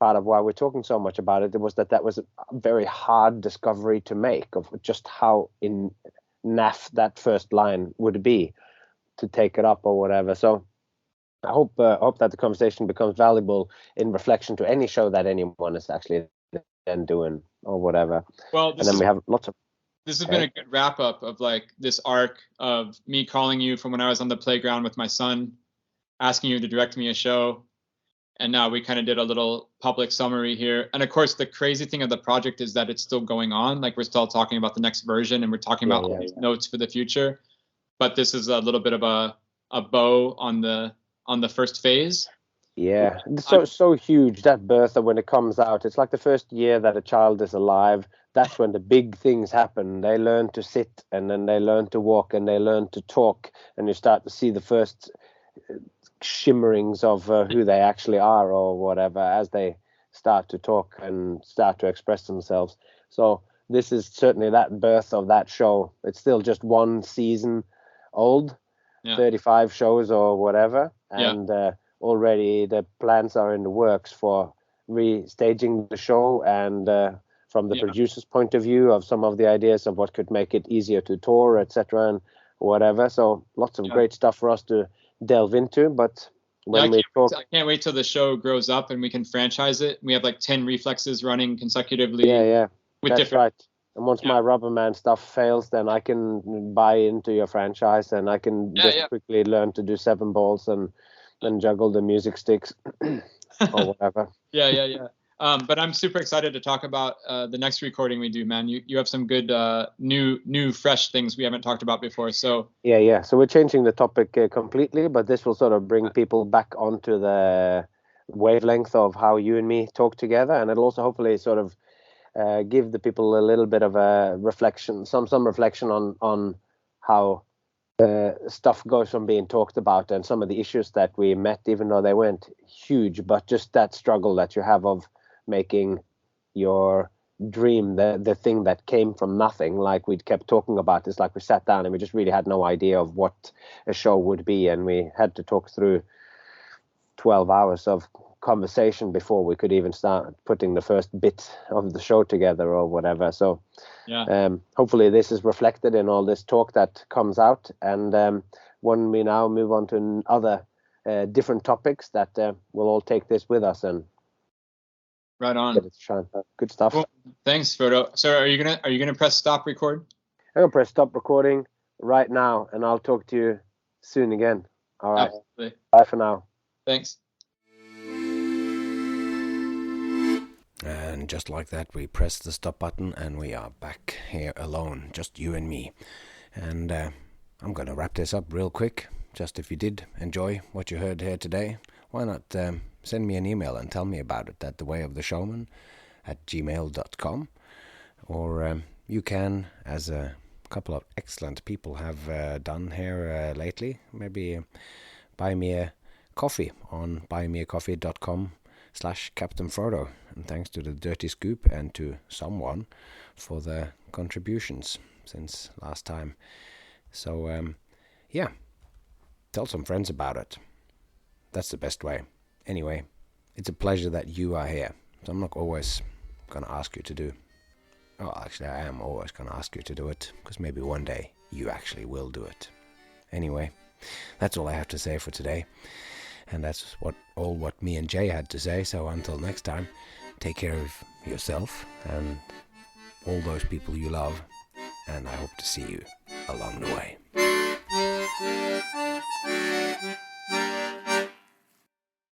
part of why we're talking so much about it, was that was a very hard discovery to make, of just how in naff that first line would be to take it up or whatever. So I hope that the conversation becomes valuable in reflection to any show that anyone is actually then doing or whatever. Well, and then we have lots of. This has been a good wrap up of like this arc of me calling you from when I was on the playground with my son, asking you to direct me a show. And now we kind of did a little public summary here. And of course, the crazy thing of the project is that it's still going on. Like, we're still talking about the next version, and we're talking about all these notes for the future. But this is a little bit of a bow on the first phase. Yeah, so huge, that birth, when it comes out. It's like the first year that a child is alive. That's when the big things happen. They learn to sit, and then they learn to walk, and they learn to talk, and you start to see the first shimmerings of who they actually are or whatever as they start to talk and start to express themselves. So this is certainly that birth of that show. It's still just one season old, 35 shows or whatever, and already the plans are in the works for restaging the show, and from the producer's point of view, of some of the ideas of what could make it easier to tour, etc., and whatever. So lots of great stuff for us to delve into. But when I can't wait till the show grows up and we can franchise it. We have like 10 reflexes running consecutively. That's right. And once my Rubberman stuff fails, then I can buy into your franchise, and I can just quickly learn to do 7 balls and then juggle the music sticks or whatever. But I'm super excited to talk about the next recording we do, man. You have some good new fresh things we haven't talked about before. So so we're changing the topic completely, but this will sort of bring people back onto the wavelength of how you and me talk together, and it'll also hopefully sort of give the people a little bit of a reflection, some reflection on how stuff goes from being talked about, and some of the issues that we met, even though they weren't huge, but just that struggle that you have of making your dream the thing that came from nothing. Like we kept talking about this, like we sat down and we just really had no idea of what a show would be, and we had to talk through 12 hours of conversation before we could even start putting the first bit of the show together or whatever. So hopefully this is reflected in all this talk that comes out, and when we now move on to other different topics, that we'll all take this with us and right on. Good stuff. Cool. Thanks, Frodo. So are you gonna press stop record? I'm gonna press stop recording right now, and I'll talk to you soon again. All right. Absolutely. Bye for now. Thanks. And just like that, we press the stop button, and we are back here alone, just you and me. And I'm going to wrap this up real quick. Just if you did enjoy what you heard here today, why not send me an email and tell me about it at thewayoftheshowman@gmail.com. Or you can, as a couple of excellent people have done here lately, maybe buy me a coffee on buymeacoffee.com/Captain Frodo. And thanks to the Dirty Scoop and to someone for the contributions since last time. So, tell some friends about it. That's the best way. Anyway, it's a pleasure that you are here. So I'm not always going to ask you to do. Well, actually, I am always going to ask you to do it, because maybe one day you actually will do it. Anyway, that's all I have to say for today. And that's what me and Jay had to say. So until next time, take care of yourself and all those people you love. And I hope to see you along the way.